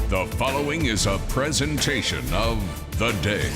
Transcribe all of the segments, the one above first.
The following is a presentation of The Day.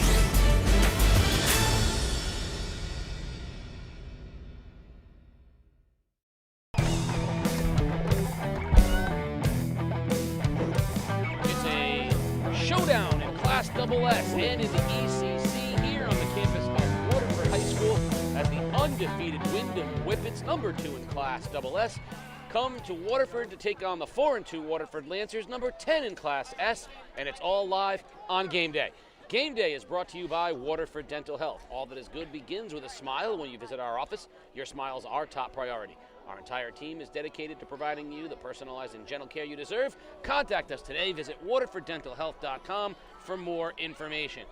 It's a showdown in Class SS and in the ECC here on the campus of Waterford High School as the undefeated Windham Whippets, number 2 in Class SS, come to Waterford to take on the 4-2 Waterford Lancers, number 10 in Class S, and it's all live on Game Day. Game Day is brought to you by Waterford Dental Health. All that is good begins with a smile when you visit our office. Your smile is our top priority. Our entire team is dedicated to providing you the personalized and gentle care you deserve. Contact us today. Visit waterforddentalhealth.com for more information.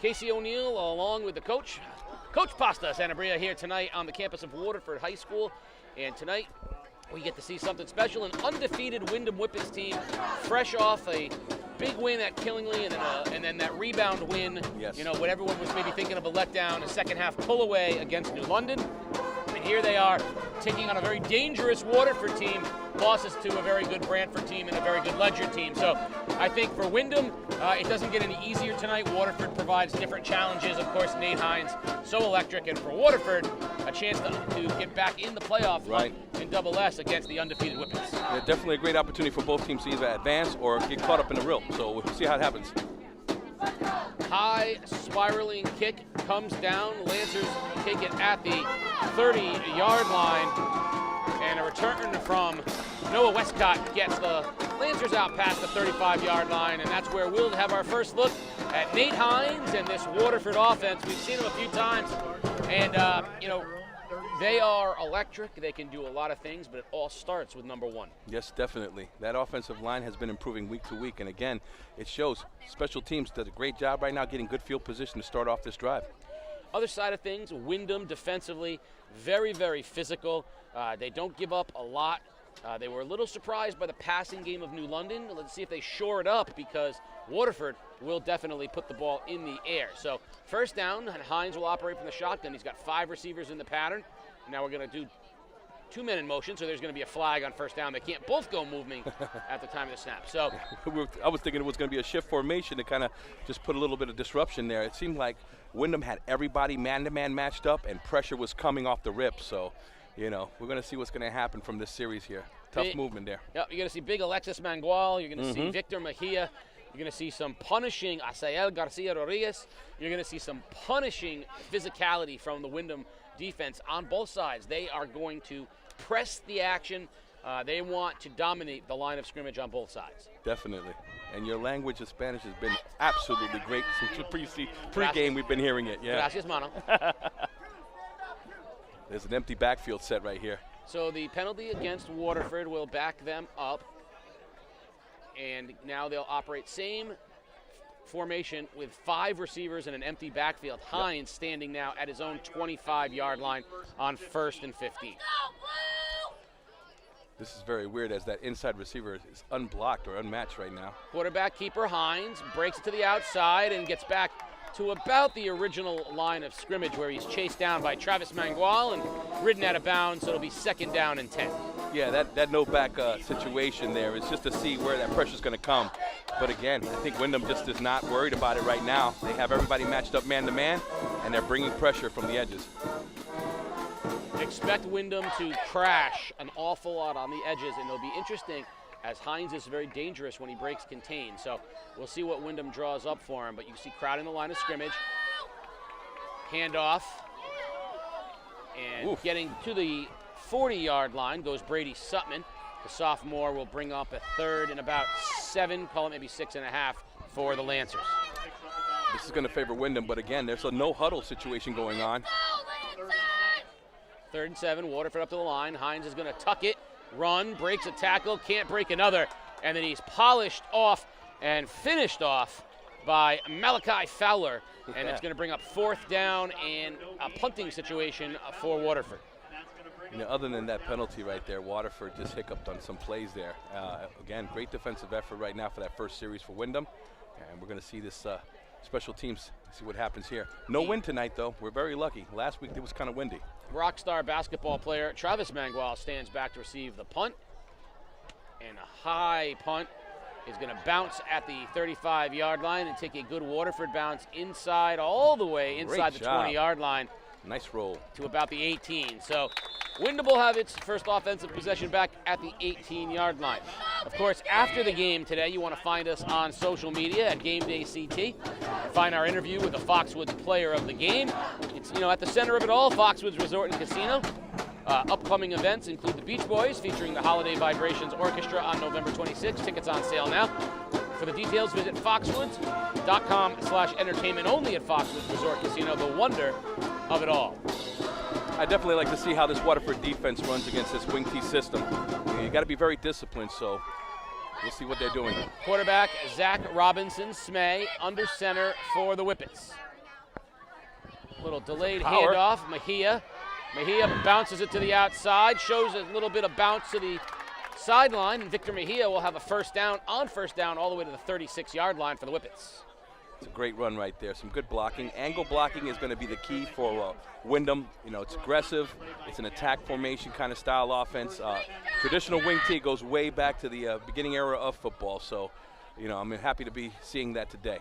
Casey O'Neill along with the coach, Coach Pasta Sanabria, here tonight on the campus of Waterford High School. And tonight, we get to see something special, an undefeated Windham Whippets team, fresh off a big win at Killingly and then that rebound win. Yes. You know, what everyone was maybe thinking of a letdown, a second half pull away against New London. And here they are taking on a very dangerous Waterford team, losses to a very good Brantford team and a very good Ledger team. So I think for Windham, it doesn't get any easier tonight. Waterford provides different challenges. Of course, Nate Hines, so electric. And for Waterford, a chance to get back in the playoff Right. in Double S against the undefeated Whippets. Yeah, definitely a great opportunity for both teams to either advance or get caught up in the rill. So we'll see how it happens. High spiraling kick comes down. Lancers take it at the 30-yard line. And a return from Noah Westcott gets the Lancers out past the 35-yard line. And that's where we'll have our first look at Nate Hines and this Waterford offense. We've seen him a few times. And, they are electric. They can do a lot of things, but it all starts with number 1. Yes, definitely. That offensive line has been improving week to week. And again, it shows special teams does a great job right now getting good field position to start off this drive. Other side of things, Windham defensively, very, very physical. They don't give up a lot. They were a little surprised by the passing game of New London. Let's see if they shore it up because Waterford will definitely put the ball in the air. So first down, and Hines will operate from the shotgun. He's got 5 receivers in the pattern. Now we're going to do 2 men in motion, so there's going to be a flag on first down. They can't both go moving at the time of the snap. So I was thinking it was going to be a shift formation to kind of just put a little bit of disruption there. It seemed like Windham had everybody man-to-man matched up, and pressure was coming off the rip. So, you know, we're going to see what's going to happen from this series here. Tough movement there. Yep, you're going to see big Alexis Mangual. You're going to see Victor Mejia. You're going to see some punishing Asael Garcia Rodriguez. You're going to see some punishing physicality from the Windham defense on both sides. They are going to press the action. They want to dominate the line of scrimmage on both sides. Definitely. And your language of Spanish has been absolutely great since pre-game we've been hearing it. Yeah. Gracias, mano. There's an empty backfield set right here. So the penalty against Waterford will back them up. And now they'll operate same formation with 5 receivers and an empty backfield. Hines standing now at his own 25-yard line on 1st and 15. This is very weird as that inside receiver is unblocked or unmatched right now. Quarterback keeper Hines breaks it to the outside and gets back to about the original line of scrimmage where he's chased down by Travis Mangual and ridden out of bounds, so it'll be 2nd down and 10. Yeah, that no back situation there is just to see where that pressure's going to come. But again, I think Windham just is not worried about it right now. They have everybody matched up man-to-man, and they're bringing pressure from the edges. Expect Windham to crash an awful lot on the edges, and it'll be interesting as Hines is very dangerous when he breaks contain. So we'll see what Windham draws up for him, but you see crowding the line of scrimmage. Handoff. And getting to the 40-yard line goes Brady Sutman. The sophomore will bring up a 3rd and about 7, call it maybe 6.5 for the Lancers. This is going to favor Windham, but again, there's a no-huddle situation going on. 3rd and 7, Waterford up to the line. Hines is going to tuck it, run, breaks a tackle, can't break another, and then he's polished off and finished off by Malachi Fowler, and it's going to bring up 4th down and a punting situation for Waterford. You know, other than that penalty right there, Waterford just hiccuped on some plays there. Again, great defensive effort right now for that first series for Windham, and we're going to see this special teams, see what happens here. No wind tonight, though. We're very lucky. Last week it was kind of windy. Rock star basketball player Travis Mangual stands back to receive the punt. And a high punt is going to bounce at the 35-yard line and take a good Waterford bounce inside, all the way inside the 20-yard line. Nice roll. To about the 18. So Windham will have its first offensive possession back at the 18-yard line. Of course, after the game today, you want to find us on social media at Game Day CT. Find our interview with the Foxwoods player of the game. It's, at the center of it all, Foxwoods Resort and Casino. Upcoming events include the Beach Boys featuring the Holiday Vibrations Orchestra on November 26th. Tickets on sale now. For the details, visit foxwoods.com/entertainment, only at Foxwoods Resort Casino, the wonder of it all. I definitely like to see how this Waterford defense runs against this wing T system. You got to be very disciplined, so we'll see what they're doing. Quarterback Zach Robinson, Smay, under center for the Whippets. Little delayed handoff, Mejia. Mejia bounces it to the outside, shows a little bit of bounce to the sideline, and Victor Mejia will have a first down all the way to the 36-yard line for the Whippets. It's a great run right there. Some good blocking. Angle blocking is going to be the key for Windham. It's aggressive. It's an attack formation kind of style offense. Traditional wing T goes way back to the beginning era of football. So, I'm happy to be seeing that today.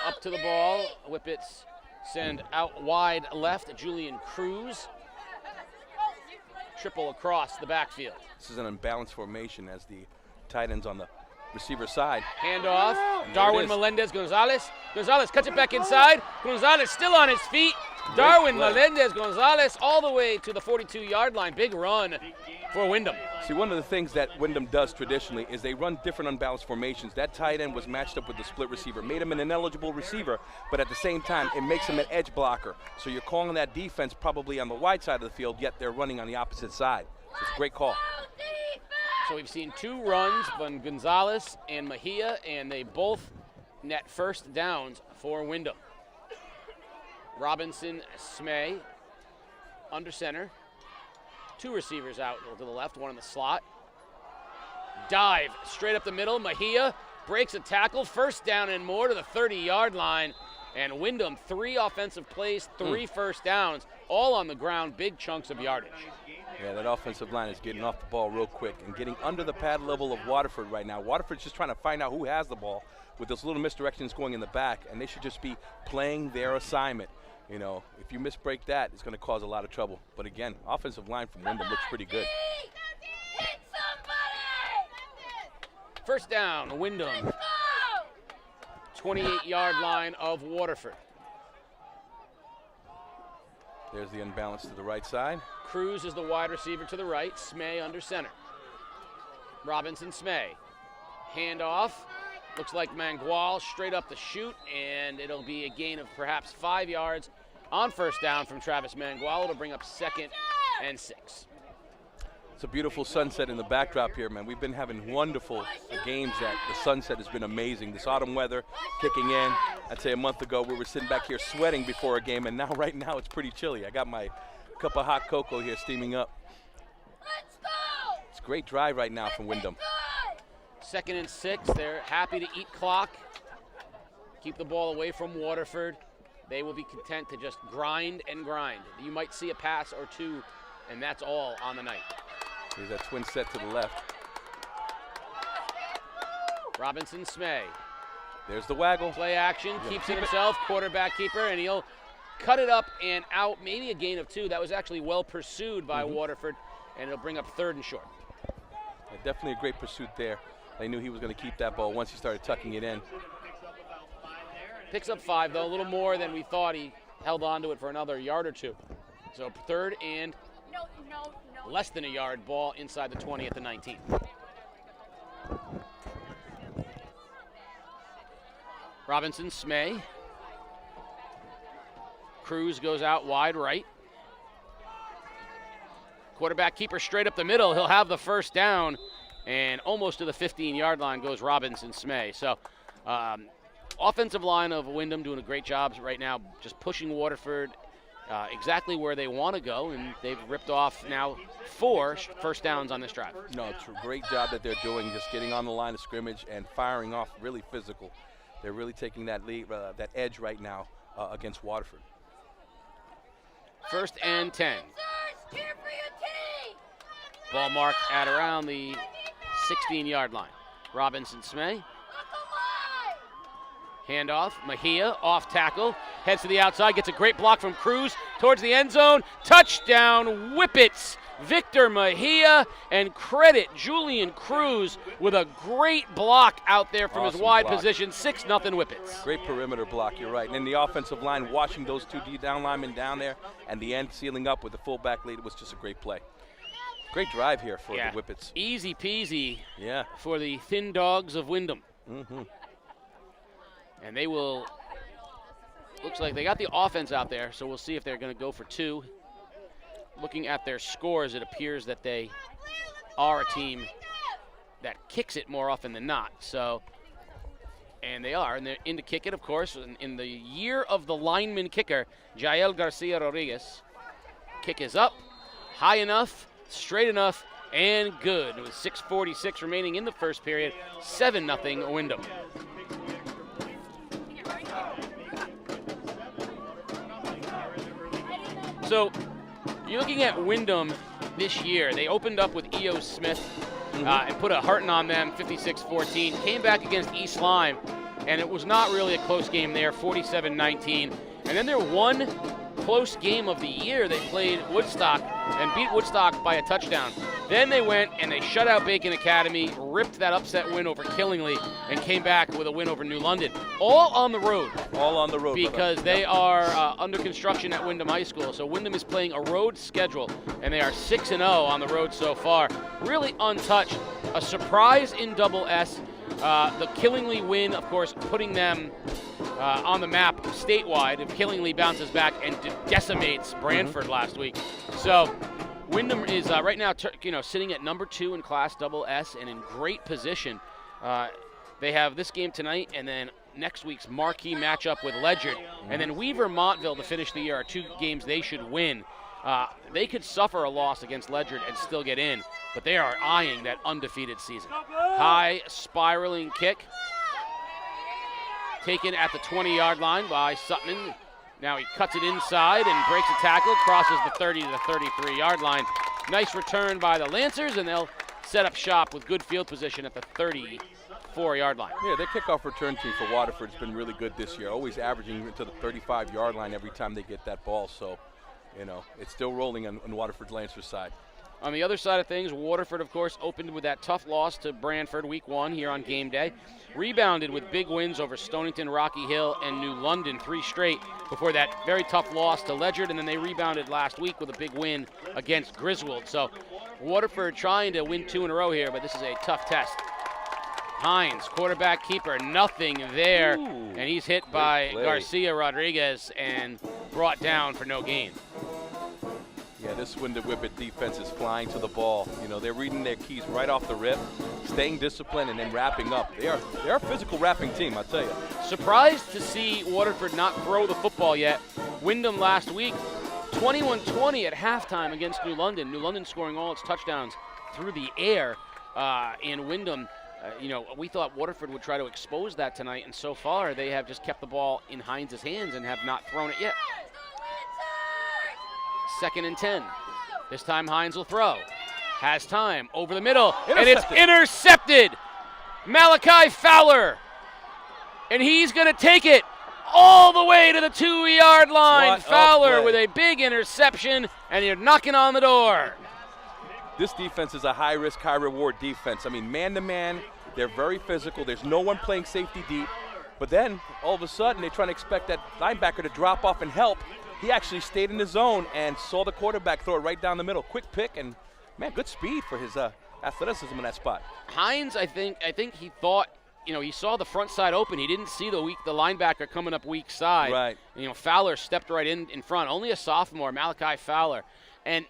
Up to the ball. Whippets send out wide left. Julian Cruz. Triple across the backfield. This is an unbalanced formation as the tight end's on the receiver side. Handoff. Darwin Melendez-Gonzalez. Gonzalez cuts it back inside. Gonzalez still on his feet. Darwin Melendez-Gonzalez all the way to the 42-yard line. Big run for Windham. See, one of the things that Windham does traditionally is they run different unbalanced formations. That tight end was matched up with the split receiver, made him an ineligible receiver, but at the same time, it makes him an edge blocker. So you're calling that defense probably on the wide side of the field, yet they're running on the opposite side. So it's a great call. So we've seen two runs from Gonzalez and Mejia, and they both net first downs for Windham. Robinson, Smay, under center. Two receivers out to the left, one in the slot. Dive straight up the middle. Mejia breaks a tackle. First down and more to the 30-yard line. And Windham, 3 offensive plays, 3 first downs, all on the ground, big chunks of yardage. Yeah, that offensive line is getting off the ball real quick and getting under the pad level of Waterford right now. Waterford's just trying to find out who has the ball with those little misdirections going in the back, and they should just be playing their assignment. If you misbreak that, it's going to cause a lot of trouble. But again, offensive line from Windham looks pretty good. First down, Windham. 28-yard line of Waterford. There's the unbalance to the right side. Cruz is the wide receiver to the right. Smay under center. Robinson, Smay. Handoff. Looks like Mangual straight up the chute, and it'll be a gain of perhaps 5 yards on first down from Travis Mangual. It'll bring up 2nd and 6. It's a beautiful sunset in the backdrop here, man. We've been having wonderful games. That the sunset has been amazing. This autumn weather kicking in. I'd say a month ago we were sitting back here sweating before a game, and now right now it's pretty chilly. I got my cup of hot cocoa here steaming up. It's a great drive right now from Windham. 2nd and 6. They're happy to eat clock, keep the ball away from Waterford. They will be content to just grind and grind. You might see a pass or two, and that's all on the night. Here's that twin set to the left. Robinson, Smay. There's the waggle. Play action, keeps it himself, quarterback keeper, and he'll cut it up and out, maybe a gain of 2. That was actually well pursued by Waterford, and it'll bring up 3rd and short. Yeah, definitely a great pursuit there. They knew he was going to keep that ball once he started tucking it in. Picks up 5, though, a little more than we thought. He held on to it for another yard or 2. So 3rd and less than a yard, ball inside the 20 at the 19. Robinson, Smay. Cruz goes out wide right. Quarterback keeper straight up the middle. He'll have the first down, and almost to the 15-yard line goes Robinson, Smay. So offensive line of Windham doing a great job right now, just pushing Waterford exactly where they want to go, and they've ripped off now 4 first downs on this drive. No, it's a great job that they're doing, just getting on the line of scrimmage and firing off really physical. They're really taking that lead, that edge right now against Waterford. 1st and 10. Ball marked at around the 16-yard line. Robinson Smay. Handoff, Mejia, off tackle, heads to the outside, gets a great block from Cruz towards the end zone. Touchdown, Whippets. Victor Mejia, and credit Julian Cruz with a great block out there from his wide position. 6-0 Whippets. Great perimeter block, you're right. And then the offensive line watching those two down linemen down there, and the end sealing up with the fullback lead was just a great play. Great drive here for the Whippets. Easy peasy for the thin dogs of Windham. And they will, looks like they got the offense out there, so we'll see if they're going to go for two. Looking at their scores, it appears that they are a team that kicks it more often than not. So, and they are, and they're in to kick it, of course, in the year of the lineman kicker, Jael Garcia Rodriguez. Kick is up, high enough, straight enough, and good. With 6:46 remaining in the first period, 7-0 Windham. So, you're looking at Windham this year. They opened up with E.O. Smith and put a hurting on them, 56-14. Came back against East Lyme, and it was not really a close game there, 47-19. And then their one close game of the year, they played Woodstock and beat Woodstock by a touchdown. Then they went and they shut out Bacon Academy, ripped that upset win over Killingly, and came back with a win over New London. All on the road. All on the road. Because they are under construction at Windham High School. So Windham is playing a road schedule, and they are 6-0 on the road so far. Really untouched. A surprise in Double S. The Killingly win, of course, putting them on the map statewide. If Killingly bounces back and decimates Brantford last week. So Windham is right now, sitting at number 2 in Class Double S and in great position. They have this game tonight, and then next week's marquee matchup with Ledyard, and then Weaver Montville to finish the year are 2 games they should win. They could suffer a loss against Ledyard and still get in, but they are eyeing that undefeated season. High spiraling kick, taken at the 20-yard line by Sutman. Now he cuts it inside and breaks a tackle, crosses the 30 to the 33-yard line. Nice return by the Lancers, and they'll set up shop with good field position at the 34-yard line. Yeah, their kickoff return team for Waterford has been really good this year, always averaging to the 35-yard line every time they get that ball. So, it's still rolling on Waterford Lancers' side. On the other side of things, Waterford, of course, opened with that tough loss to Brantford week 1 here on game day. Rebounded with big wins over Stonington, Rocky Hill, and New London, 3 straight, before that very tough loss to Ledyard, and then they rebounded last week with a big win against Griswold. So Waterford trying to win 2 in a row here, but this is a tough test. Hines, quarterback keeper, nothing there, and he's hit by Garcia Rodriguez and brought down for no gain. Yeah, this Windham Whippet defense is flying to the ball. They're reading their keys right off the rip, staying disciplined, and then wrapping up. They're a physical wrapping team, I'll tell you. Surprised to see Waterford not throw the football yet. Windham last week, 21-20 at halftime against New London. New London scoring all its touchdowns through the air in Windham. We thought Waterford would try to expose that tonight, and so far they have just kept the ball in Hines' hands and have not thrown it yet. 2nd and 10. This time Hines will throw. Has time over the middle, and it's intercepted. Malachi Fowler, and he's going to take it all the way to the 2-yard line. Fowler with a big interception, and you're knocking on the door. This defense is a high-risk, high-reward defense. I mean, man-to-man, they're very physical. There's no one playing safety deep. But then, all of a sudden, they're trying to expect that linebacker to drop off and help. He actually stayed in the zone and saw the quarterback throw it right down the middle. Quick pick, and, man, good speed for his athleticism in that spot. Hines, I think he thought, he saw the front side open. He didn't see the linebacker coming up weak side. Right. Fowler stepped right in front. Only a sophomore, Malachi Fowler. And,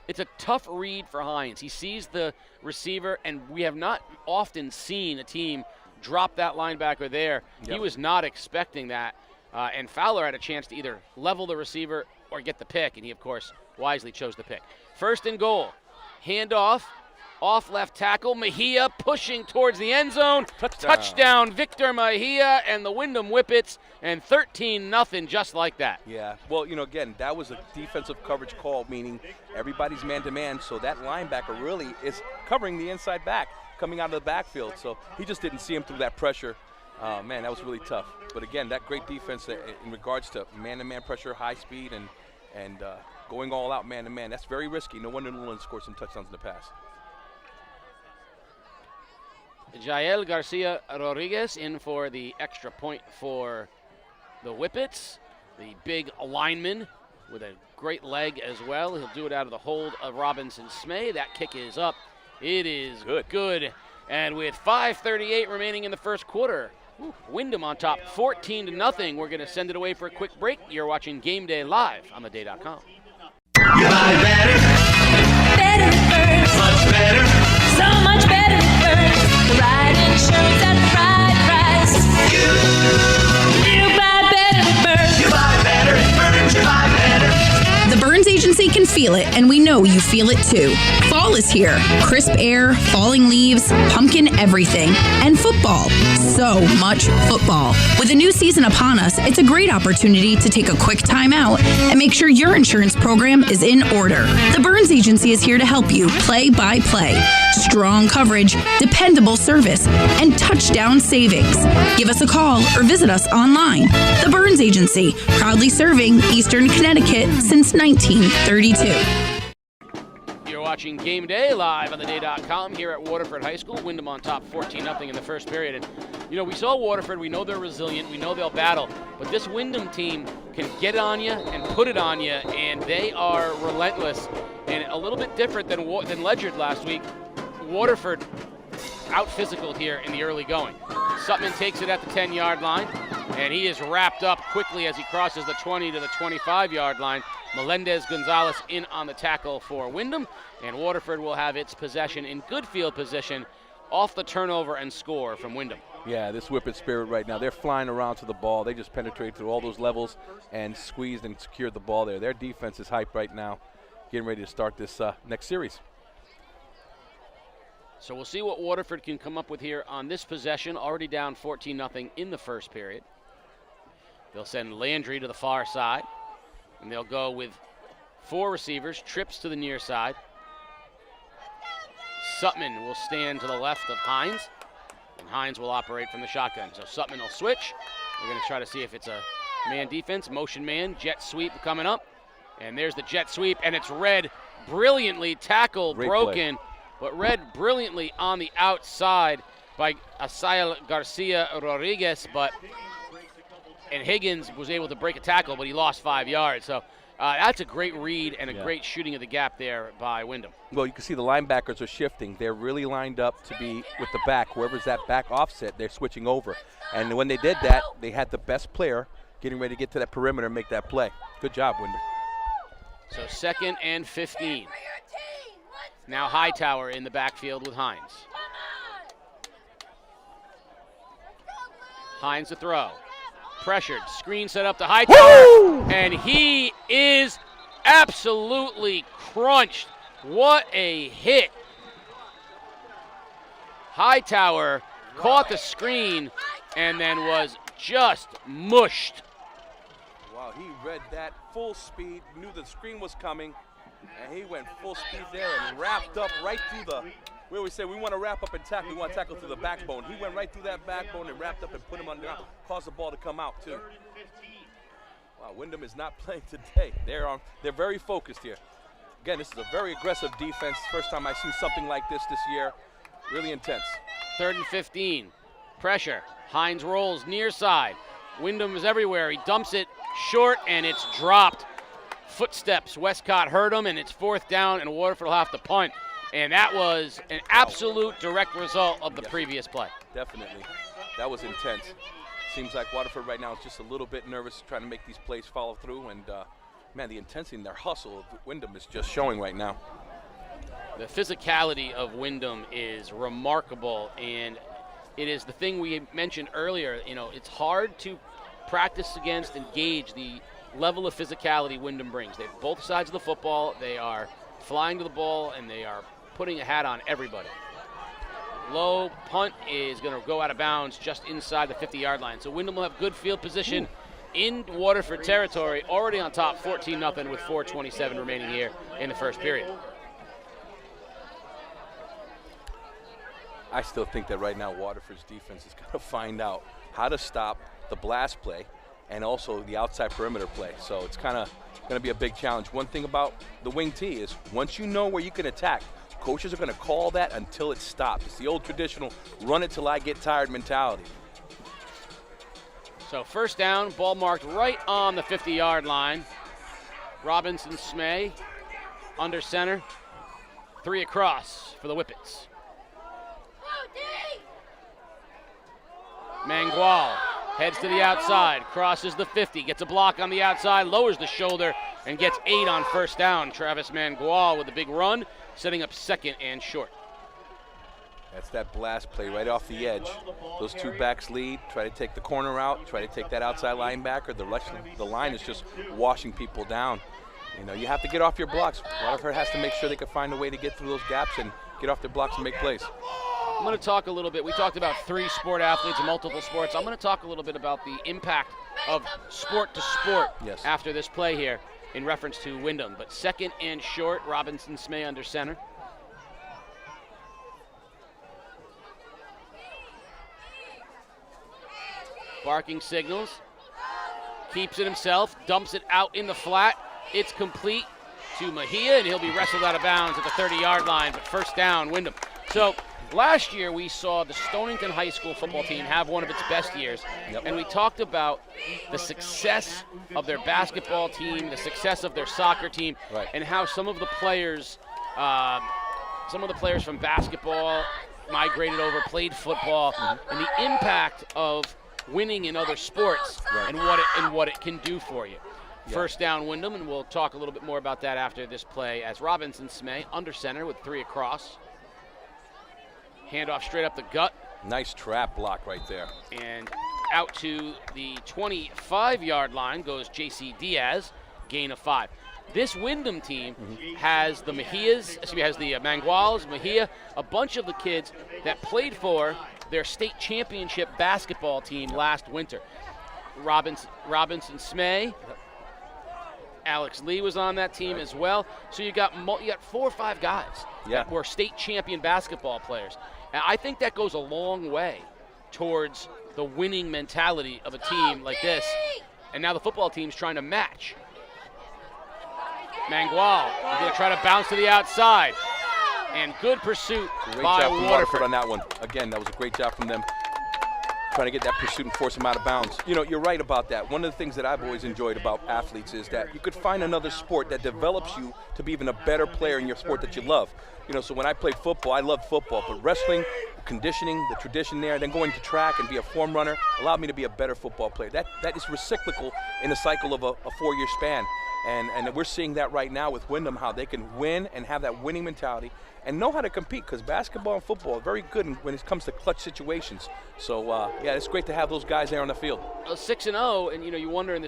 it's a tough read for Hines. He sees the receiver, and we have not often seen a team drop that linebacker there. Yep. He was not expecting that. And Fowler had a chance to either level the receiver or get the pick, and he, of course, wisely chose the pick. 1st and goal. Handoff Off left tackle, Mejia pushing towards the end zone. Touchdown. Victor Mejia and the Windham Whippets, and 13-0 just like that. Yeah, well, again, that was a defensive coverage call, meaning everybody's man-to-man, so that linebacker really is covering the inside back coming out of the backfield. So he just didn't see him through that pressure. Man, that was really tough. But again, that great defense in regards to man-to-man pressure, high speed, and going all out man-to-man. That's very risky. No wonder New England scored some touchdowns in the past. Jael Garcia Rodriguez in for the extra point for the Whippets. The big lineman with a great leg as well. He'll do it out of the hold of Robinson Smay. That kick is up. It is good. And with 5:38 remaining in the first quarter, Windham on top 14-0. We're going to send it away for a quick break. You're watching Game Day live on theday.com. You buy better. Better at first. Much better. So much better at first. The right insurance at the right price. You buy better at first. You buy better at first. You buy better. The Burns Agency can feel it, and we know you feel it too. Fall is here. Crisp air, falling leaves, pumpkin everything, and football. So much football. With a new season upon us, it's a great opportunity to take a quick time out and make sure your insurance program is in order. The Burns Agency is here to help you play by play. Strong coverage, dependable service, and touchdown savings. Give us a call or visit us online. The Burns Agency, proudly serving Eastern Connecticut since 1932. You're watching Game Day live on theday.com here at Waterford High School. Windham on top 14-0 in the first period. And, we saw Waterford. We know they're resilient. We know they'll battle. But this Windham team can get on you and put it on you, and they are relentless. And a little bit different than Ledyard last week. Waterford out-physical here in the early going. Sutman takes it at the 10-yard line, and he is wrapped up quickly as he crosses the 20 to the 25-yard line. Melendez-Gonzalez in on the tackle for Windham, and Waterford will have its possession in good field position off the turnover and score from Windham. Yeah, this Whippet spirit right now, they're flying around to the ball. They just penetrate through all those levels and squeezed and secured the ball there. Their defense is hyped right now, getting ready to start this next series. So we'll see what Waterford can come up with here on this possession, already down 14-0 in the first period. They'll send Landry to the far side, and they'll go with 4 receivers, trips to the near side. Sutman will stand to the left of Hines, and Hines will operate from the shotgun. So Sutman will switch. We're going to try to see if it's a man defense, motion man, jet sweep coming up. And there's the jet sweep, and it's read brilliantly, tackle Great broken. play. But read brilliantly on the outside by Jael Garcia Rodriguez, and Higgins was able to break a tackle, but he lost 5 yards. So that's a great read and a great shooting of the gap there by Windham. Well, you can see the linebackers are shifting. They're really lined up to be with the back. Whoever's that back offset, they're switching over. And when they did that, they had the best player getting ready to get to that perimeter and make that play. Good job, Windham. So 2nd and 15. Now Hightower in the backfield with Hines. Hines to throw. Pressured. Screen set up to Hightower. Woo! And he is absolutely crunched. What a hit. Hightower caught the screen and then was just mushed. Wow, he read that full speed, knew the screen was coming, and he went full speed there and wrapped up right through the, we always say we want to wrap up and tackle, we want to tackle through the backbone. He went right through that backbone and wrapped up and put him on the ground, caused the ball to come out too. Wow, Windham is not playing today. They're very focused here. Again, this is a very aggressive defense. First time I've seen something like this year. Really intense. 3rd and 15. Pressure. Hines rolls near side. Windham is everywhere. He dumps it short, and it's dropped. Footsteps. Westcott heard him, and it's 4th down, and Waterford will have to punt. And that was an absolute direct result of the previous play. Definitely. That was intense. Seems like Waterford right now is just a little bit nervous trying to make these plays follow through. And, man, the intensity in their hustle of Windham is just showing right now. The physicality of Windham is remarkable, and it is the thing we mentioned earlier. You know, it's hard to practice against and gauge the level of physicality Windham brings. They have both sides of the football. They are flying to the ball, and they are putting a hat on everybody. Low punt is going to go out of bounds just inside the 50-yard line. So Windham will have good field position in Waterford territory, already on top 14-0 with 4:27 remaining here in the first period. I still think that right now Waterford's defense is going to find out how to stop the blast play and also the outside perimeter play. So it's kind of going to be a big challenge. One thing about the wing T is once you know where you can attack, coaches are going to call that until it stops. It's the old traditional run it till I get tired mentality. So first down, ball marked right on the 50-yard line. Robinson Smay under center. 3 across for the Whippets. Mangual heads to the outside, crosses the 50, gets a block on the outside, lowers the shoulder, and gets 8 on first down. Travis Mangual with a big run, setting up 2nd and short. That's that blast play right off the edge. Those 2 backs lead, try to take the corner out, try to take that outside linebacker. The line is just washing people down. You know, you have to get off your blocks. Waterford has to make sure they can find a way to get through those gaps and get off their blocks and make plays. I'm going to talk a little bit. We talked about 3 sport athletes in multiple sports. I'm going to talk a little bit about the impact of sport to sport after this play here in reference to Windham. But 2nd and short, Robinson Smay under center. Barking signals. Keeps it himself, dumps it out in the flat. It's complete to Mejia, and he'll be wrestled out of bounds at the 30-yard line, but first down, Windham. So last year we saw the Stonington High School football team have one of its best years, and we talked about the success of their basketball team, the success of their soccer team, and how some of the players from basketball migrated over, played football, and the impact of winning in other sports and what it can do for you. First down, Windham, and we'll talk a little bit more about that after this play as Robinson Smay under center with 3 across. Handoff straight up the gut. Nice trap block right there. And out to the 25-yard line goes J.C. Diaz, gain of 5. This Windham team has the Manguals, Mejia, a bunch of the kids that played for their state championship basketball team last winter. Robinson Smay, Alex Lee was on that team as well. So you got 4 or 5 guys that were state champion basketball players. And I think that goes a long way towards the winning mentality of a team like this. And now the football team's trying to match. Mangual is going to try to bounce to the outside. And good pursuit by Waterford on that one. Again, that was a great job from them, trying to get that pursuit and force them out of bounds. You know, you're right about that. One of the things that I've always enjoyed about athletes is that you could find another sport that develops you to be even a better player in your sport that you love. You know, so when I played football, I loved football, but wrestling, conditioning, the tradition there, then going to track and be a form runner allowed me to be a better football player. That is cyclical in the cycle of a 4-year span. And we're seeing that right now with Windham, how they can win and have that winning mentality and know how to compete, because basketball and football are very good when it comes to clutch situations. So, it's great to have those guys there on the field. 6-0, and you wonder,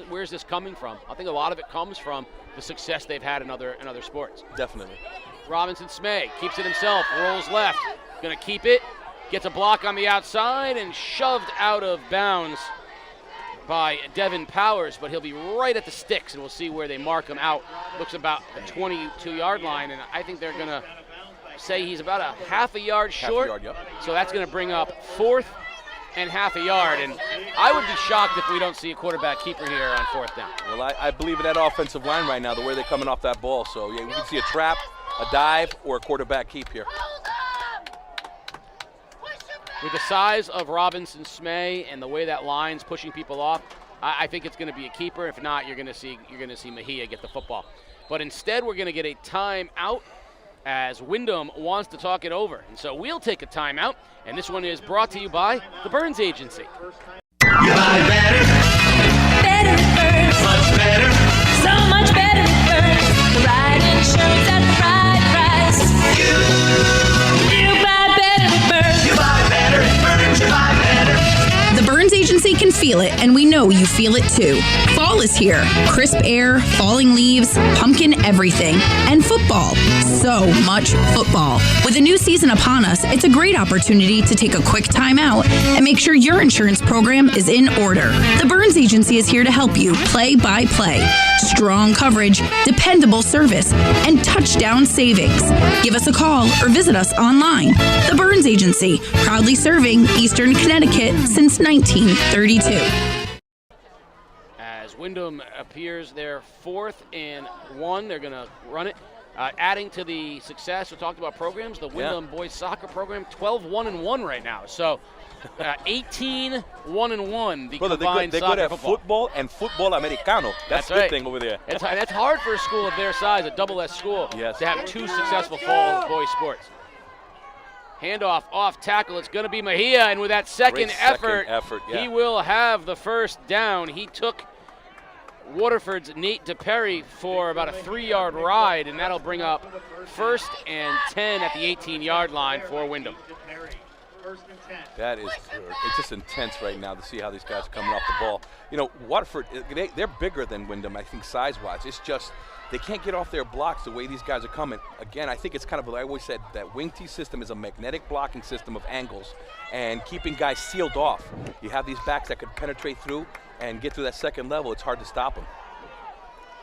where's this coming from? I think a lot of it comes from the success they've had in other sports. Definitely. Robinson Smay keeps it himself, rolls left, going to keep it, gets a block on the outside, and shoved out of bounds by Devin Powers, but he'll be right at the sticks, and we'll see where they mark him out. Looks about the 22-yard line, and I think they're going to say he's about a half a yard short. So that's going to bring up 4th and half a yard, and I would be shocked if we don't see a quarterback keeper here on 4th down. Well, I believe in that offensive line right now, the way they're coming off that ball. So, we can see a trap, a dive, or a quarterback keep here. With the size of Robinson Smay and the way that line's pushing people off, I think it's going to be a keeper. If not, you're going to see Mejia get the football. But instead, we're going to get a timeout as Windham wants to talk it over. And so we'll take a timeout, and this one is brought to you by the Burns Agency. You buy better. Better at Burns. Much better. So much better at Burns. The right insurance at the right price. You buy better at Burns. You buy better at Burns. You buy better. The Burns Agency can feel it, and we know you feel it too. Fall Fall is here. Crisp air, falling leaves, pumpkin everything, and football. So much football. With a new season upon us, it's a great opportunity to take a quick time out and make sure your insurance program is in order. The Burns Agency is here to help you play by play. Strong coverage, dependable service, and touchdown savings. Give us a call or visit us online. The Burns Agency, proudly serving Eastern Connecticut since 1932. As Windham appears their 4th and 1, they're going to run it. Adding to the success, we talked about programs, the Windham boys soccer program, 12-1-1 right now. So 18-1-1, the combined they're soccer good at football and football americano. That's the right. thing over there. That's hard for a school of their size, a double S school, to have 2 successful fall boys sports. Handoff, off tackle, it's going to be Mejia, and with that second effort, he will have the first down. He took Waterford's Nate DePerry for about a 3-yard ride, and that'll bring up 1st and 10 at the 18-yard line for Windham. That is, it's just intense right now to see how these guys are coming off the ball. You know, Waterford, they're bigger than Windham, I think, size-wise. It's just they can't get off their blocks the way these guys are coming. Again, I think it's kind of, like I always said, that wing T system is a magnetic blocking system of angles and keeping guys sealed off. You have these backs that could penetrate through and get to that second level. It's hard to stop them.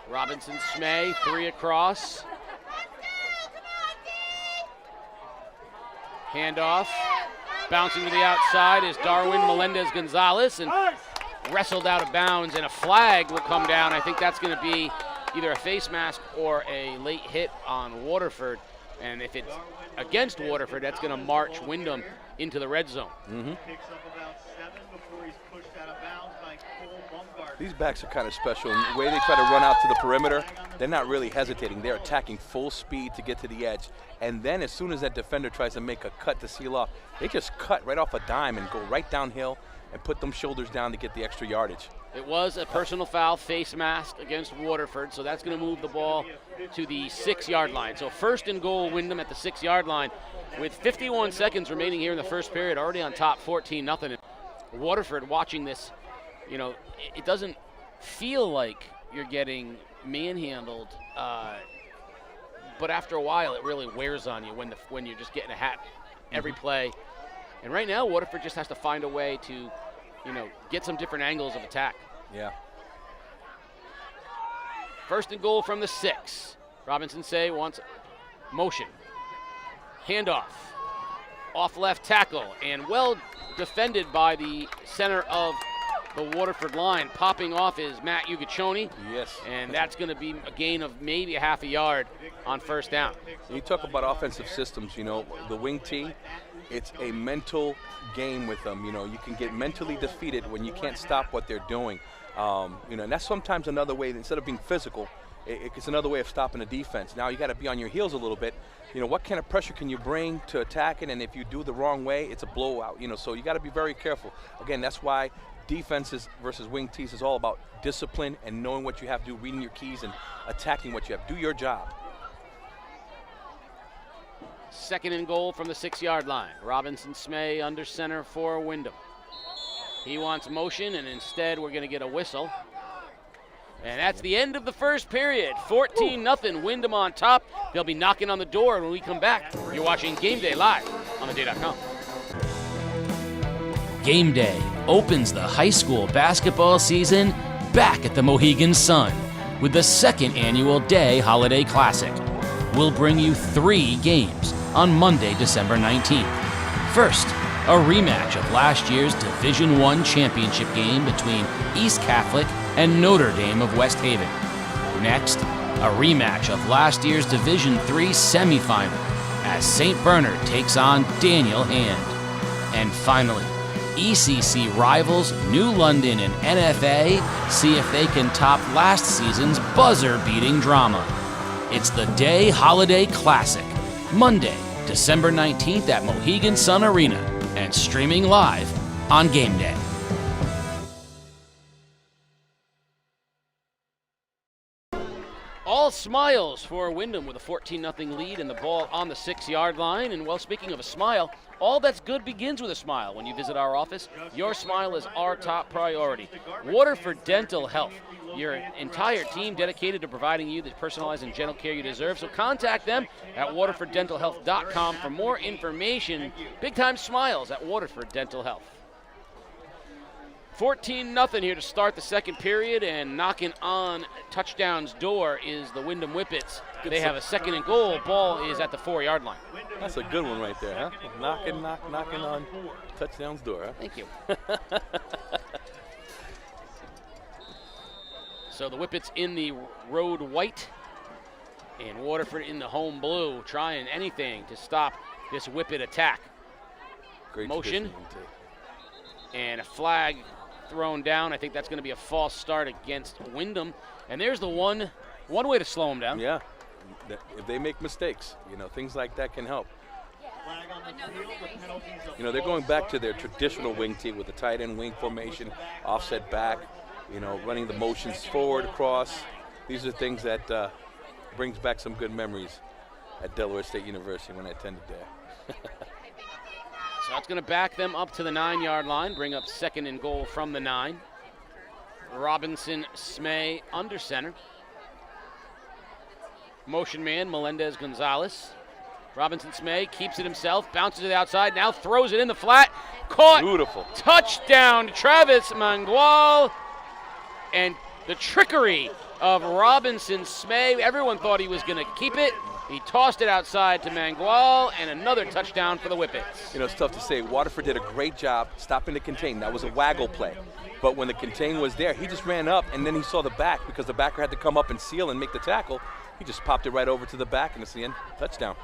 Robinson Smay, 3 across. Handoff. Bouncing to the outside is Darwin Melendez-Gonzalez, and wrestled out of bounds, and a flag will come down. I think that's going to be either a face mask or a late hit on Waterford. And if it's against Waterford, that's going to march Windham into the red zone. These backs are kind of special. And the way they try to run out to the perimeter, they're not really hesitating. They're attacking full speed to get to the edge. And then as soon as that defender tries to make a cut to seal off, they just cut right off a dime and go right downhill and put them shoulders down to get the extra yardage. It was a personal foul, face mask against Waterford, so that's going to move the ball to the 6-yard line. So 1st and goal, Windham at the 6-yard line. With 51 seconds remaining here in the first period, already on top 14-0. Waterford watching this, you know, it doesn't feel like you're getting manhandled, but after a while it really wears on you when you're just getting a hat every play. And right now Waterford just has to find a way to, you know, get some different angles of attack. Yeah. 1st and goal from the 6. Robinson Say wants motion. Handoff. Off left tackle, and well defended by the center of the Waterford line. Popping off is Matt Ugachoni. Yes. And that's going to be a gain of maybe a half a yard on 1st down. You talk about offensive systems, you know, the wing T, it's a mental game with them. You know, you can get mentally defeated when you can't stop what they're doing. You know, and that's sometimes another way, instead of being physical, it's another way of stopping the defense. Now you got to be on your heels a little bit. You know, what kind of pressure can you bring to attack it? And if you do the wrong way, it's a blowout. You know, so you got to be very careful. Again, that's why defenses versus wing T's is all about discipline and knowing what you have to do, reading your keys and attacking what you have. Do your job. 2nd and goal from the 6-yard line. Robinson Smay under center for Windham. He wants motion, and instead we're going to get a whistle. And that's the end of the first period. 14-0, Windham on top. They'll be knocking on the door when we come back. You're watching Game Day live on theday.com. Game Day opens the high school basketball season back at the Mohegan Sun with the 2nd annual Day Holiday Classic. We'll bring you 3 games on Monday, December 19th. First, a rematch of last year's Division I championship game between East Catholic and Notre Dame of West Haven. Next, a rematch of last year's Division III semifinal as St. Bernard takes on Daniel Hand. And finally, ECC rivals New London and NFA see if they can top last season's buzzer-beating drama. It's the Day Holiday Classic, Monday, December 19th at Mohegan Sun Arena, and streaming live on Game Day. All All smiles for Windham with a 14-0 lead and the ball on the 6-yard line. And well, speaking of a smile, all that's good begins with a smile. When you visit our office, your smile is our top priority. Waterford Dental Health, your entire team dedicated to providing you the personalized and gentle care you deserve. So contact them at waterforddentalhealth.com for more information. Big time smiles at Waterford Dental Health. 14-0 here to start the second period, and knocking on touchdown's door is the Windham Whippets. They have a second and goal. Ball is at the 4-yard line. That's a good one right there, huh? Knocking on touchdown's door, huh? Thank you. So the Whippets in the road white and Waterford in the home blue, trying anything to stop this Whippet attack. Great motion tradition, and a flag thrown down. I think that's going to be a false start against Windham. And there's the one way to slow them down. Yeah, if they make mistakes, things like that can help. They're going back to their traditional wing tee with the tight end wing formation, offset back, running the motions forward, across. These are things that brings back some good memories at Delaware State University when I attended there. So that's going to back them up to the 9-yard line, bring up second and goal from the 9. Robinson Smay under center. Motion man, Melendez-Gonzalez. Robinson Smay keeps it himself, bounces to the outside, now throws it in the flat. Caught. Beautiful. Touchdown, Travis Mangual. And the trickery of Robinson Smay. Everyone thought he was going to keep it. He tossed it outside to Mangual, and another touchdown for the Whippets. It's tough to say. Waterford did a great job stopping the contain. That was a waggle play. But when the contain was there, he just ran up, and then he saw the back because the backer had to come up and seal and make the tackle. He just popped it right over to the back, and it's the end. Touchdown.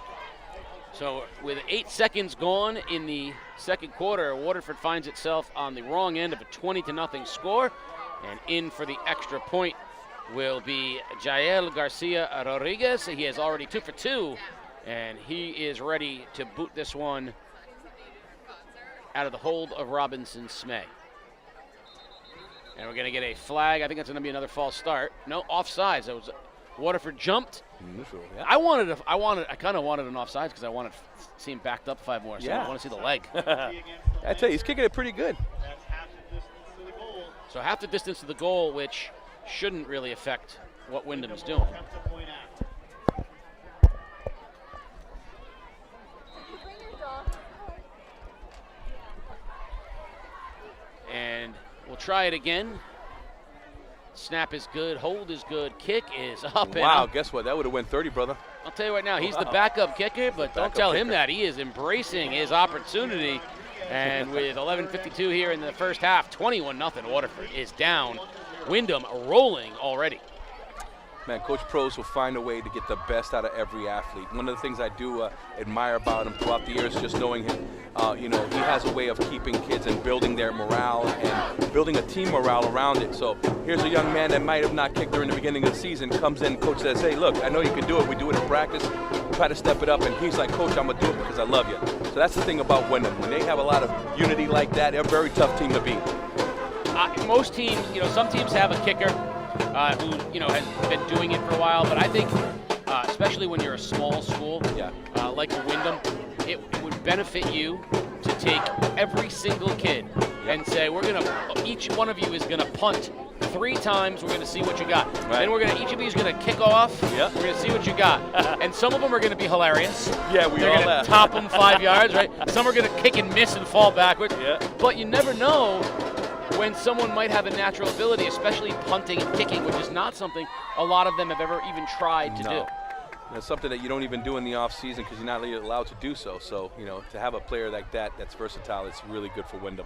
So with 8 seconds gone in the second quarter, Waterford finds itself on the wrong end of a 20-0 score, and in for the extra point will be Jael Garcia Rodriguez. He has already 2 for 2, and he is ready to boot this one out of the hold of Robinson Smay. And we're going to get a flag. I think that's going to be another false start. No, offsides. That was Waterford jumped. Yeah. I kind of wanted an offsides because I wanted to see him backed up 5 more. So Yeah. I want to see the leg. I tell you, he's kicking it pretty good. So half the distance to the goal, which shouldn't really affect what Windham is doing. And we'll try it again. Snap is good, hold is good, kick is up. Wow, and guess what? That would have went 30, brother. I'll tell you right now, he's the backup kicker, but don't tell him that. He is embracing his opportunity. And with 11:52 here in the first half, 21-0, Waterford is down. Windham rolling already. Man, Coach Prose will find a way to get the best out of every athlete. One of the things I do admire about him throughout the years, just knowing him, he has a way of keeping kids and building their morale and building a team morale around it. So here's a young man that might have not kicked during the beginning of the season, comes in, coach says, hey, look, I know you can do it. We do it in practice. Try to step it up. And he's like, Coach, I'm going to do it because I love you. So that's the thing about Windham. When they have a lot of unity like that, they're a very tough team to beat. Most teams, some teams have a kicker who, has been doing it for a while, but I think, especially when you're a small school, like Windham, it would benefit you to take every single kid and say, each one of you is gonna punt 3 times. We're gonna see what you got. Right. Then each of you is gonna kick off. Yep. We're gonna see what you got. And some of them are gonna be hilarious. Yeah, They're all gonna laugh. top them 5 yards, right? Some are gonna kick and miss and fall backwards. Yeah. But you never know when someone might have a natural ability, especially punting and kicking, which is not something a lot of them have ever even tried to do. It's something that you don't even do in the off season because you're not really allowed to do so. So, to have a player like that that's versatile, it's really good for Windham.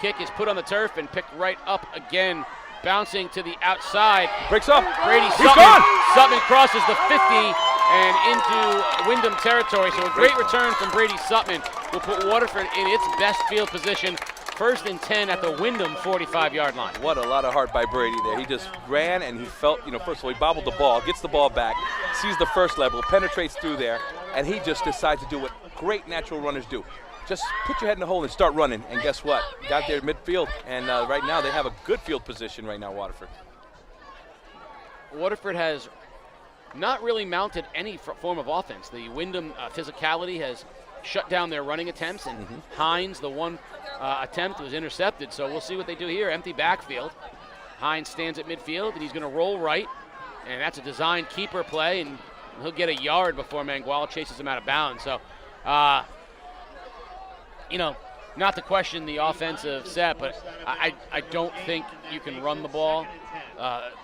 Kick is put on the turf and picked right up again, bouncing to the outside. Breaks up. Brady He's Sutton. gone. Sutton crosses the 50 and into Windham territory. So a great return from Brady Sutton will put Waterford in its best field position. 1st and 10 at the Windham 45-yard line. What a lot of heart by Brady there. He just ran and he felt, first of all, he bobbled the ball, gets the ball back, sees the first level, penetrates through there, and he just decides to do what great natural runners do. Just put your head in the hole and start running. And guess what? Got there midfield, and right now they have a good field position right now, Waterford. Waterford has not really mounted any form of offense. The Windham physicality has shut down their running attempts, and Hines, the one attempt, was intercepted. So we'll see what they do here. Empty backfield. Hines stands at midfield, and he's going to roll right, and that's a designed keeper play, and he'll get a yard before Mangual chases him out of bounds. So, not to question the offensive set, but I don't think you can run the ball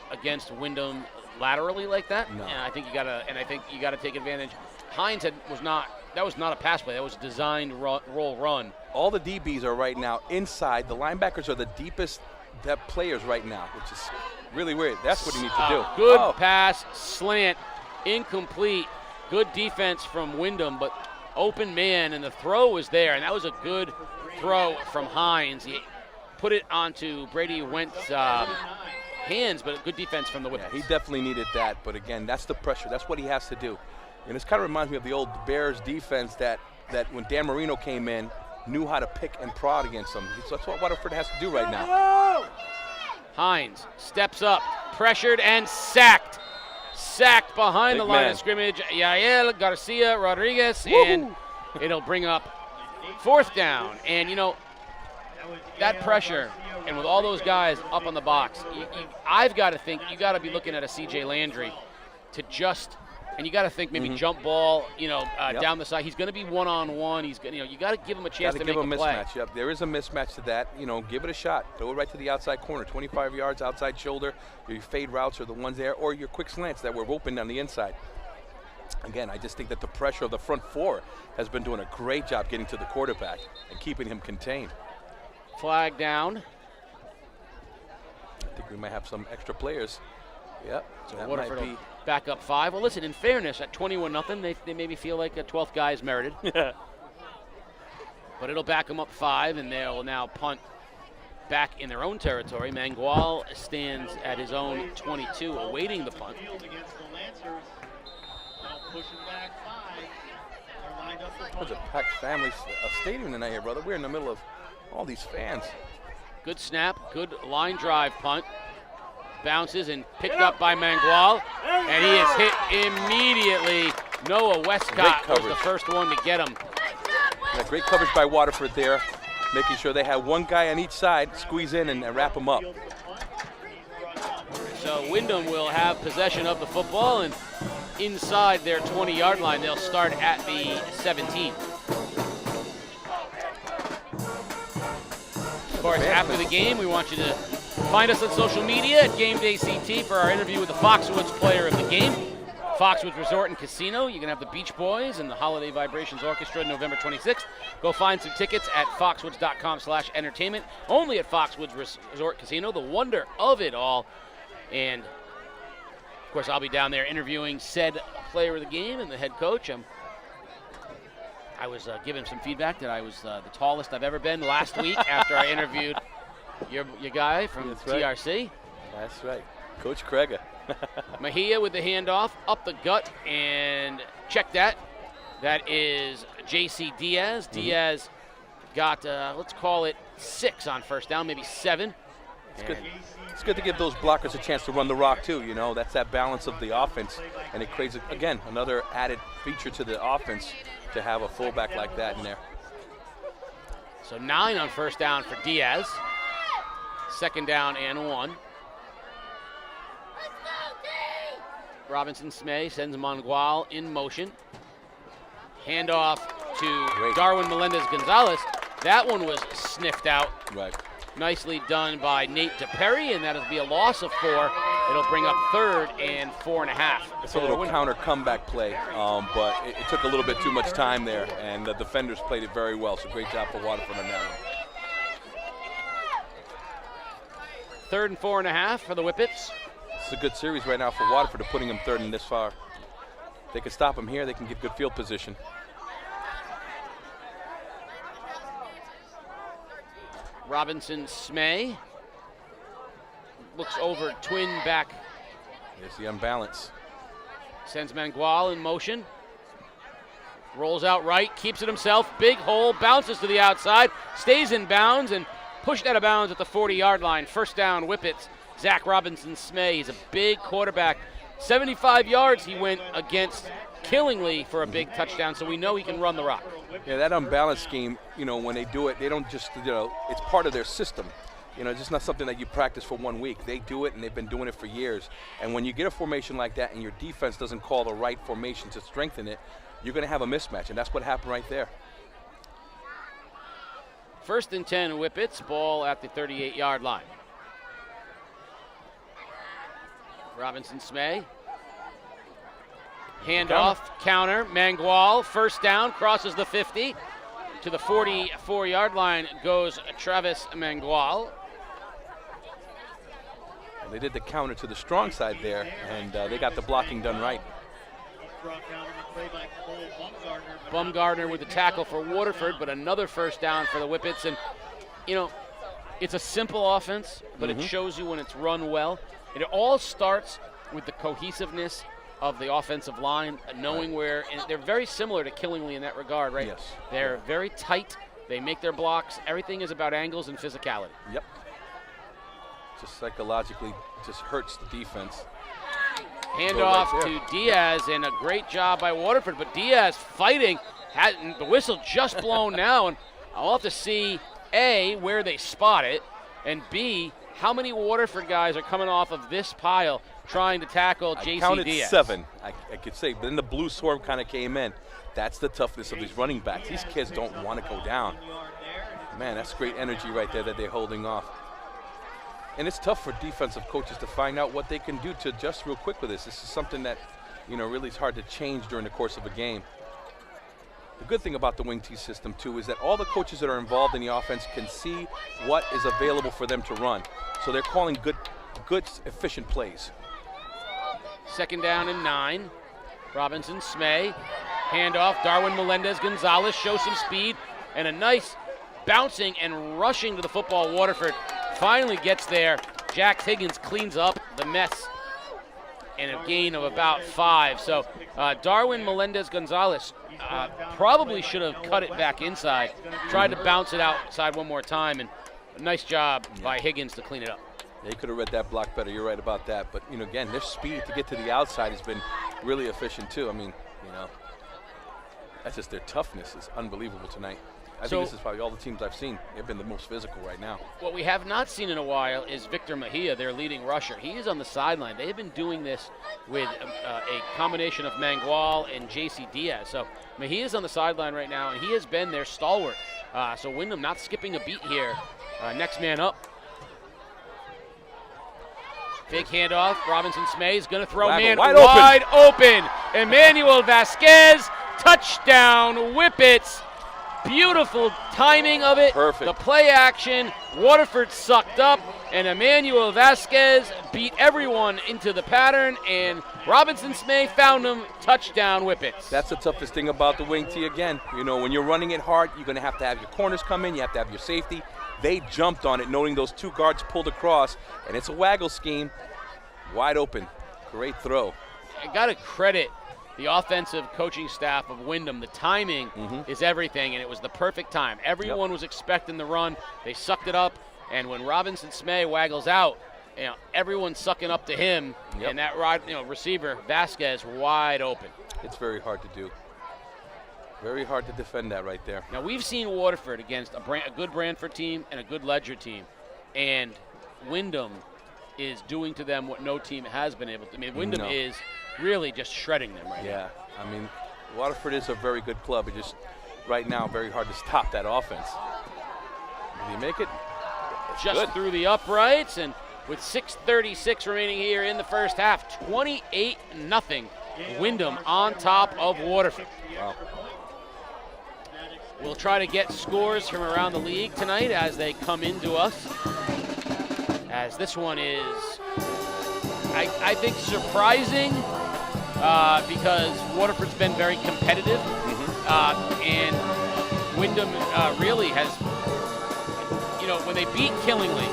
against Windham laterally like that. No. And I think you gotta take advantage. Hines that was not a pass play. That was a designed roll run. All the DBs are right now inside. The linebackers are the deepest depth players right now, which is really weird. That's what you need to do. Good pass, slant, incomplete. Good defense from Windham, but open man, and the throw was there, and that was a good throw from Hines. He put it onto Brady Went's hands, but good defense from the Whippets. Yeah, he definitely needed that, but again, that's the pressure. That's what he has to do. And this kind of reminds me of the old Bears defense that when Dan Marino came in, knew how to pick and prod against them. So that's what Waterford has to do right now. Hines steps up, pressured and sacked. Sacked behind the line of scrimmage. Yael Garcia Rodriguez, and it'll bring up 4th down. And that pressure, and with all those guys up on the box, I've got to think you got to be looking at a CJ Landry to just. And you got to think maybe jump ball, down the side. He's going to be one-on-one. He's going, you got to give him a chance to make a play. Mismatch. Yep, there is a mismatch to that. Give it a shot. Throw it right to the outside corner, 25 yards outside shoulder. Your fade routes are the ones there, or your quick slants that were open on the inside. Again, I just think that the pressure of the front four has been doing a great job getting to the quarterback and keeping him contained. Flag down. I think we might have some extra players. Yep. So Waterford will back up 5. Well, listen, in fairness, at 21-0, they maybe feel like a 12th guy is merited. But it'll back them up 5, and they'll now punt back in their own territory. Mangual stands at his own 22, awaiting the punt. There's a packed family stadium tonight here, brother. We're in the middle of all these fans. Good snap, good line drive punt. Bounces and picked up by Mangual, and he is hit immediately. Noah Westcott was the first one to get him. Yeah, great coverage by Waterford there, making sure they had one guy on each side, squeeze in and wrap him up. So Windham will have possession of the football, and inside their 20-yard line, they'll start at the 17. Of course, after the game, we want you to find us on social media at Game Day CT for our interview with the Foxwoods player of the game. Foxwoods Resort and Casino. You can have the Beach Boys and the Holiday Vibrations Orchestra November 26th. Go find some tickets at foxwoods.com/entertainment. Only at Foxwoods Resort Casino, the wonder of it all. And, of course, I'll be down there interviewing said player of the game and the head coach. I was giving some feedback that I was the tallest I've ever been last week after I interviewed your guy from TRC. That's right. Coach Krega. Mejia with the handoff, up the gut, and check that. That is J.C. Diaz. Diaz got, let's call it 6 on first down, maybe 7. It's good to give those blockers a chance to run the rock, too. That's that balance of the offense. And it creates, again, another added feature to the offense to have a fullback like that in there. So 9 on first down for Diaz. 2nd down and 1. Robinson Smay sends Mangual in motion. Handoff to Darwin Melendez-Gonzalez. That one was sniffed out. Right. Nicely done by Nate DePerry, and that'll be a loss of 4. It'll bring up 3rd and 4.5. It's a little counter comeback play, but it took a little bit too much time there, and the defenders played it very well, so great job for Waterford on that one. 3rd and 4.5 for the Whippets. This is a good series right now for Waterford, to putting them 3rd and this far. If they can stop them here, they can get good field position. Robinson Smay looks over twin back. There's the unbalance. Sends Mangual in motion. Rolls out right, keeps it himself. Big hole, bounces to the outside, stays in bounds, and pushed out of bounds at the 40-yard line. First down, Whippets. Zach Robinson Smay. He's a big quarterback. 75 yards he went against Killingly for a big touchdown, so we know he can run the rock. Yeah, that unbalanced scheme, when they do it, they don't just, it's part of their system. It's just not something that you practice for 1 week. They do it, and they've been doing it for years. And when you get a formation like that and your defense doesn't call the right formation to strengthen it, you're going to have a mismatch, and that's what happened right there. 1st and 10 Whippets, ball at the 38-yard line. Robinson Smay. Handoff, counter, Mangual, 1st down, crosses the 50. To the 44-yard line goes Travis Mangual. They did the counter to the strong side there, and they got the blocking done right. Bumgardner with the tackle for Waterford, but another 1st down for the Whippets. And, it's a simple offense, but it shows you when it's run well. It all starts with the cohesiveness of the offensive line, knowing where, and they're very similar to Killingly in that regard, right? Yes. They're very tight. They make their blocks. Everything is about angles and physicality. Yep. Just psychologically, just hurts the defense. Handoff right to Diaz, and a great job by Waterford, but Diaz fighting, had the whistle just blown now, and I'll have to see, A, where they spot it, and B, how many Waterford guys are coming off of this pile trying to tackle J.C. Counted Diaz. 7, I could say, but then the blue swarm kind of came in. That's the toughness of these running backs. These kids don't want to go down. Man, that's great energy right there that they're holding off. And it's tough for defensive coaches to find out what they can do to adjust real quick with this. This is something that, really is hard to change during the course of a game. The good thing about the wing T system, too, is that all the coaches that are involved in the offense can see what is available for them to run. So they're calling good, efficient plays. 2nd down and 9. Robinson Smay. Handoff. Darwin Melendez-Gonzalez shows some speed and a nice bouncing and rushing to the football. Waterford finally gets there. Jack Higgins cleans up the mess and a gain of about 5. So Darwin Melendez-Gonzalez probably should have cut it back inside, tried to bounce it outside one more time, and a nice job by Higgins to clean it up. They could have read that block better. You're right about that. But, again, their speed to get to the outside has been really efficient, too. I mean, that's just their toughness is unbelievable tonight. I think this is probably all the teams I've seen. They've been the most physical right now. What we have not seen in a while is Victor Mejia, their leading rusher. He is on the sideline. They have been doing this with a combination of Mangual and J.C. Diaz. So Mejia is on the sideline right now, and he has been their stalwart. So Windham not skipping a beat here. Next man up. Fake handoff. Robinson Smay is going to throw man wide open. Emmanuel Vasquez, touchdown, Whippets. Beautiful timing of it. Perfect. The play action, Waterford sucked up, and Emmanuel Vasquez beat everyone into the pattern, and Robinson Smay found him. Touchdown, Whippets. That's the toughest thing about the wing T again. When you're running it hard, you're going to have your corners come in, you have to have your safety. They jumped on it knowing those 2 guards pulled across, and it's a waggle scheme. Wide open. Great throw. I got to credit the offensive coaching staff of Windham. The timing is everything, and it was the perfect time. Everyone was expecting the run. They sucked it up, and when Robinson Smay waggles out, everyone's sucking up to him, and that receiver, Vasquez, wide open. It's very hard to do. Very hard to defend that right there. Now, we've seen Waterford against a good Brantford team and a good Ledger team, and Windham is doing to them what no team has been able to. I mean, Windham is really just shredding them right now. Yeah, I mean, Waterford is a very good club. It's just right now very hard to stop that offense. Did he make it? That's just good. Through the uprights, and with 6:36 remaining here in the first half, 28-0. Windham on top of Waterford. Wow. We'll try to get scores from around the league tonight as they come into us. As this one is, I think, surprising because Waterford's been very competitive, and Windham really has, when they beat Killingly,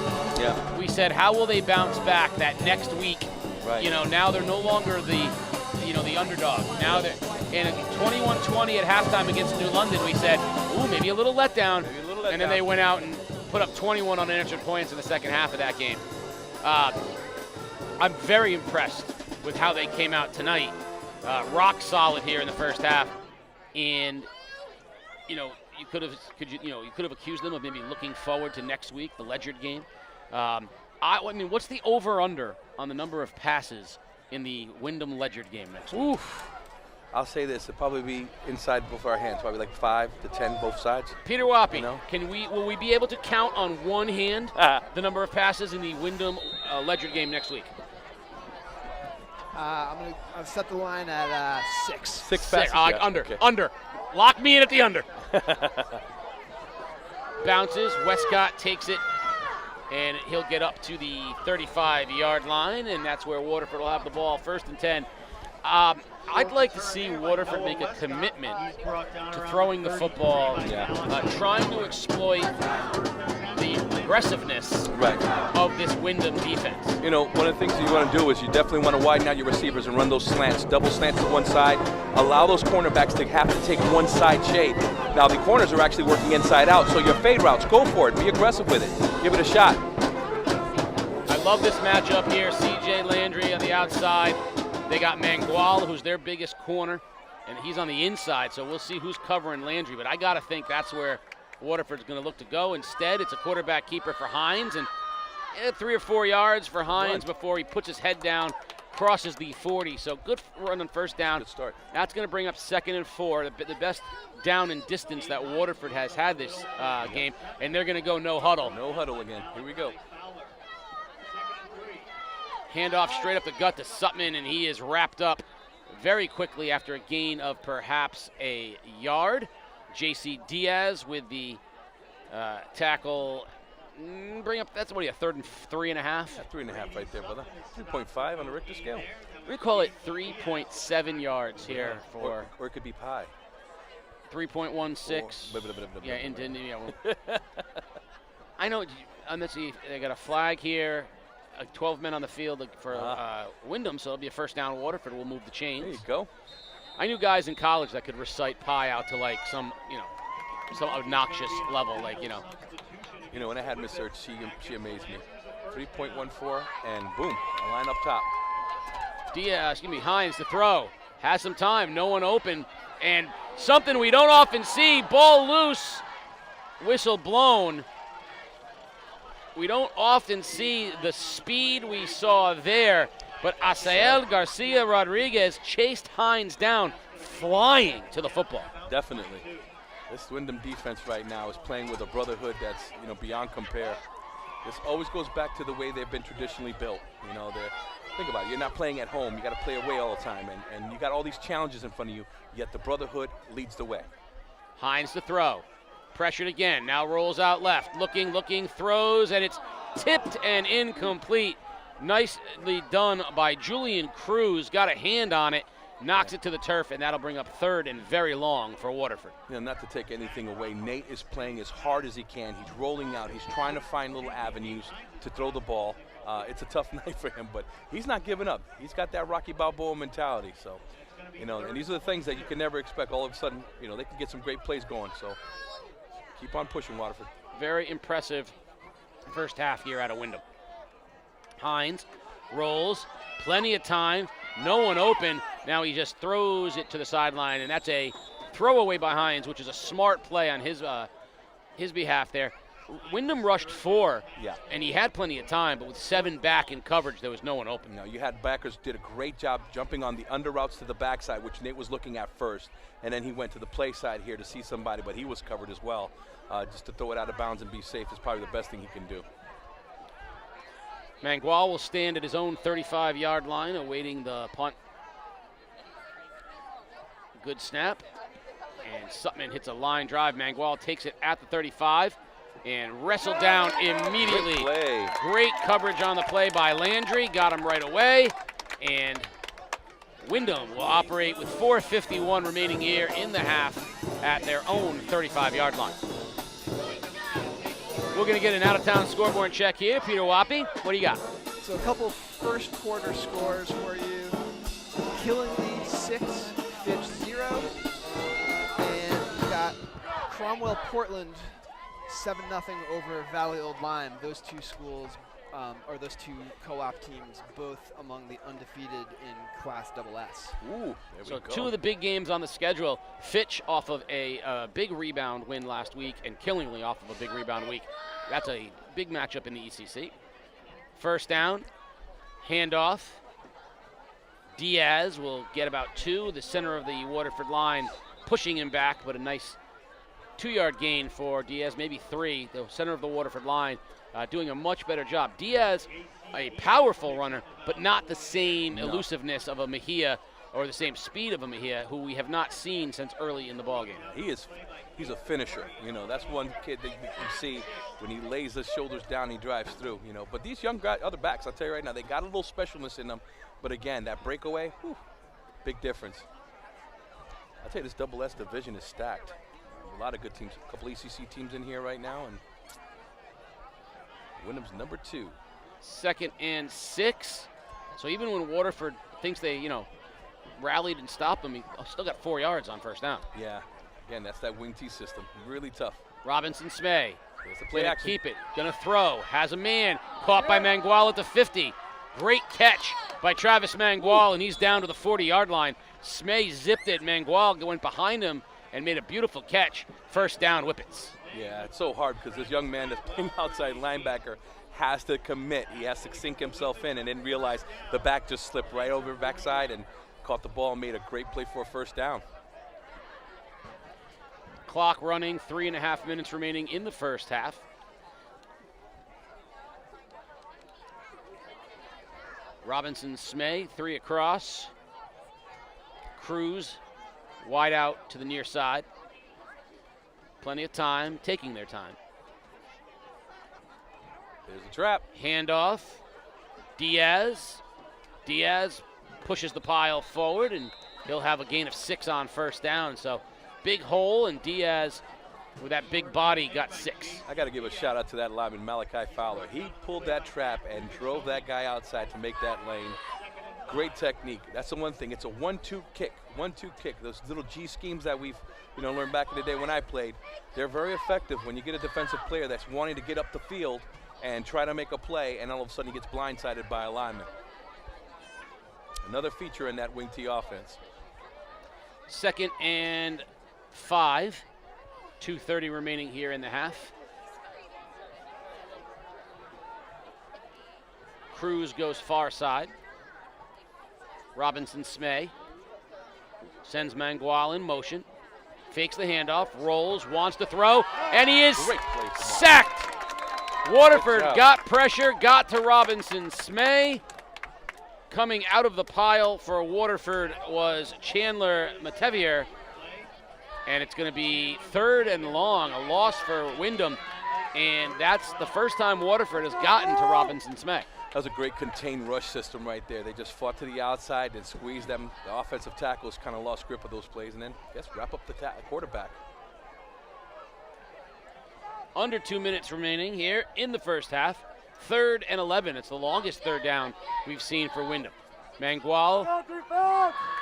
we said, how will they bounce back that next week? Right. Now they're no longer the underdog. Now they're in 21-20 at halftime against New London. We said, ooh, maybe a little letdown. And then they went out and put up 21 unanswered points in the second half of that game. I'm very impressed with how they came out tonight. Rock solid here in the first half, and you could have accused them of maybe looking forward to next week, the Ledyard game. I mean, what's the over/under on the number of passes in the Windham Ledyard game next week? Oof. I'll say this, it'll probably be inside both our hands, probably like 5 to 10 both sides. Peter Wappy, You know? will we be able to count on one hand the number of passes in the Windham Ledyard game next week? I'll set the line at 6. 6 passes. Yeah, Under. okay. Under. Lock me in at the under. Bounces. Westcott takes it, and he'll get up to the 35-yard line, and that's where Waterford will have the ball, 1st and 10. I'd like to see Waterford make a commitment to throwing the football, trying to exploit the aggressiveness of this Windham defense. One of the things that you want to do is you definitely want to widen out your receivers and run those slants, double slants to one side, allow those cornerbacks to have to take one side shade. Now the corners are actually working inside out, so your fade routes, go for it, be aggressive with it, give it a shot. I love this matchup here, CJ Landry on the outside. They got Mangual, who's their biggest corner, and he's on the inside, so we'll see who's covering Landry. But I got to think that's where Waterford's going to look to go. Instead, it's a quarterback keeper for Hines, and 3 or 4 yards for Hines before he puts his head down, crosses the 40. So good run on 1st down. Good start. That's going to bring up 2nd and 4, the best down and distance that Waterford has had this game, and they're going to go no huddle. No huddle again. Here we go. Handoff straight up the gut to Sutman, and he is wrapped up very quickly after a gain of perhaps a yard. J.C. Diaz with the tackle. Bring up, that's what, a 3rd and 3.5? Yeah, 3.5 right there, brother. 3.5 on the Richter scale. We call it 3.7 yards here for. Or it could be pi. 3.16. Yeah, into. I know. Let's see. They got a flag here. 12 men on the field for Windham, so it'll be a 1st down. Waterford will move the chains. There you go. I knew guys in college that could recite pi out to like some obnoxious level, When I had Miss Search, she amazed me. 3.14, and boom, a line up top. Hines to throw. Has some time, no one open, and something we don't often see, ball loose, whistle blown. We don't often see the speed we saw there, but Asael Garcia Rodriguez chased Hines down, flying to the football. Definitely. This Windham defense right now is playing with a brotherhood that's beyond compare. This always goes back to the way they've been traditionally built. Think about it. You're not playing at home. You got to play away all the time, and you got all these challenges in front of you. Yet the brotherhood leads the way. Hines to throw. Pressured again, now rolls out left, looking, throws, and it's tipped and incomplete. Nicely done by Julian Cruz, got a hand on it, knocks it to the turf, and that'll bring up 3rd and very long for Waterford. Not to take anything away, Nate is playing as hard as he can. He's rolling out, he's trying to find little avenues to throw the ball. It's a tough night for him, but he's not giving up. He's got that Rocky Balboa mentality, so, and these are the things that you can never expect. All of a sudden, they can get some great plays going, so. Keep on pushing, Waterford. Very impressive first half here out of Windham. Hines rolls, plenty of time, no one open. Now he just throws it to the sideline, and that's a throwaway by Hines, which is a smart play on his behalf there. Windham rushed 4, and he had plenty of time, but with 7 back in coverage, there was no one open. You had backers did a great job jumping on the under routes to the backside, which Nate was looking at first, and then he went to the play side here to see somebody, but he was covered as well. Just to throw it out of bounds and be safe is probably the best thing he can do. Mangual will stand at his own 35-yard line, awaiting the punt. Good snap, and Sutman hits a line drive. Mangual takes it at the 35. And wrestled down immediately. Great coverage on the play by Landry. Got him right away. And Windham will operate with 4:51 remaining here in the half at their own 35-yard line. We're going to get an out-of-town scoreboard check here. Peter Wappy, what do you got? So a couple first quarter scores for you. Killingly 6, Fitch 0. And you got Cromwell Portland 7-0 over Valley Old Lyme. Those two schools are those two co-op teams, both among the undefeated in Class SS. Ooh, there So we go. two of the big games on the schedule. Fitch off of a big rebound win last week, and Killingly off of a big rebound week. That's a big matchup in the ECC. First down, handoff. Diaz will get about 2, the center of the Waterford line, pushing him back, but a nice 2-yard gain for Diaz, maybe 3. The center of the Waterford line doing a much better job. Diaz, a powerful runner, but not the same elusiveness of a Mejia or the same speed of a Mejia, who we have not seen since early in the ballgame. He's a finisher. You know, that's one kid that you can see when he lays his shoulders down, he drives through. You know, but these young other backs, I'll tell you right now, they got a little specialness in them. But again, that breakaway, whew, big difference. I'll tell you, this SS division is stacked. A lot of good teams, a couple ECC teams in here right now, and Windham's number 2. 2nd and 6. So even when Waterford thinks they, rallied and stopped them, he still got 4 yards on first down. Yeah, again, that's that wing T system. Really tough. Robinson Smay. There's the play Gonna action. keep it. Gonna throw. Has a man. Caught by Mangual at the 50. Great catch by Travis Mangual, and he's down to the 40-yard line. Smay zipped it. Mangual went behind him and made a beautiful catch. First down, Whippets. Yeah, it's so hard because this young man that's playing outside linebacker has to commit. He has to sink himself in and then realize the back just slipped right over backside and caught the ball and made a great play for a first down. Clock running, 3.5 minutes remaining in the first half. Robinson Smay, 3 across. Cruz wide out to the near side. Plenty of time, taking their time. There's a trap. Handoff. Diaz. Diaz pushes the pile forward, and he'll have a gain of 6 on first down. So big hole, and Diaz, with that big body, got 6. I got to give a shout out to that lineman, Malachi Fowler. He pulled that trap and drove that guy outside to make that lane. Great technique. That's the one thing. It's a 1-2 kick. 1-2 kick. Those little G schemes that we've learned back in the day when I played, they're very effective when you get a defensive player that's wanting to get up the field and try to make a play, and all of a sudden he gets blindsided by a lineman. Another feature in that wing T offense. 2nd and 5. 2:30 remaining here in the half. Cruz goes far side. Robinson Smay sends Mangual in motion. Fakes the handoff, rolls, wants to throw, and he is Great play. sacked. Waterford Good job. got pressure, got to Robinson Smay. Coming out of the pile for Waterford was Chandler Matevier. And it's going to be 3rd and long, a loss for Windham. And that's the first time Waterford has gotten to Robinson Smay. That was a great contained rush system right there. They just fought to the outside and squeezed them. The offensive tackles kind of lost grip of those plays, and then wrap up the quarterback. Under 2 minutes remaining here in the first half. 3rd and 11. It's the longest third down we've seen for Windham. Mangual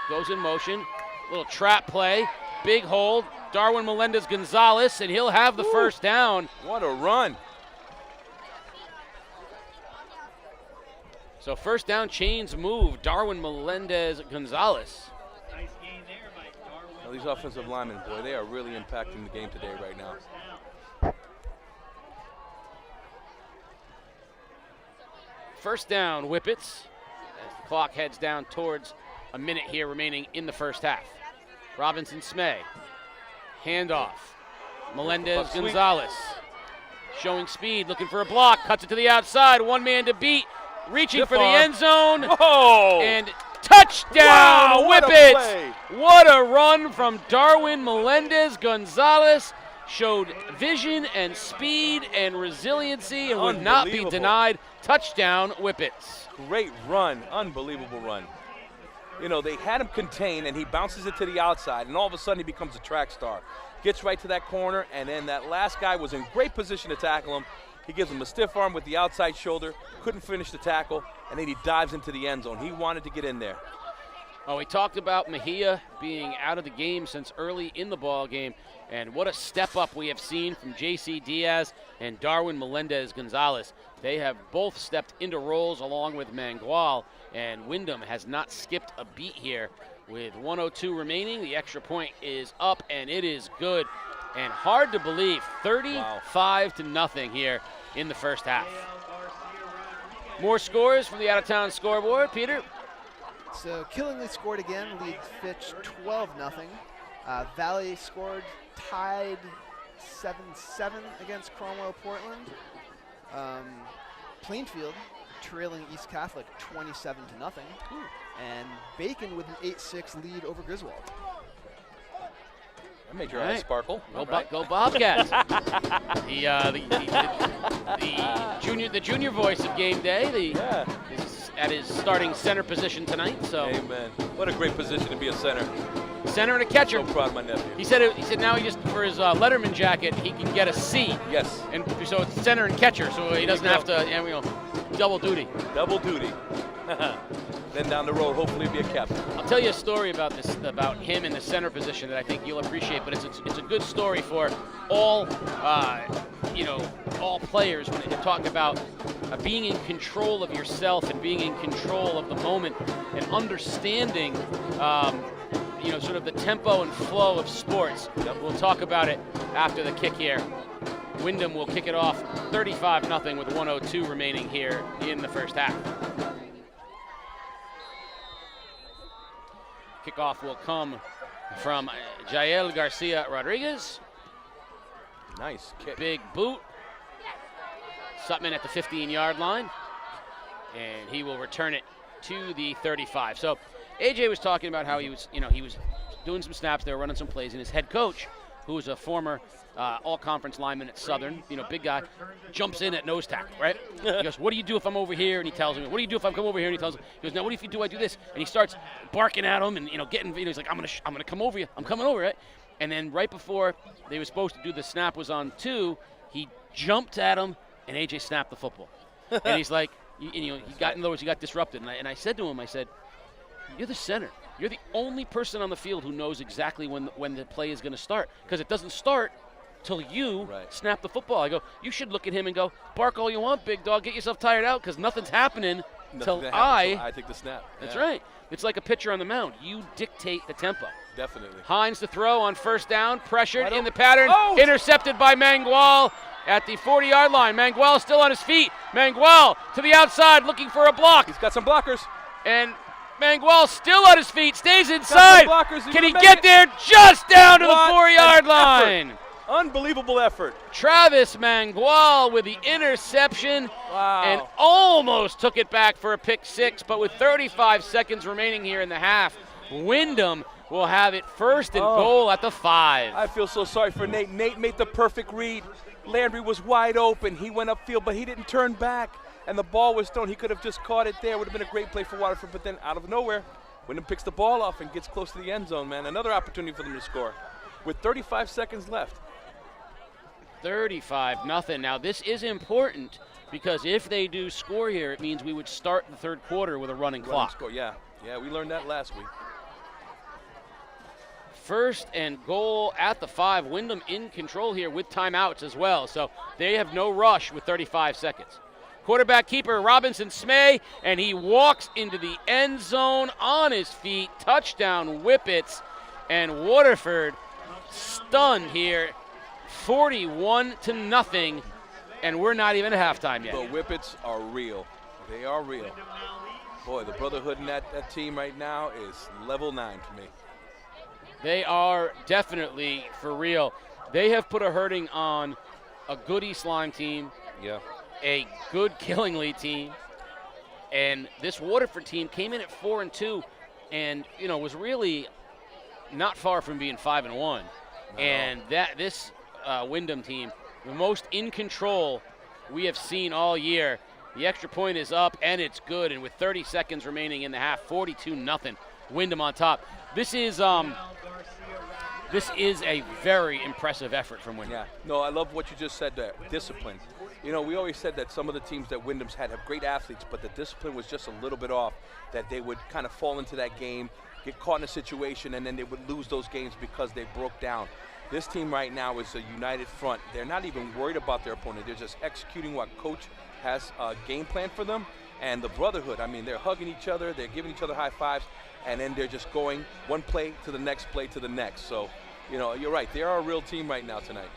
goes in motion. Little trap play. Big hold. Darwin Melendez-Gonzalez, and he'll have the first down. What a run. So first down, chains move. Darwin Melendez-Gonzalez. Now, these offensive linemen, boy, they are really impacting the game today right now. First down, Whippets, as the clock heads down towards a minute here remaining in the first half. Robinson Smay, handoff. Melendez-Gonzalez showing speed, looking for a block, cuts it to the outside, one man to beat, reaching for the end zone, Whoa! and touchdown, Wow, what a Whippets! play. What a run from Darwin Melendez-Gonzalez. Showed vision and speed and resiliency and would not be Unbelievable. denied. Touchdown, Whippets. Great run, unbelievable run. They had him contained, and he bounces it to the outside, and all of a sudden he becomes a track star. Gets right to that corner, and then that last guy was in great position to tackle him. He gives him a stiff arm with the outside shoulder, couldn't finish the tackle, and then he dives into the end zone. He wanted to get in there. Oh, we talked about Mejia being out of the game since early in the ball game, and what a step up we have seen from J.C. Diaz and Darwin Melendez-Gonzalez. They have both stepped into roles along with Mangual, and Windham has not skipped a beat here. With 1:02 remaining, the extra point is up, and it is good. And hard to believe, 35-0 here in the first half. More scores from the out-of-town scoreboard. Peter? So Killingly scored again, leads Fitch 12-0. Valley scored, tied 7-7 against Cromwell Portland. Plainfield trailing East Catholic 27-0. And Bacon with an 8-6 lead over Griswold. That made your eyes sparkle. Go Bobcats. the junior voice of game day. Is at his starting center position tonight. So. Amen. What a great position to be a center. Center and a catcher. So proud of my nephew. He said now he just, for his Letterman jacket, he can get a C. Yes. And so it's center and catcher, so he doesn't have to, double duty. Double duty. Then down the road, hopefully be a captain. I'll tell you a story about him in the center position that I think you'll appreciate, but it's a good story for all, all players when they talk about being in control of yourself and being in control of the moment and understanding, sort of the tempo and flow of sports. We'll talk about it after the kick here. Windham will kick it off 35-0 with 1:02 remaining here in the first half. Kickoff will come from Jael Garcia Rodriguez. Nice kick. Big boot. Sutman at the 15-yard line. And he will return it to the 35. So AJ was talking about how he was doing some snaps there, running some plays, and his head coach, who was a former all-conference lineman at Southern, big guy, jumps in at nose tackle, right? He goes, what do you do if I'm over here? And he tells him, what do you do if I come over here? And he tells him, he goes, now what if I do this? And he starts barking at him and, he's like, I'm gonna come over you. I'm coming over, right? And then right before they were supposed to do the snap was on 2, he jumped at him, and AJ snapped the football. And he's like, he got disrupted. And I said to him, you're the center. You're the only person on the field who knows exactly when the play is going to start, because it doesn't start till you snap the football. I go, you should look at him and go, bark all you want, big dog. Get yourself tired out, because nothing's happening till I take the snap. That's right. It's like a pitcher on the mound. You dictate the tempo. Definitely. Hines to throw on first down, pressured in the pattern, intercepted by Mangual at the 40-yard line. Mangual still on his feet. Mangual to the outside looking for a block. He's got some blockers. And Mangual still on his feet, stays inside. Can he get there? Just down to the 4-yard line. Unbelievable effort. Travis Mangual with the interception and almost took it back for a pick 6, but with 35 seconds remaining here in the half, Windham will have it first and goal at the 5. I feel so sorry for Nate. Nate made the perfect read. Landry was wide open. He went upfield, but he didn't turn back. And the ball was thrown. He could have just caught it there. Would have been a great play for Waterford, but then out of nowhere, Windham picks the ball off and gets close to the end zone, man. Another opportunity for them to score with 35 seconds left. 35-0. Now, this is important because if they do score here, it means we would start the third quarter with a running clock. Score. Yeah, we learned that last week. First and goal at the 5. Windham in control here with timeouts as well. So they have no rush with 35 seconds. Quarterback keeper Robinson Smay, and he walks into the end zone on his feet. Touchdown Whippets, and Waterford stunned here, 41-0, and we're not even at halftime yet. The Whippets are real. They are real. Boy, the brotherhood in that team right now is level 9 for me. They are definitely for real. They have put a hurting on a good East Lyme team. Yeah. A good Killingly team, and this Waterford team came in at 4-2, and was really not far from being 5-1. No. And this Windham team, the most in control we have seen all year. The extra point is up, and it's good. And with 30 seconds remaining in the half, 42-0, Windham on top. This is a very impressive effort from Windham. Yeah. No, I love what you just said there. Discipline. We always said that some of the teams that Windham's had have great athletes, but the discipline was just a little bit off, that they would kind of fall into that game get caught in a situation, and then they would lose those games because they broke down. This team right now is a united front. They're not even worried about their opponent. They're just executing what coach has a game plan for them. And the brotherhood, I mean, they're hugging each other, they're giving each other high fives, and then they're just going one play to the next play to the next. So, you know, you're right. They are a real team right now tonight.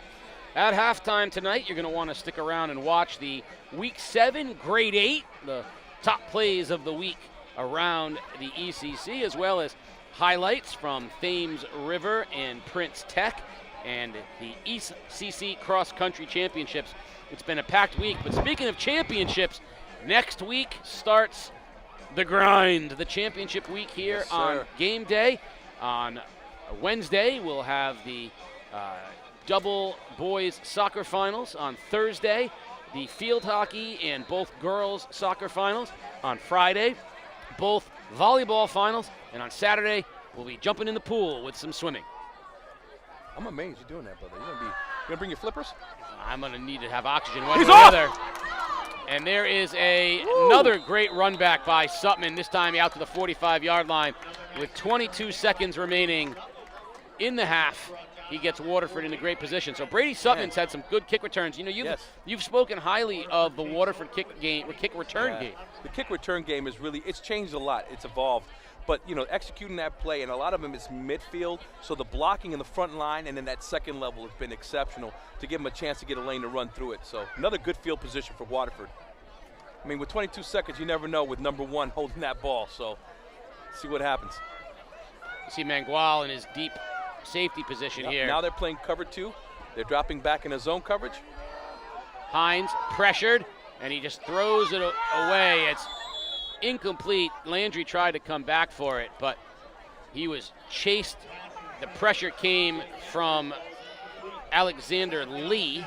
At halftime tonight, you're going to want to stick around and watch the Week 7, Grade 8, the top plays of the week around the ECC, as well as highlights from Thames River and Prince Tech and the ECC Cross Country Championships. It's been a packed week, but speaking of championships, next week starts the grind, the championship week here Yes, on sir. game day. On Wednesday, we'll have the double boys soccer finals. On Thursday, the field hockey and both girls soccer finals. On Friday, both volleyball finals. And on Saturday, we'll be jumping in the pool with some swimming. I'm amazed you're doing that, brother. You gonna bring your flippers? I'm going to need to have oxygen one He's way or off! the other. And there is another great run back by Sutman, this time out to the 45-yard line with 22 seconds remaining in the half. He gets Waterford in a great position. So Brady Sutman's had some good kick returns. You know, you've spoken highly of the Waterford kick return game. The kick return game is really, it's changed a lot. It's evolved. But, you know, executing that play, and a lot of them is midfield, so the blocking in the front line and then that second level has been exceptional to give them a chance to get a lane to run through it. So another good field position for Waterford. I mean, with 22 seconds, you never know with number 1 holding that ball. So see what happens. You see Mangual in his deep safety position here. Now they're playing cover 2. They're dropping back in a zone coverage. Hines pressured, and he just throws it away. It's incomplete. Landry tried to come back for it, but he was chased. The pressure came from Alexander Lee.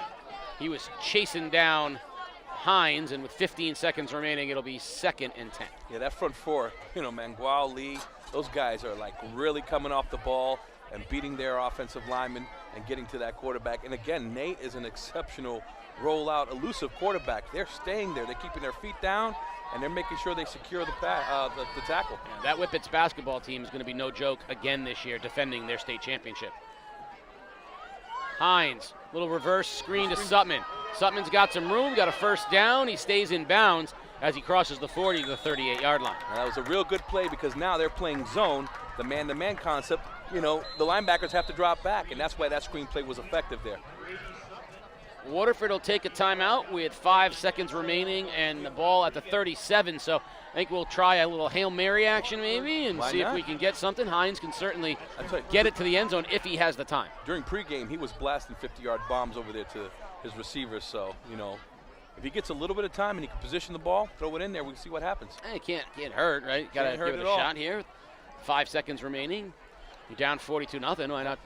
He was chasing down Hines, and with 15 seconds remaining, it'll be 2nd and 10. Yeah, that front four, you know, Mangual, Lee, those guys are like really coming off the ball and beating their offensive linemen and getting to that quarterback. And again, Nate is an exceptional rollout, elusive quarterback. They're staying there. They're keeping their feet down, and they're making sure they secure the tackle. Yeah, that Whippets basketball team is going to be no joke again this year, defending their state championship. Hines, little reverse screen to Sutman. Sutman's got some room, got a first down. He stays in bounds as he crosses the 40 to the 38-yard line. Now, that was a real good play because now they're playing zone, the man-to-man concept. You know, the linebackers have to drop back, and that's why that screen play was effective there. Waterford will take a timeout with 5 seconds remaining and the ball at the 37. So I think we'll try a little Hail Mary action maybe and see if we can get something. Hines can certainly get it to the end zone if he has the time. During pregame, he was blasting 50-yard bombs over there to his receivers. So, you know, if he gets a little bit of time and he can position the ball, throw it in there, we can see what happens. It can't hurt, right? Got to give it a shot here. 5 seconds remaining. You're down 42-0. Why not,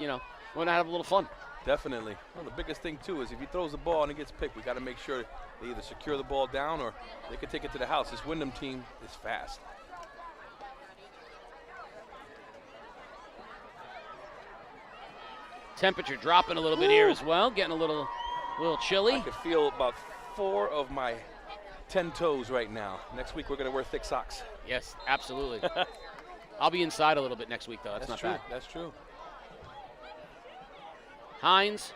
why not have a little fun? Definitely. Well, the biggest thing, too, is if he throws the ball and it gets picked, we got to make sure they either secure the ball down or they can take it to the house. This Windham team is fast. Temperature dropping a little bit here as well, getting a little chilly. I can feel about 4 of my 10 toes right now. Next week, we're going to wear thick socks. Yes, absolutely. I'll be inside a little bit next week, though. That's not true. bad. That's true. Hines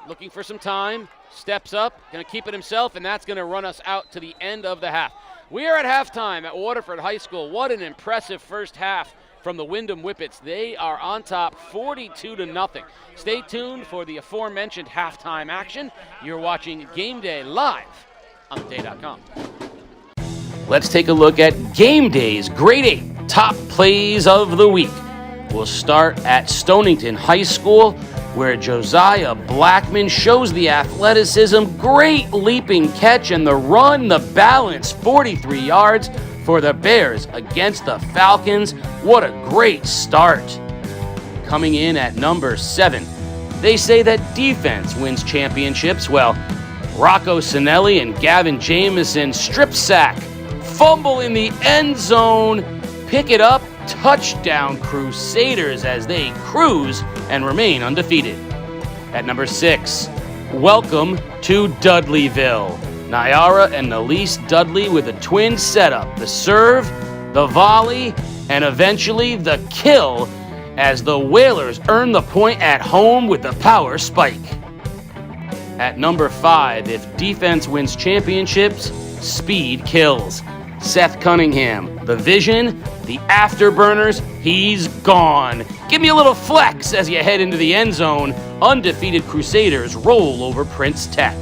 looking for some time, steps up, going to keep it himself, and that's going to run us out to the end of the half. We are at halftime at Waterford High School. What an impressive first half from the Windham Whippets. They are on top 42-0. Stay tuned for the aforementioned halftime action. You're watching Game Day live on theday.com. Let's take a look at Game Day's Grade 8 top plays of the week. We'll start at Stonington High School, where Josiah Blackman shows the athleticism, great leaping catch, and the run, the balance, 43 yards for the Bears against the Falcons. What a great start. Coming in at number 7, they say that defense wins championships. Well, Rocco Sinelli and Gavin Jamieson strip sack, fumble in the end zone, pick it up, touchdown Crusaders as they cruise and remain undefeated. At number 6, welcome to Dudleyville. Nyara and Nalise Dudley with a twin setup. The serve, the volley, and eventually the kill as the Whalers earn the point at home with the power spike. At number 5, if defense wins championships, speed kills. Seth Cunningham, the vision, the afterburners, he's gone. Give me a little flex as you head into the end zone. Undefeated Crusaders roll over Prince Tech.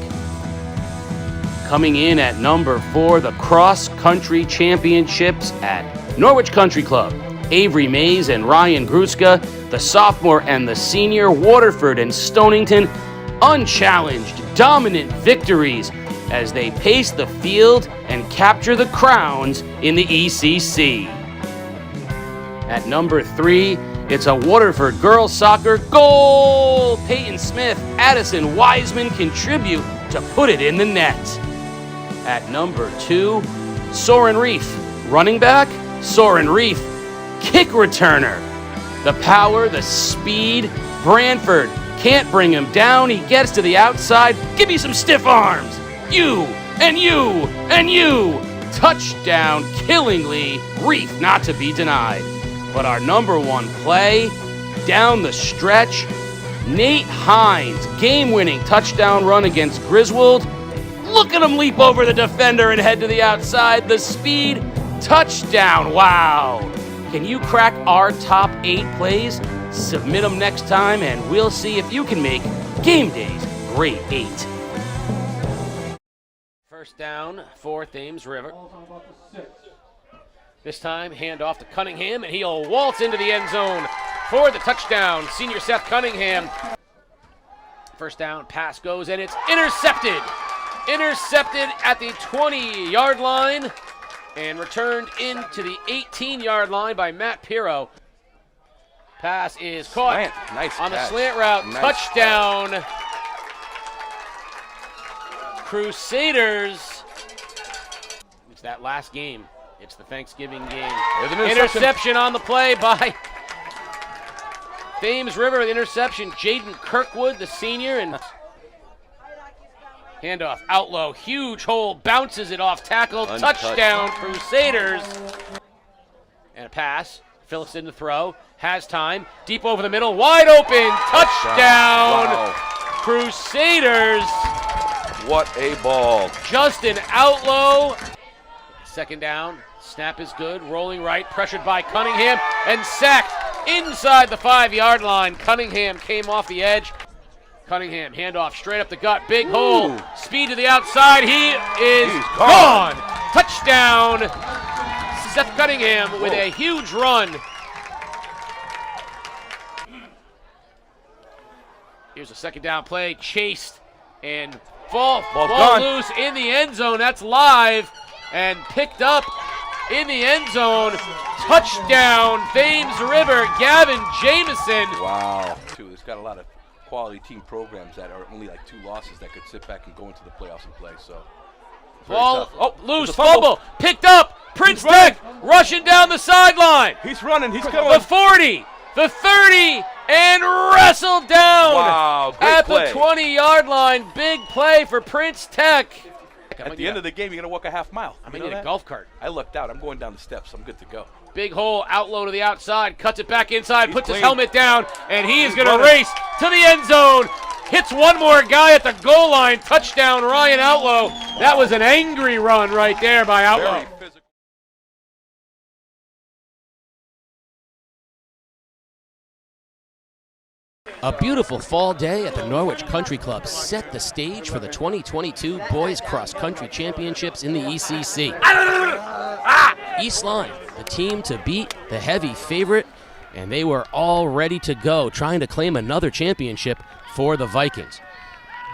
Coming in at number 4, the cross-country championships at Norwich Country Club. Avery Mays and Ryan Gruska, the sophomore and the senior, Waterford and Stonington, unchallenged, dominant victories as they pace the field and capture the crowns in the ECC. At number 3, it's a Waterford girls soccer goal! Peyton Smith, Addison Wiseman contribute to put it in the net. At number 2, Soren Reef, running back, Soren Reef, kick returner. The power, the speed, Branford can't bring him down. He gets to the outside. Give me some stiff arms. You and you and you. Touchdown, Killingly. Reef not to be denied. But our number 1 play, down the stretch, Nate Hines, game-winning touchdown run against Griswold. Look at him leap over the defender and head to the outside. The speed, touchdown. Wow. Can you crack our top 8 plays? Submit them next time, and we'll see if you can make game days grade 8. First down for Thames River. This time, hand off to Cunningham, and he'll waltz into the end zone for the touchdown. Senior Seth Cunningham. First down, pass goes, and it's intercepted. Intercepted at the 20-yard line and returned into the 18-yard line by Matt Pirro. Pass is caught nice on the catch. slant route. Nice Touchdown. catch. Crusaders. It's that last game. It's the Thanksgiving game. Interception On the play by Thames River. Interception. Jaden Kirkwood, the senior, and handoff out low. Huge hole. Bounces it off tackle. Untouched. Touchdown, Crusaders. And a pass. Phillips in the throw. Has time. Deep over the middle. Wide open. Touchdown. Wow. Crusaders. What a ball. Justin Outlow. Second down. Snap is good. Rolling right. Pressured by Cunningham. And sacked inside the 5-yard line. Cunningham came off the edge. Cunningham, handoff straight up the gut. Big hole. Speed to the outside. He is gone. Touchdown. Seth Cunningham with a huge run. Here's a second down play. Chased and ball loose in the end zone. That's live and picked up in the end zone. Touchdown, Thames River, Gavin Jameson. Wow. It's got a lot of quality team programs that are only like 2 losses that could sit back and go into the playoffs and play. So Ball loose, fumble, picked up. Prince Tech rushing down the sideline. He's running. He's coming. The 40, the 30, and wrestled down. Wow, great at play. the 20-yard line. Big play for Prince Tech. At the end of the game, you're going to walk a half mile. I'm in a golf cart. I lucked out. I'm going down the steps. I'm good to go. Big hole, outlow to the outside, cuts it back inside, puts his clean. helmet down, and he is going to running. race to the end zone. Hits one more guy at the goal line. Touchdown, Ryan Outlow. That was an angry run right there by Outlow. Very physical. A beautiful fall day at the Norwich Country Club set the stage for the 2022 Boys Cross Country Championships in the ECC. East Line, the team to beat, the heavy favorite, and they were all ready to go, trying to claim another championship for the Vikings.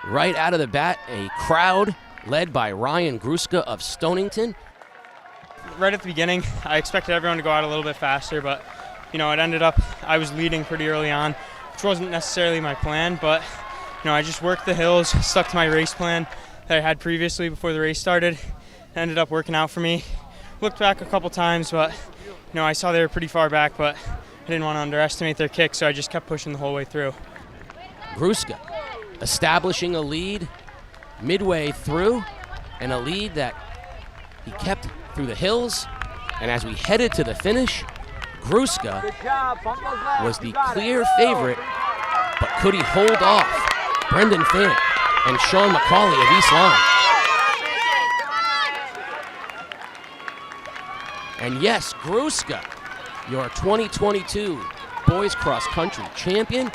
Right out of the bat, a crowd led by Ryan Gruska of Stonington. Right at the beginning, I expected everyone to go out a little bit faster, but it ended up I was leading pretty early on, which wasn't necessarily my plan, but I just worked the hills, stuck to my race plan that I had previously before the race started. It ended up working out for me. Looked back a couple times, but I saw they were pretty far back, but I didn't want to underestimate their kick, so I just kept pushing the whole way through. Gruska establishing a lead midway through, and a lead that he kept through the hills. And as we headed to the finish, Gruska was the clear favorite, but could he hold off Brendan Fant and Sean McCauley of East Lyme? And yes, Gruska, your 2022 boys cross country champion.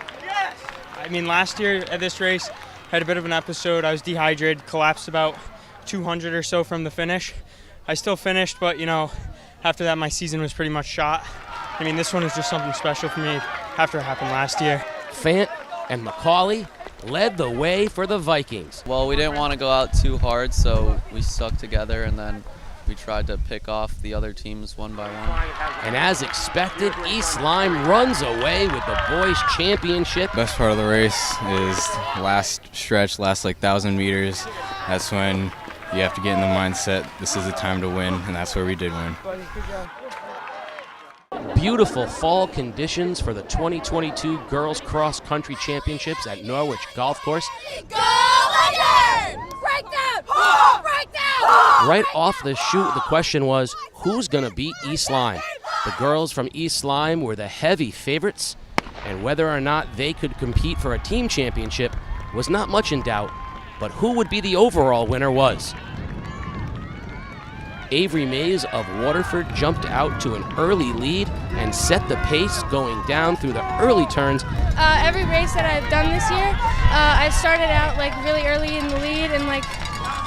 I mean, last year at this race, had a bit of an episode. I was dehydrated, collapsed about 200 or so from the finish. I still finished, but after that my season was pretty much shot. I mean, this one was just something special for me after it happened last year. Fant and McCauley led the way for the Vikings. Well, we didn't want to go out too hard, so we stuck together and then we tried to pick off the other teams one by one. And as expected, East Lyme runs away with the boys' championship. Best part of the race is last stretch, last 1,000 meters. That's when you have to get in the mindset, this is the time to win, and that's where we did win. Beautiful fall conditions for the 2022 Girls Cross Country Championships at Norwich Golf Course. Go Lakers! Breakdown! Breakdown! Right off the chute, the question was, who's going to beat East Lyme? The girls from East Lyme were the heavy favorites, and whether or not they could compete for a team championship was not much in doubt, but who would be the overall winner was. Avery Mays of Waterford jumped out to an early lead and set the pace going down through the early turns. Every race that I've done this year, I started out really early in the lead and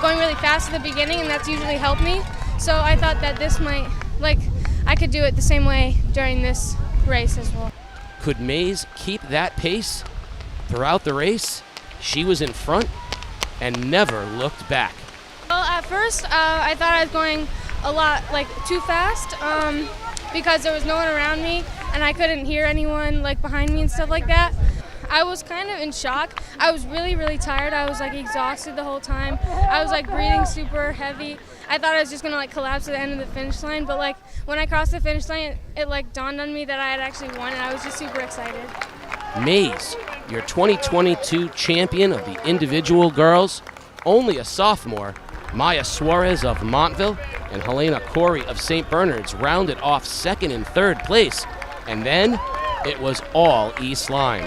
going really fast at the beginning, and that's usually helped me. So I thought that this might, I could do it the same way during this race as well. Could Mays keep that pace throughout the race? She was in front and never looked back. Well, at first, I thought I was going a lot too fast because there was no one around me and I couldn't hear anyone behind me and stuff like that. I was kind of in shock. I was really, really tired. I was exhausted the whole time. I was breathing super heavy. I thought I was just gonna collapse at the end of the finish line, but when I crossed the finish line, it dawned on me that I had actually won, and I was just super excited. Mays, your 2022 champion of the individual girls, only a sophomore. Maya Suarez of Montville and Helena Corey of St. Bernard's rounded off second and third place. And then it was all East Lyme.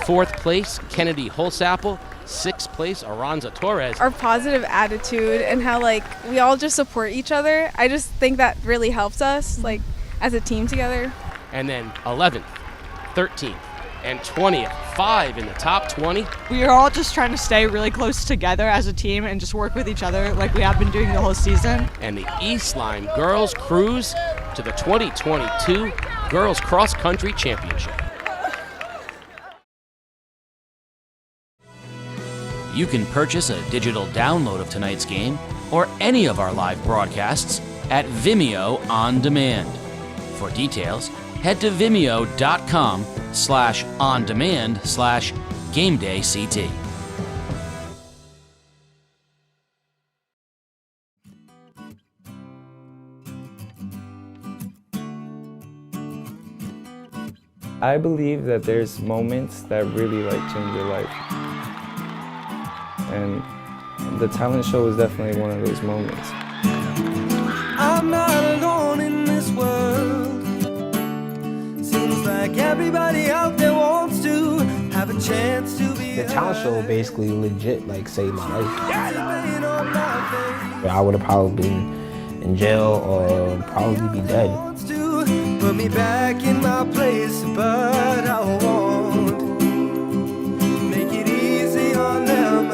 Fourth place, Kennedy Holsapple. Sixth place, Aranza Torres. Our positive attitude and how we all just support each other. I just think that really helps us as a team together. And then 11th, 13th, and 20th, 5 in the top 20. We are all just trying to stay really close together as a team and just work with each other like we have been doing the whole season. And the East Lyme girls cruise to the 2022 Girls Cross Country Championship. You can purchase a digital download of tonight's game or any of our live broadcasts at Vimeo On Demand. For details, head to vimeo.com/ondemand/GameDayCT. I believe that there's moments that really change your life. And the talent show is definitely one of those moments. I'm not alone in this world. Seems like everybody out there wants to have a chance to be. The talent show basically legit saved my life. I would have probably been in jail or probably be dead. Put me back in my place, but I won't make it easy on them.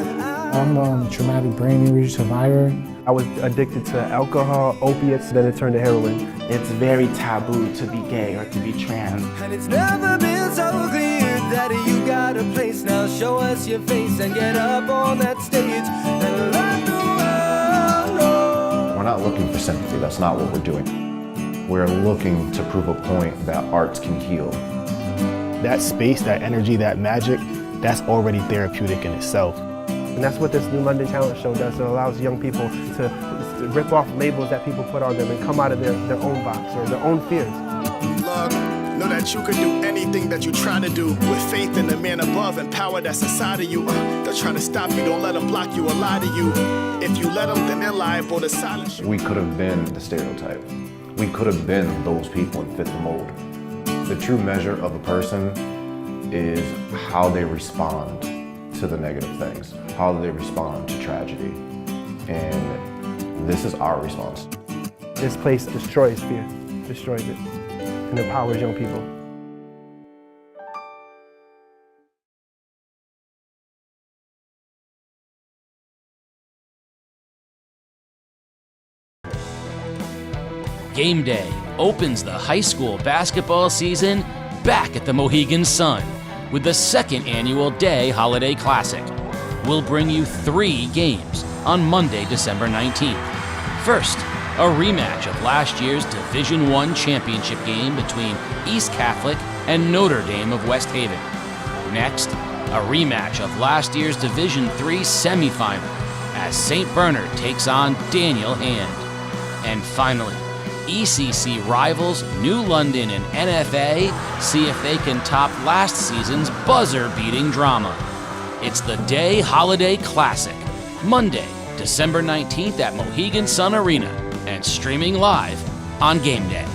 I'm a traumatic brain injury survivor. I was addicted to alcohol, opiates, then it turned to heroin. It's very taboo to be gay or to be trans. And it's never been so clear that you got a place now. Show us your face and get up on that stage and let the world know. We're not looking for sympathy, that's not what we're doing. We're looking to prove a point that arts can heal. That space, that energy, that magic, that's already therapeutic in itself. And that's what this new London Talent Show does. It allows young people to rip off labels that people put on them and come out of their own box or their own fears. Look, know that you can do anything that you try to do with faith in the man above and power that's inside of you. They're trying to stop you, don't let them block you or lie to you. If you let them, then they're liable to silence you. We could have been the stereotype. We could have been those people and fit the mold. The true measure of a person is how they respond to the negative things, how they respond to tragedy. And this is our response. This place destroys fear, destroys it, and empowers young people. Game day opens the high school basketball season back at the Mohegan Sun with the second annual Day Holiday Classic. We'll bring you 3 games on Monday, December 19th. First, a rematch of last year's Division I championship game between East Catholic and Notre Dame of West Haven. Next, a rematch of last year's Division III semifinal as St. Bernard takes on Daniel Hand. And finally, ECC rivals New London and NFA see if they can top last season's buzzer-beating drama. It's the Day Holiday Classic, Monday, December 19th at Mohegan Sun Arena, and streaming live on Game Day.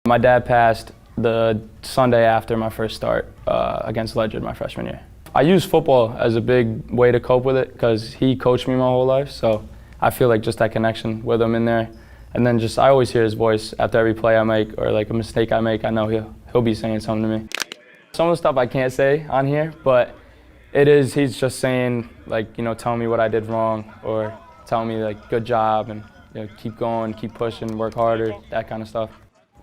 My dad passed the Sunday after my first start against Ledger my freshman year. I use football as a big way to cope with it because he coached me my whole life, so I feel like just that connection with him in there. And then I always hear his voice after every play I make or like a mistake I make. I know he'll be saying something to me. Some of the stuff I can't say on here, but he's just saying, like, telling me what I did wrong or telling me, like, good job and keep going, keep pushing, work harder, that kind of stuff.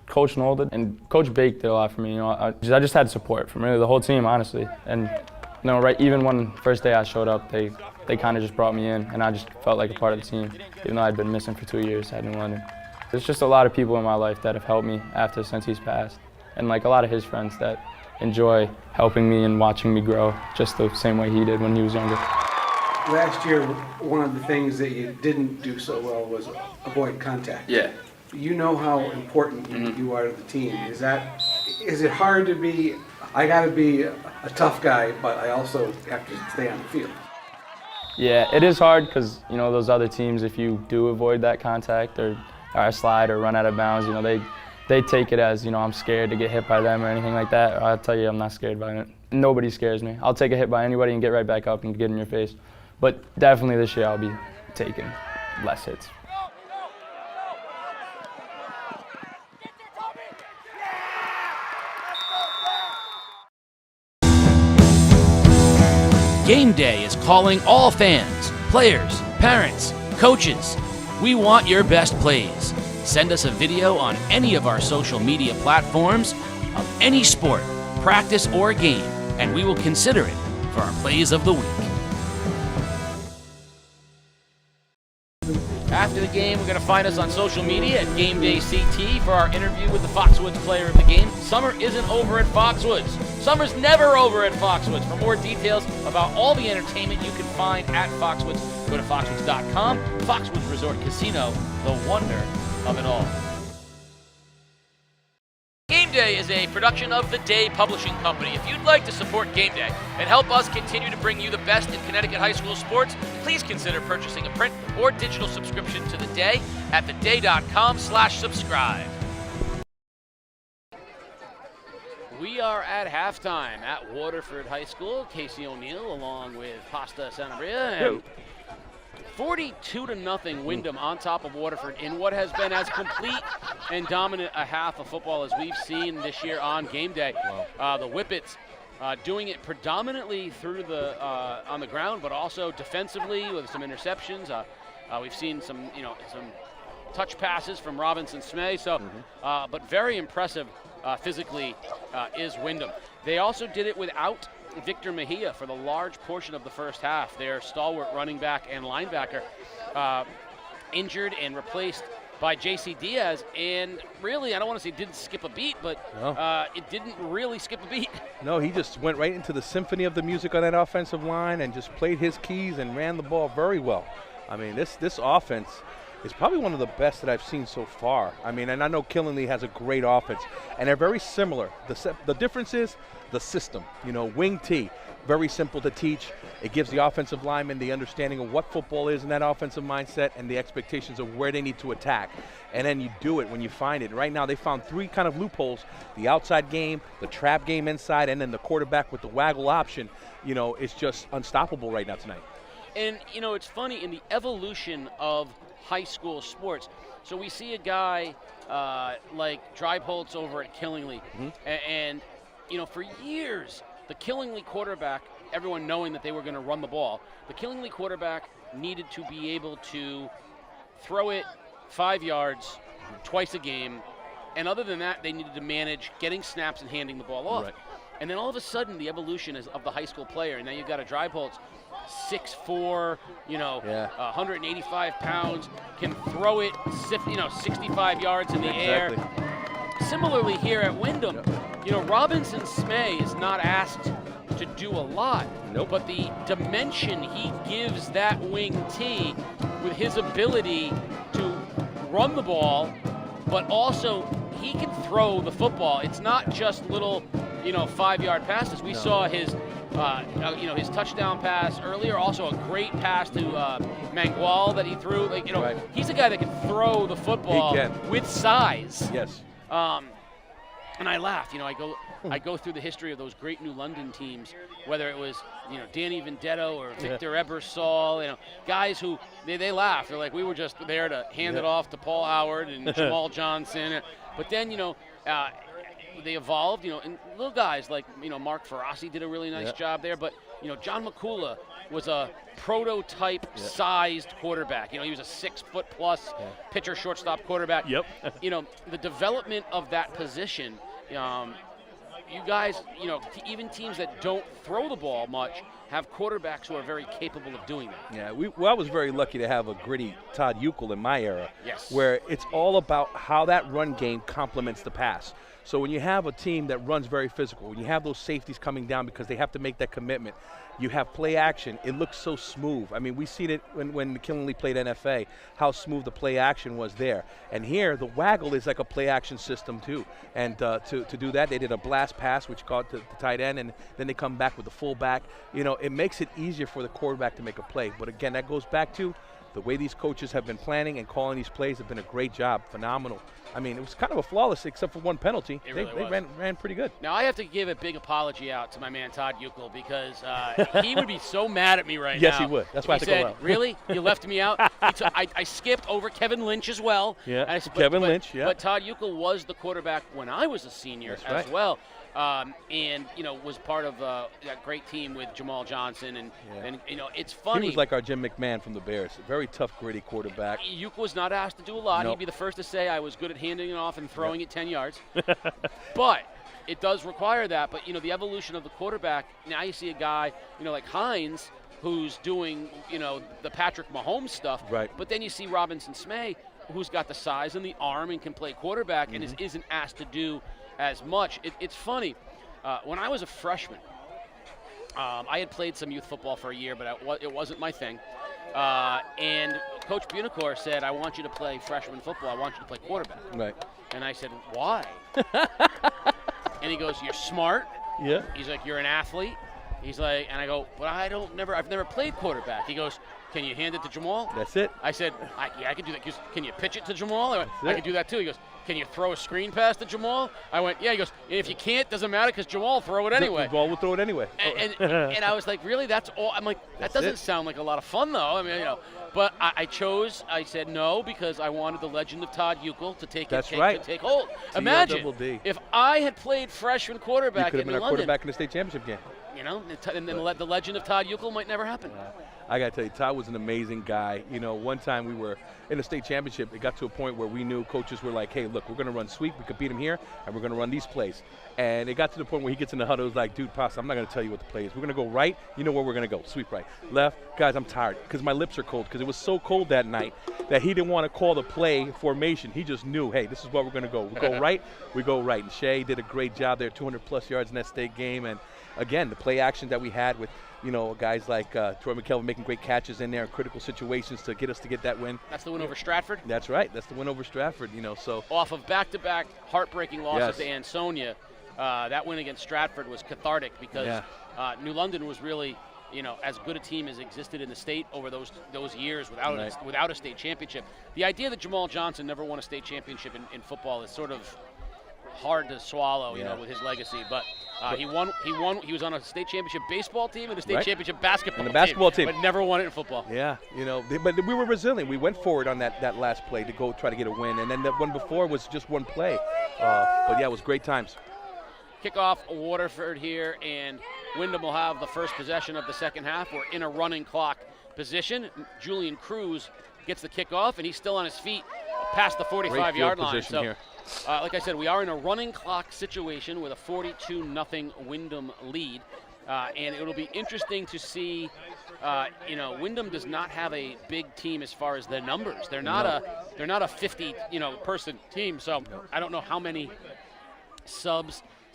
Coach Noel and Coach Bake did a lot for me. I just had support from really the whole team, honestly. And right, even when first day I showed up, they kind of just brought me in, and I just felt like a part of the team, even though I'd been missing for 2 years at New London. There's just a lot of people in my life that have helped me since he's passed, and like a lot of his friends that enjoy helping me and watching me grow just the same way he did when he was younger. Last year, one of the things that you didn't do so well was avoid contact. Yeah. You know how important you are to the team. Is it hard to be, I got to be a tough guy, but I also have to stay on the field? Yeah, it is hard because, those other teams, if you do avoid that contact or slide or run out of bounds, they take it as, I'm scared to get hit by them or anything like that. I'll tell you, I'm not scared by it. Nobody scares me. I'll take a hit by anybody and get right back up and get in your face. But definitely this year I'll be taking less hits. Game Day is calling all fans, players, parents, coaches. We want your best plays. Send us a video on any of our social media platforms of any sport, practice, or game, and we will consider it for our Plays of the Week. After the game, we're going to find us on social media at Game Day CT for our interview with the Foxwoods player of the game. Summer isn't over at Foxwoods. Summer's never over at Foxwoods. For more details about all the entertainment you can find at Foxwoods, go to foxwoods.com. Foxwoods Resort Casino, the wonder of it all. Game Day is a production of The Day Publishing Company. If you'd like to support Game Day and help us continue to bring you the best in Connecticut high school sports, please consider purchasing a print or digital subscription to The Day at theday.com/subscribe. We are at halftime at Waterford High School. Casey O'Neill along with Pasta Sanabria. And 42-0 Windham on top of Waterford in what has been as complete and dominant a half of football as we've seen this year on Game Day. Wow. The Whippets doing it predominantly through on the ground, but also defensively with some interceptions. We've seen some touch passes from Robinson Smay. So, but very impressive physically is Windham. They also did it without Victor Mejia for the large portion of the first half. Their stalwart running back and linebacker injured and replaced by J.C. Diaz, and really, I don't want to say didn't skip a beat, but it didn't really skip a beat. No, he just went right into the symphony of the music on that offensive line and just played his keys and ran the ball very well. I mean, this offense is probably one of the best that I've seen so far. I mean, and I know Killingley has a great offense, and they're very similar. The difference is the system, wing T. very simple to teach. It gives the offensive linemen the understanding of what football is in that offensive mindset and the expectations of where they need to attack. And then you do it when you find it. Right now they found 3 kind of loopholes: the outside game, the trap game inside, and then the quarterback with the waggle option. You know, it's just unstoppable right now tonight. And, you know, it's funny in the evolution of high school sports. So we see a guy like Dreibholtz over at Killingly. And, you know, for years, the Killingly quarterback, everyone knowing that they were going to run the ball, the Killingly quarterback needed to be able to throw it 5 yards twice a game. And other than that, they needed to manage getting snaps and handing the ball off. Right. And then all of a sudden, the evolution is of the high school player. And now you've got a Dreibholtz, 6'4", 185 pounds, can throw it, 65 yards in the air. Similarly here at Windham, you know, Robinson Smay is not asked to do a lot, but the dimension he gives that wing T with his ability to run the ball, but also he can throw the football. It's not just little, 5-yard passes. We saw his his touchdown pass earlier, also a great pass to Mangual that he threw. He's a guy that can throw the football with size. Yes. And I laugh. I go through the history of those great New London teams, whether it was Danny Vendetto or Victor Ebersol, guys who they laugh. They're like, we were just there to hand it off to Paul Howard and Jamal Johnson. But then they evolved, and little guys like, Mark Ferrasi did a really nice job there. But, John McCullough was a prototype-sized quarterback. He was a 6-foot-plus pitcher, shortstop quarterback. The development of that position, you guys, even teams that don't throw the ball much have quarterbacks who are very capable of doing that. Yeah, I was very lucky to have a gritty Todd Euchel in my era, Yes. where it's all about how that run game complements the pass. So when you have a team that runs very physical, when you have those safeties coming down because they have to make that commitment, you have play action, it looks so smooth. I mean, we seen it when Killingly played NFA, how smooth the play action was there. And here, the waggle is like a play action system too. And to do that, they did a blast pass, which caught the tight end, and then they come back with the fullback. It makes it easier for the quarterback to make a play. But again, that goes back to the way these coaches have been planning and calling these plays have been a great job, phenomenal. I mean, it was kind of a flawless, except for one penalty. They ran pretty good. Now, I have to give a big apology out to my man Todd Euchel because he would be so mad at me right now. Yes, he would. That's why I had to go out. Really? You left me out? I skipped over Kevin Lynch as well. Yeah, Kevin Lynch, yeah. But Todd Euchel was the quarterback when I was a senior as well. And was part of that great team with Jamal Johnson. And it's funny. He was like our Jim McMahon from the Bears. A very tough, gritty quarterback. Euchel was not asked to do a lot. He'd be the first to say I was good at handing it off and throwing it 10 yards. But it does require that. But, the evolution of the quarterback, now you see a guy, like Hines, who's doing, the Patrick Mahomes stuff. Right. But then you see Robinson Smay, who's got the size and the arm and can play quarterback and isn't asked to do as much. It's funny. When I was a freshman, I had played some youth football for a year, but it wasn't my thing. And Coach Bunicor said, I want you to play freshman football. I want you to play quarterback. Right. And I said, why? And he goes, you're smart. Yeah. He's like, you're an athlete. He's like, and I go, but I've never played quarterback. He goes, can you hand it to Jamal? That's it. I said, I can do that. He goes, can you pitch it to Jamal? I went, I can do that too. He goes, can you throw a screen pass to Jamal? I went, yeah. He goes, if you can't, doesn't matter because Jamal will throw it anyway. The ball will throw it anyway. And I was like, really? That's all? I'm like, that doesn't sound like a lot of fun though. I mean, But I said no because I wanted the legend of Todd Euchel to take hold. Imagine if I had played freshman quarterback you could have in been our London. quarterback in the state championship game. And then the legend of Todd Euchel might never happen. I got to tell you, Todd was an amazing guy. One time we were in the state championship, it got to a point where we knew coaches were like, hey, look, we're going to run sweep. We could beat them here, and we're going to run these plays. And it got to the point where he gets in the huddle. It was like, dude, Pasta, I'm not going to tell you what the play is. We're going to go right. You know where we're going to go. Sweep right. Left. Guys, I'm tired because my lips are cold because it was so cold that night that he didn't want to call the play formation. He just knew, hey, this is where we're going to go. We go right. We go right. And Shea did a great job there, 200-plus yards in that state game. And, again, the play action that we had with, guys like Troy McKelvin making great catches in there in critical situations to get us to get that win. That's the win over Stratford? That's right. That's the win over Stratford, so. Off of back-to-back heartbreaking losses to Ansonia, that win against Stratford was cathartic because New London was really, as good a team as existed in the state over those years without a state championship. The idea that Jamal Johnson never won a state championship in football is sort of hard to swallow, with his legacy. But he won. He was on a state championship baseball team and a state championship basketball team, but never won it in football. Yeah, but we were resilient. We went forward on that last play to go try to get a win, and then the one before was just one play. But yeah, it was great times. Kickoff Waterford here, and Windham will have the first possession of the second half. We're in a running clock position. Julian Cruz gets the kickoff, and he's still on his feet past the 45-yard line. So, here. Like I said, we are in a running clock situation with a 42-0 Windham lead, and it'll be interesting to see. Windham does not have a big team as far as the numbers. They're not a 50 person team. So I don't know how many subs /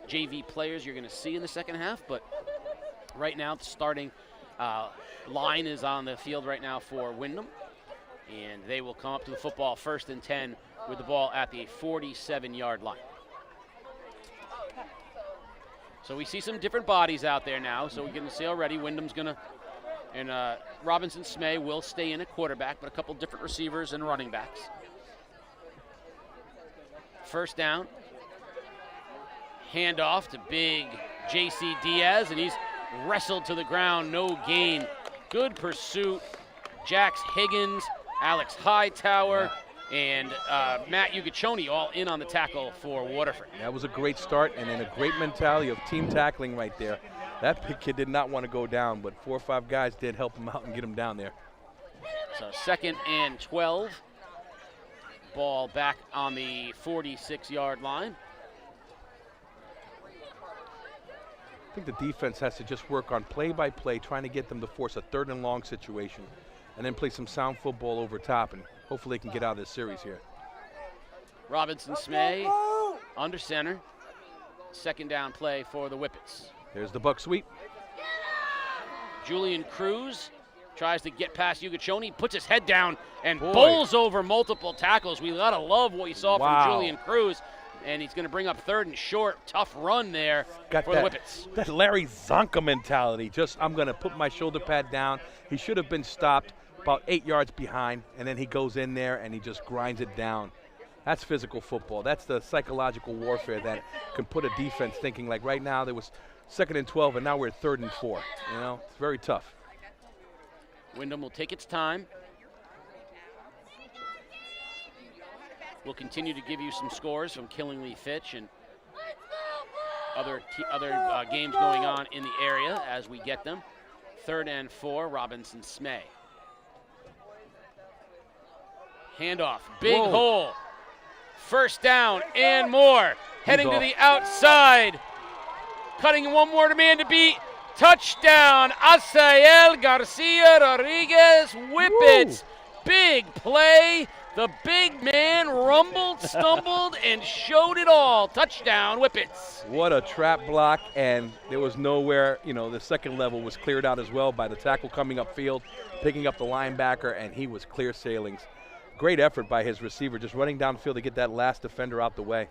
JV players you're going to see in the second half, but right now the starting line is on the field right now for Windham, and they will come up to the football 1st and 10 with the ball at the 47-yard line. So we see some different bodies out there now, so we can see already Windham's going to, and Robinson Smay will stay in at quarterback, but a couple different receivers and running backs. First down. Handoff to big J.C. Diaz, and he's wrestled to the ground, no gain. Good pursuit. Jax Higgins, Alex Hightower, and Matt Ugachoni all in on the tackle for Waterford. That was a great start, and then a great mentality of team tackling right there. That kid did not want to go down, but 4 or 5 guys did help him out and get him down there. So 2nd and 12. Ball back on the 46-yard line. I think the defense has to just work on play-by-play, trying to get them to force a 3rd and long situation, and then play some sound football over top, and hopefully they can get out of this series here. Robinson Smay under center. 2nd down play for the Whippets. There's the buck sweep. Julian Cruz tries to get past Ugachoni, puts his head down, and bowls over multiple tackles. We gotta love what we saw from Julian Cruz. And he's going to bring up 3rd and short. Tough run there for the Whippets. That Larry Zonka mentality. Just, I'm going to put my shoulder pad down. He should have been stopped about 8 yards behind, and then he goes in there and he just grinds it down. That's physical football. That's the psychological warfare that can put a defense thinking, like right now there was 2nd and 12, and now we're at 3rd and 4. It's very tough. Windham will take its time. We'll continue to give you some scores from Killingly Fitch and other games going on in the area as we get them. 3rd and 4, Robinson Smay. Handoff, big hole. 1st down and more. Heading to the outside. Cutting one more man to beat. Touchdown, Asael Garcia Rodriguez. Whippets. Big play. The big man rumbled, stumbled, and showed it all. Touchdown, Whippets. What a trap block, and there was nowhere, the second level was cleared out as well by the tackle coming upfield, picking up the linebacker, and he was clear sailings. Great effort by his receiver, just running downfield to get that last defender out the way.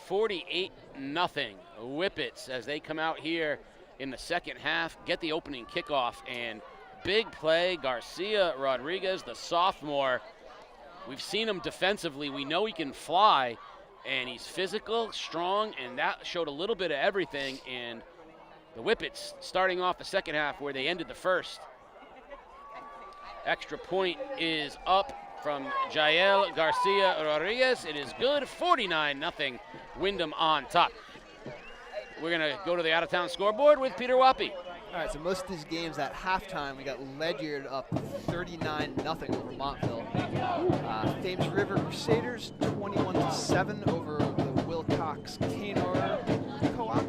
48-0 Whippets as they come out here in the second half, get the opening kickoff, and big play, Garcia Rodriguez, the sophomore. We've seen him defensively. We know he can fly, and he's physical, strong, and that showed a little bit of everything. And the Whippets starting off the second half where they ended the first. Extra point is up from Jael Garcia Rodriguez. It is good, 49-0, Windham on top. We're gonna go to the out-of-town scoreboard with Peter Wappy. All right, so most of these games at halftime, we got Ledyard up 39-0 over Montville. Thames River Crusaders 21-7 over the Wilcox Canor Co-op.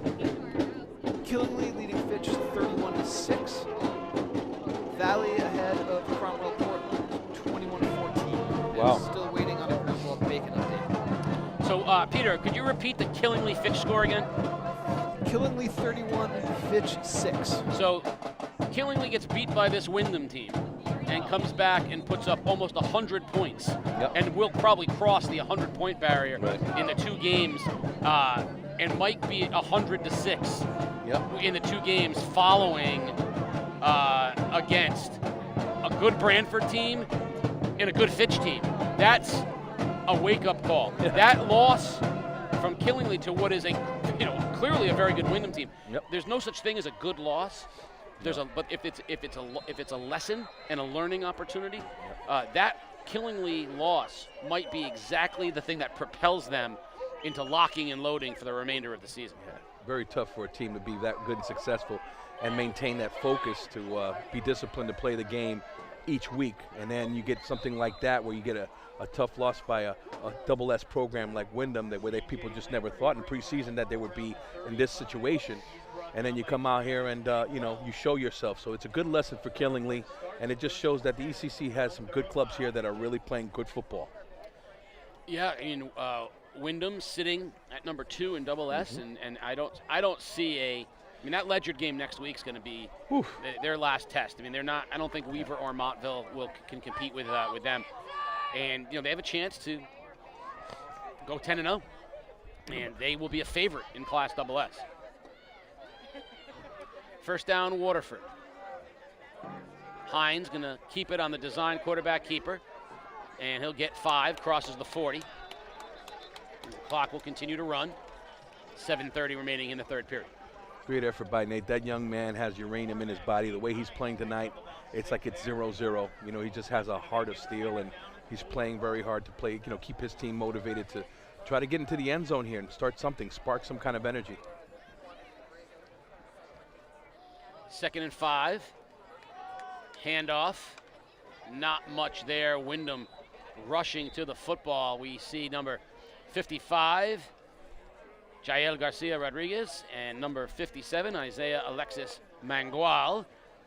Killingly leading Fitch 31-6. Valley ahead of Cromwell Portland 21-14. Wow. And still waiting on a Cromwell Bacon update. So, Peter, could you repeat the Killingly Fitch score again? Killingly 31, Fitch 6. So, Killingly gets beat by this Windham team. and comes back and puts up almost 100 points, and will probably cross the 100-point barrier in the 2 games, and might be 100-6 in the 2 games following against a good Branford team and a good Fitch team. That's a wake-up call. That loss from Killingly to what is clearly a very good Windham team. There's no such thing as a good loss. But if it's a lesson and a learning opportunity, that Killingly loss might be exactly the thing that propels them into locking and loading for the remainder of the season. Very tough for a team to be that good and successful and maintain that focus to be disciplined to play the game each week. And then you get something like that where you get a tough loss by a double S program like Windham, where people just never thought in preseason that they would be in this situation. And then you come out here and you show yourself. So it's a good lesson for Killingly, and it just shows that the ECC has some good clubs here that are really playing good football. Yeah, Windham sitting at number 2 in double S, and I don't see that Ledyard game next week is going to be their last test. I don't think Weaver or Montville can compete with them, and they have a chance to go 10-0, and they will be a favorite in Class Double S. First down, Waterford. Hines going to keep it on the design quarterback keeper, and he'll get 5, crosses the 40. The clock will continue to run. 7:30 remaining in the 3rd period. Great effort by Nate. That young man has uranium in his body. The way he's playing tonight, it's like it's 0-0. He just has a heart of steel, and he's playing very hard to play, keep his team motivated to try to get into the end zone here and start something, spark some kind of energy. 2nd and 5. Handoff. Not much there. Windham rushing to the football. We see number 55, Jael Garcia Rodriguez, and number 57, Isaiah Alexis Mangual,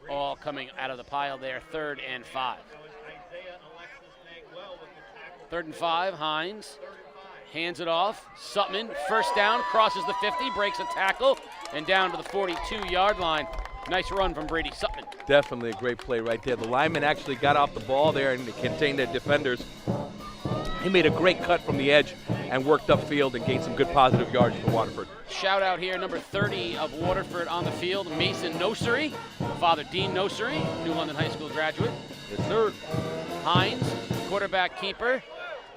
all coming out of the pile there. 3rd and 5. 3rd and 5, Hines hands it off. Sutman, first down, crosses the 50, breaks a tackle, and down to the 42-yard line. Nice run from Brady Sutman. Definitely a great play right there. The lineman actually got off the ball there and contained their defenders. He made a great cut from the edge and worked upfield and gained some good positive yards for Waterford. Shout out here, number 30 of Waterford on the field, Mason Nossery, Father Dean Nossery, New London High School graduate. Yes, sir. Hines, quarterback keeper,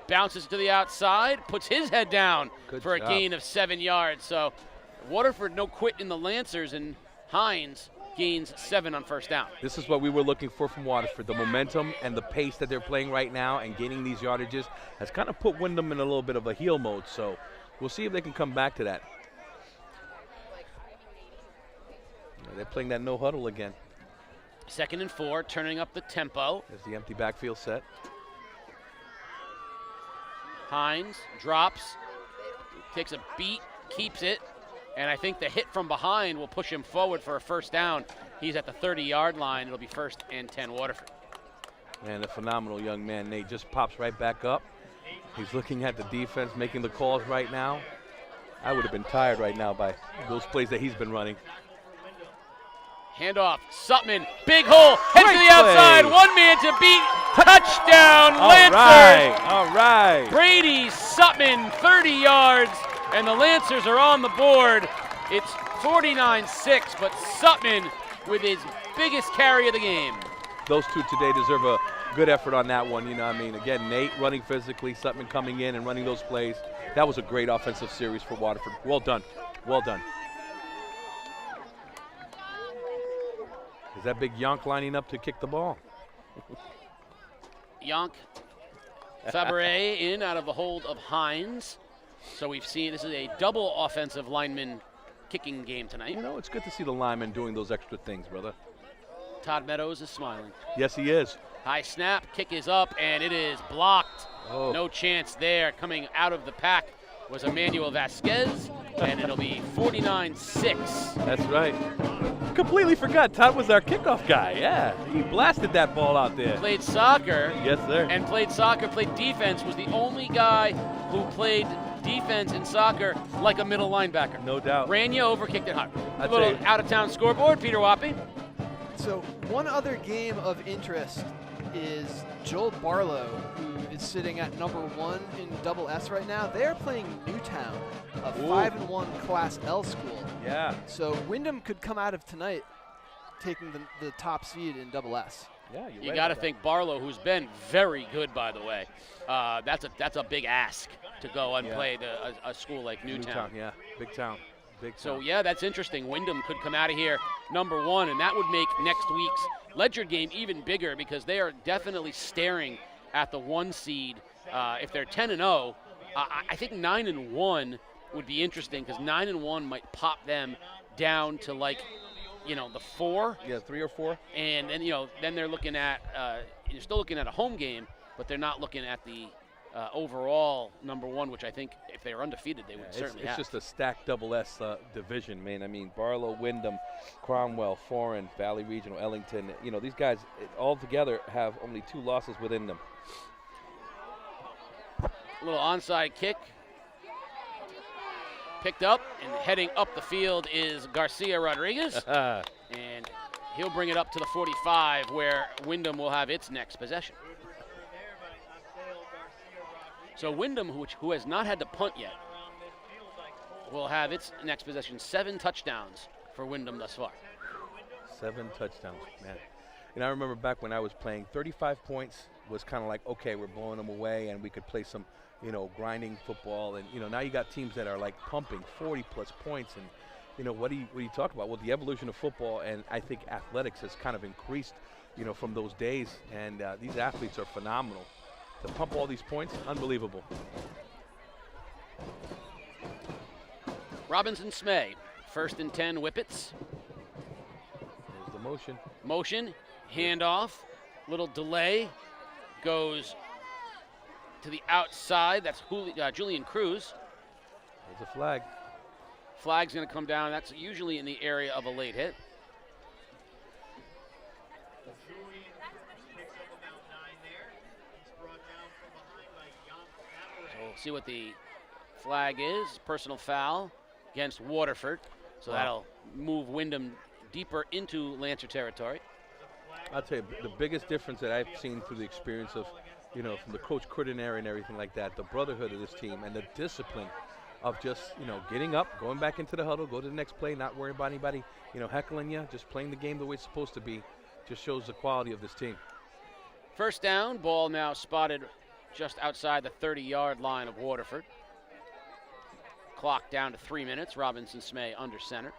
bounces to the outside, puts his head down for a gain of 7 yards. So Waterford no quit in the Lancers, and Hines gains 7 on first down. This is what we were looking for from Waterford. The momentum and the pace that they're playing right now and gaining these yardages has kind of put Windham in a little bit of a heel mode. So we'll see if they can come back to that. They're playing that no huddle again. 2nd and 4, turning up the tempo. There's the empty backfield set. Hines drops, takes a beat, keeps it. And I think the hit from behind will push him forward for a first down. He's at the 30-yard line. It'll be 1st and 10 Waterford. And a phenomenal young man. Nate just pops right back up. He's looking at the defense, making the calls right now. I would have been tired right now by those plays that he's been running. Handoff, Sutman, big hole, head to the outside, one man to beat, touchdown, Lancers. All right. Brady Sutman, 30 yards. And the Lancers are on the board. It's 49-6, but Sutman with his biggest carry of the game. Those two today deserve a good effort on that one. Again, Nate running physically, Sutman coming in and running those plays. That was a great offensive series for Waterford. Well done. Well done. Is that big Yonk lining up to kick the ball? Yonk Fabre in out of the hold of Hines. So we've seen this is a double offensive lineman kicking game tonight. It's good to see the linemen doing those extra things, brother. Todd Meadows is smiling. Yes, he is. High snap, kick is up, and it is blocked. Oh. No chance there. Coming out of the pack was Emmanuel Vasquez, and it'll be 49-6. That's right. Completely forgot Todd was our kickoff guy. Yeah, he blasted that ball out there. Played soccer. Yes, sir. And played defense, was the only guy who played defense in soccer like a middle linebacker. No doubt. Ran you over, kicked it hard. A little out-of-town scoreboard, Peter Wappy. So one other game of interest is Joel Barlow, who is sitting at number 1 in Double S right now. They are playing Newtown, a 5-1 Class L school. Yeah. So Windham could come out of tonight taking the top seed in Double S. Yeah, you got to think Barlow, who's been very good, by the way. That's a big ask to go and play a school like Newtown. Yeah, big town. Big town. So, yeah, that's interesting. Wyndham could come out of here number 1, and that would make next week's Ledyard game even bigger because they are definitely staring at the 1 seed. If they're 10-0, I think 9-1 would be interesting because 9-1 might pop them down to the 4. Yeah, 3 or 4. And then then they're looking at you're still looking at a home game, but they're not looking at the overall number 1, which I think if they were undefeated they would certainly have. It's just a stacked Double S division, man. I mean, Barlow, Windham, Cromwell, Foreign, Valley Regional, Ellington. These guys all together have only 2 losses within them. A little onside kick. Picked up and heading up the field is Garcia Rodriguez. And he'll bring it up to the 45 where Windham will have its next possession. So Windham, who has not had to punt yet, will have its next possession. 7 touchdowns for Windham thus far. 7 touchdowns, man. I remember back when I was playing, 35 points was kind of like, okay, we're blowing them away and we could play some grinding football, and now you got teams that are like pumping 40+ points, and what do you talk about? Well, the evolution of football, and I think athletics has kind of increased, from those days, and these athletes are phenomenal. To pump all these points, unbelievable. Robinson Smay, 1st and 10 Whippets. There's the motion. Motion, handoff, little delay, goes to the outside. That's Julian Cruz. There's a flag. Flag's going to come down. That's usually in the area of a late hit. So we'll see what the flag is. Personal foul against Waterford. So that'll move Windham deeper into Lancer territory. I'll tell you, the biggest difference that I've seen through the experience of from the coach coordinator and everything like that, the brotherhood of this team and the discipline of just, getting up, going back into the huddle, go to the next play, not worrying about anybody, heckling you, just playing the game the way it's supposed to be, just shows the quality of this team. 1st down, ball now spotted just outside the 30-yard line of Waterford. Clock down to 3 minutes. Robinson Smay under center.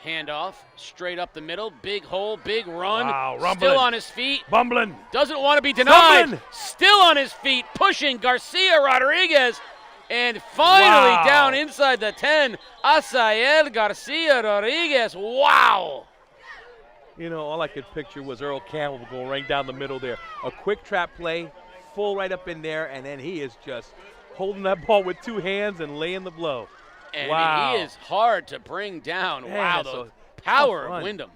Handoff, straight up the middle, big hole, big run. Wow, rumbling. Still on his feet. Bumbling. Doesn't want to be denied. Rumbling. Still on his feet, pushing Garcia Rodriguez. And finally down inside the 10, Asael Garcia Rodriguez. Wow. All I could picture was Earl Campbell going right down the middle there. A quick trap play, full right up in there, and then he is just holding that ball with 2 hands and laying the blow. And wow. he is hard to bring down. Yeah, wow, the power of Windham.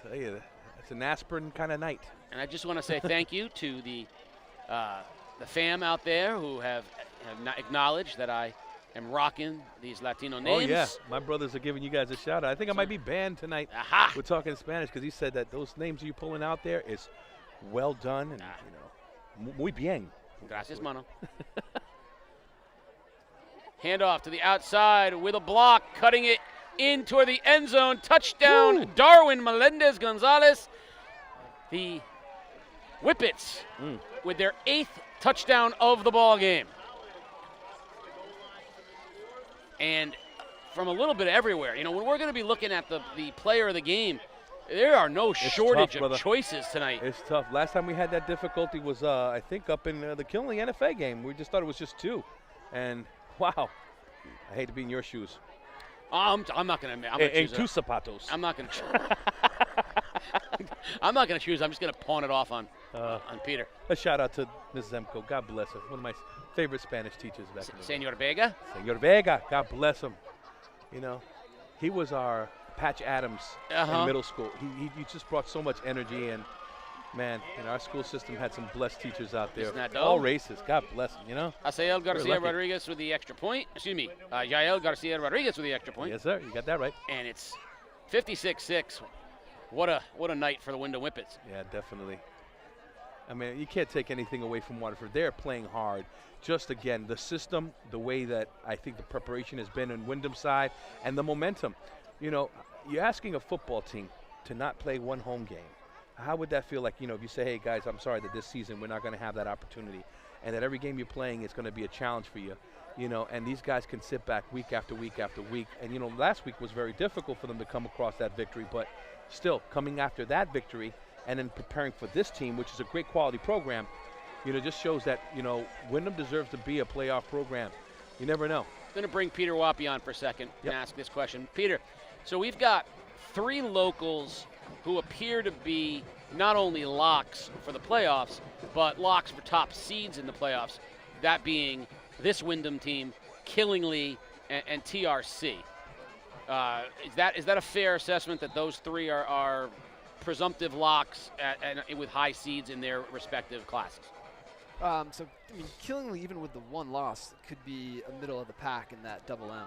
I tell you, it's an aspirin kind of night. And I just want to say thank you to the fam out there who have not acknowledged that I am rocking these Latino names. Oh, yeah. My brothers are giving you guys a shout out. I think I might be banned tonight. Aha. We're talking Spanish because he said that those names you're pulling out there is well done and, muy bien. Gracias, mano. Handoff to the outside with a block, cutting it in toward the end zone. Touchdown, Darwin Melendez-Gonzalez. The Whippets with their 8th touchdown of the ball game. And from a little bit everywhere, when we're going to be looking at the player of the game, there are no shortage of choices tonight. It's tough. Last time we had that difficulty was, I think, up in the Kinley NFA game. We just thought it was just 2. And wow, I hate to be in your shoes. I'm not going to. En tus zapatos. I'm not going to. I'm not going to choose. I'm just going to pawn it off on Peter. A shout out to Mrs. Zemko. God bless her. One of my favorite Spanish teachers back in the day. Senor Vega. Senor Vega. God bless him. He was our Patch Adams in middle school. He just brought so much energy, and man, our school system had some blessed teachers out there. All races. God bless them, Asael Garcia Rodriguez with the extra point. Excuse me, Yael Garcia Rodriguez with the extra point. Yes, sir. You got that right. And it's 56-6. what a night for the Windham Whippets. Yeah, definitely. I mean, you can't take anything away from Waterford. They're playing hard. Just, again, the system, the way that I think the preparation has been on Windham's side, and the momentum. You know, you're asking a football team to not play one home game. How would that feel like, you know, if you say, hey, guys, I'm sorry that this season we're not going to have that opportunity, and that every game you're playing is going to be a challenge for you, you know, and these guys can sit back week after week after week. And, you know, last week was very difficult for them to come across that victory, but still coming after that victory and then preparing for this team, which is a great quality program, you know, just shows that, you know, Windham deserves to be a playoff program. You never know. I'm going to bring Peter Wappy on for a second and ask this question. Peter, so we've got 3 locals who appear to be not only locks for the playoffs, but locks for top seeds in the playoffs, that being this Windham team, Killingly, and TRC. Is that a fair assessment that those 3 are presumptive locks with high seeds in their respective classes? So, I mean, Killingly, even with the 1 loss, could be a middle of the pack in that double M.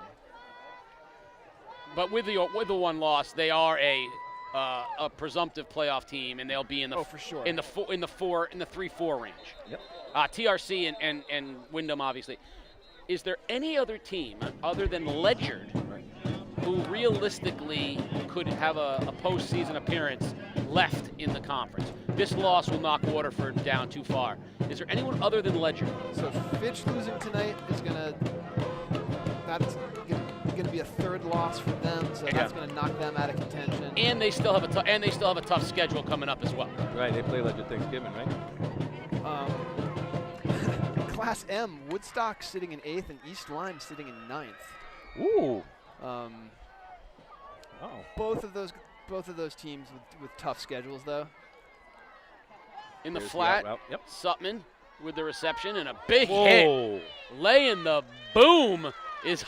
But with the 1 loss, they are a presumptive playoff team, and they'll be in the for sure in the 3-4 range. Yep. TRC and Windham, obviously. Is there any other team other than Ledyard who realistically could have a postseason appearance left in the conference? This loss will knock Waterford down too far. Is there anyone other than Ledyard? So Fitch losing tonight is that's gonna be a 3rd loss for them, so that's gonna knock them out of contention. And they still have a tough schedule coming up as well. Right, they play Ledyard Thanksgiving, right? Class M, Woodstock sitting in 8th and East Lyme sitting in 9th. Ooh. Both of those teams with tough schedules, though. In the Here's flat, the yep. Sutman with the reception and a big hit. Laying the boom is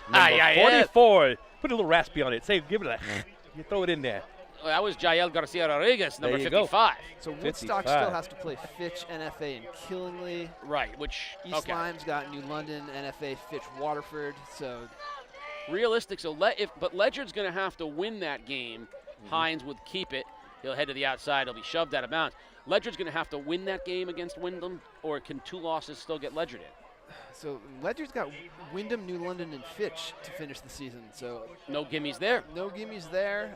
Number 44. Put a little raspy on it. Say, give it a. You throw it in there. Well, that was Jael Garcia Rodriguez, number 55. So Woodstock still has to play Fitch, NFA, and Killingly. Right, which East Lyme's got New London, NFA, Fitch, Waterford. So realistic. So but Ledyard's going to have to win that game. Hines would keep it. He'll head to the outside. He'll be shoved out of bounds. Ledyard's going to have to win that game against Windham, or can 2 losses still get Ledyard in? So Ledyard's got Windham, New London, and Fitch to finish the season. So no gimmies there. No gimmies there.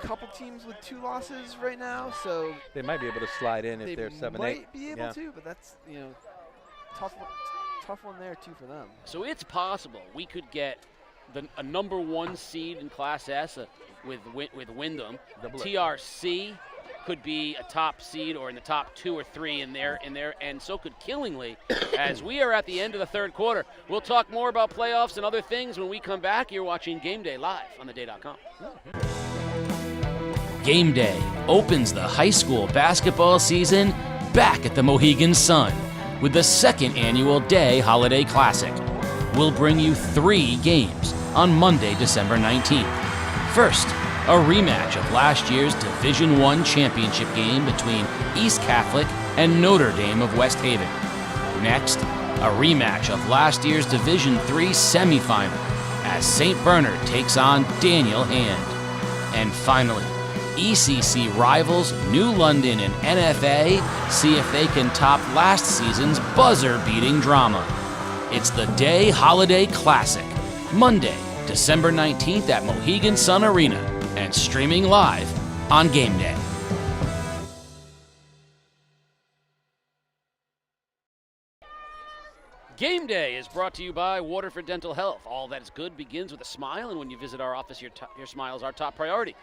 Couple teams with 2 losses right now, so they might be able to slide in if they're 7-8. They might be able to, but that's, you know, tough one there too for them. So it's possible we could get a number 1 seed in Class S with Windham. TRC could be a top seed or in the top 2 or 3 in there, and so could Killingly. As we are at the end of the 3rd quarter, we'll talk more about playoffs and other things when we come back. You're watching Game Day live on theday.com. Game Day opens the high school basketball season back at the Mohegan Sun with the 2nd annual Day Holiday Classic. We'll bring you 3 games on Monday, December 19th. First, a rematch of last year's Division I championship game between East Catholic and Notre Dame of West Haven. Next, a rematch of last year's Division III semifinal as St. Bernard takes on Daniel Hand. And finally, ECC rivals New London and NFA see if they can top last season's buzzer-beating drama. It's the Day Holiday Classic, Monday, December 19th at Mohegan Sun Arena, and streaming live on Game Day. Game Day is brought to you by Waterford Dental Health. All that is good begins with a smile, and when you visit our office, your smile is our top priority.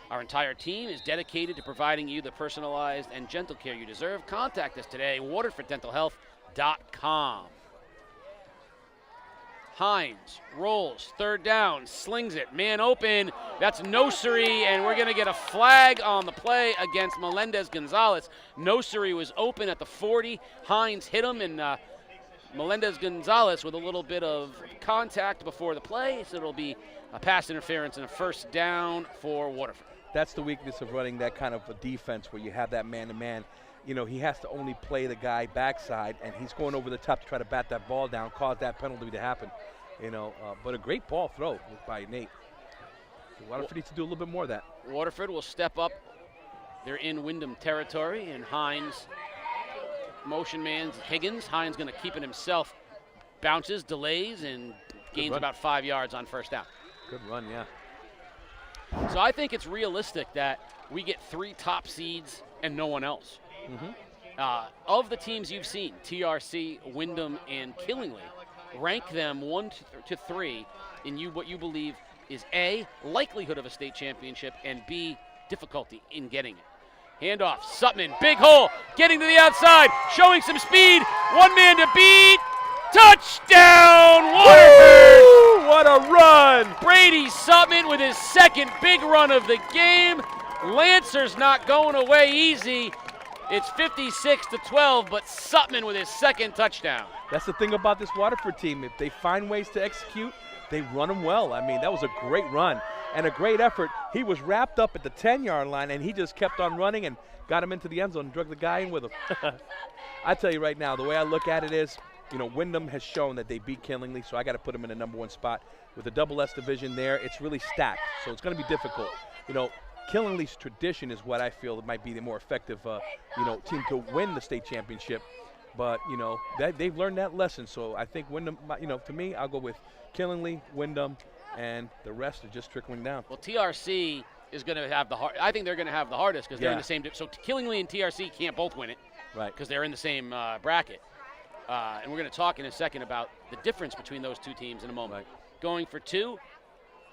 Our entire team is dedicated to providing you the personalized and gentle care you deserve. Contact us today, waterforddentalhealth.com. Hines rolls, 3rd down, slings it, man open. That's Nosiri, and we're going to get a flag on the play against Melendez-Gonzalez. Nosiri was open at the 40. Hines hit him, and Melendez-Gonzalez with a little bit of contact before the play, so it'll be a pass interference and a 1st down for Waterford. That's the weakness of running that kind of a defense where you have that man-to-man. You know, he has to only play the guy backside, and he's going over the top to try to bat that ball down, cause that penalty to happen. You know, but a great ball throw by Nate. Waterford needs to do a little bit more of that. Waterford will step up. They're in Windham territory, and Hines, motion man Higgins. Hines going to keep it himself. Bounces, delays, and gains about 5 yards on first down. Good run, yeah. So I think it's realistic that we get 3 top seeds and no one else. Of the teams you've seen, TRC, Windham, and Killingly, rank them 1 to 3 in what you believe is A, likelihood of a state championship, and B, difficulty in getting it. Handoff, Sutman, big hole, getting to the outside, showing some speed, one man to beat, touchdown, Waterford! Woo, what a run! Brady Sutman with his second big run of the game. Lancers not going away easy. It's 56-12, but Sutman with his second touchdown. That's the thing about this Waterford team. If they find ways to execute, they run them well. I mean, that was a great run and a great effort. He was wrapped up at the 10-yard line, and he just kept on running and got him into the end zone and drug the guy in with him. I tell you right now, the way I look at it is, you know, Windham has shown that they beat Killingly, so I got to put them in the #1 spot. With the double S division there, it's really stacked, so it's going to be difficult. You know, Killingly's tradition is what I feel might be the more effective, team to win the state championship. But, you know, they've learned that lesson. So I think Windham, to me, I'll go with Killingly, Windham, and the rest are just trickling down. Well, TRC is going to have the hard. I think they're going to have the hardest because they're in the same. So Killingly and TRC can't both win it, right? Because they're in the same bracket. And we're going to talk in a second about the difference between those two teams in a moment. Right. Going for 2.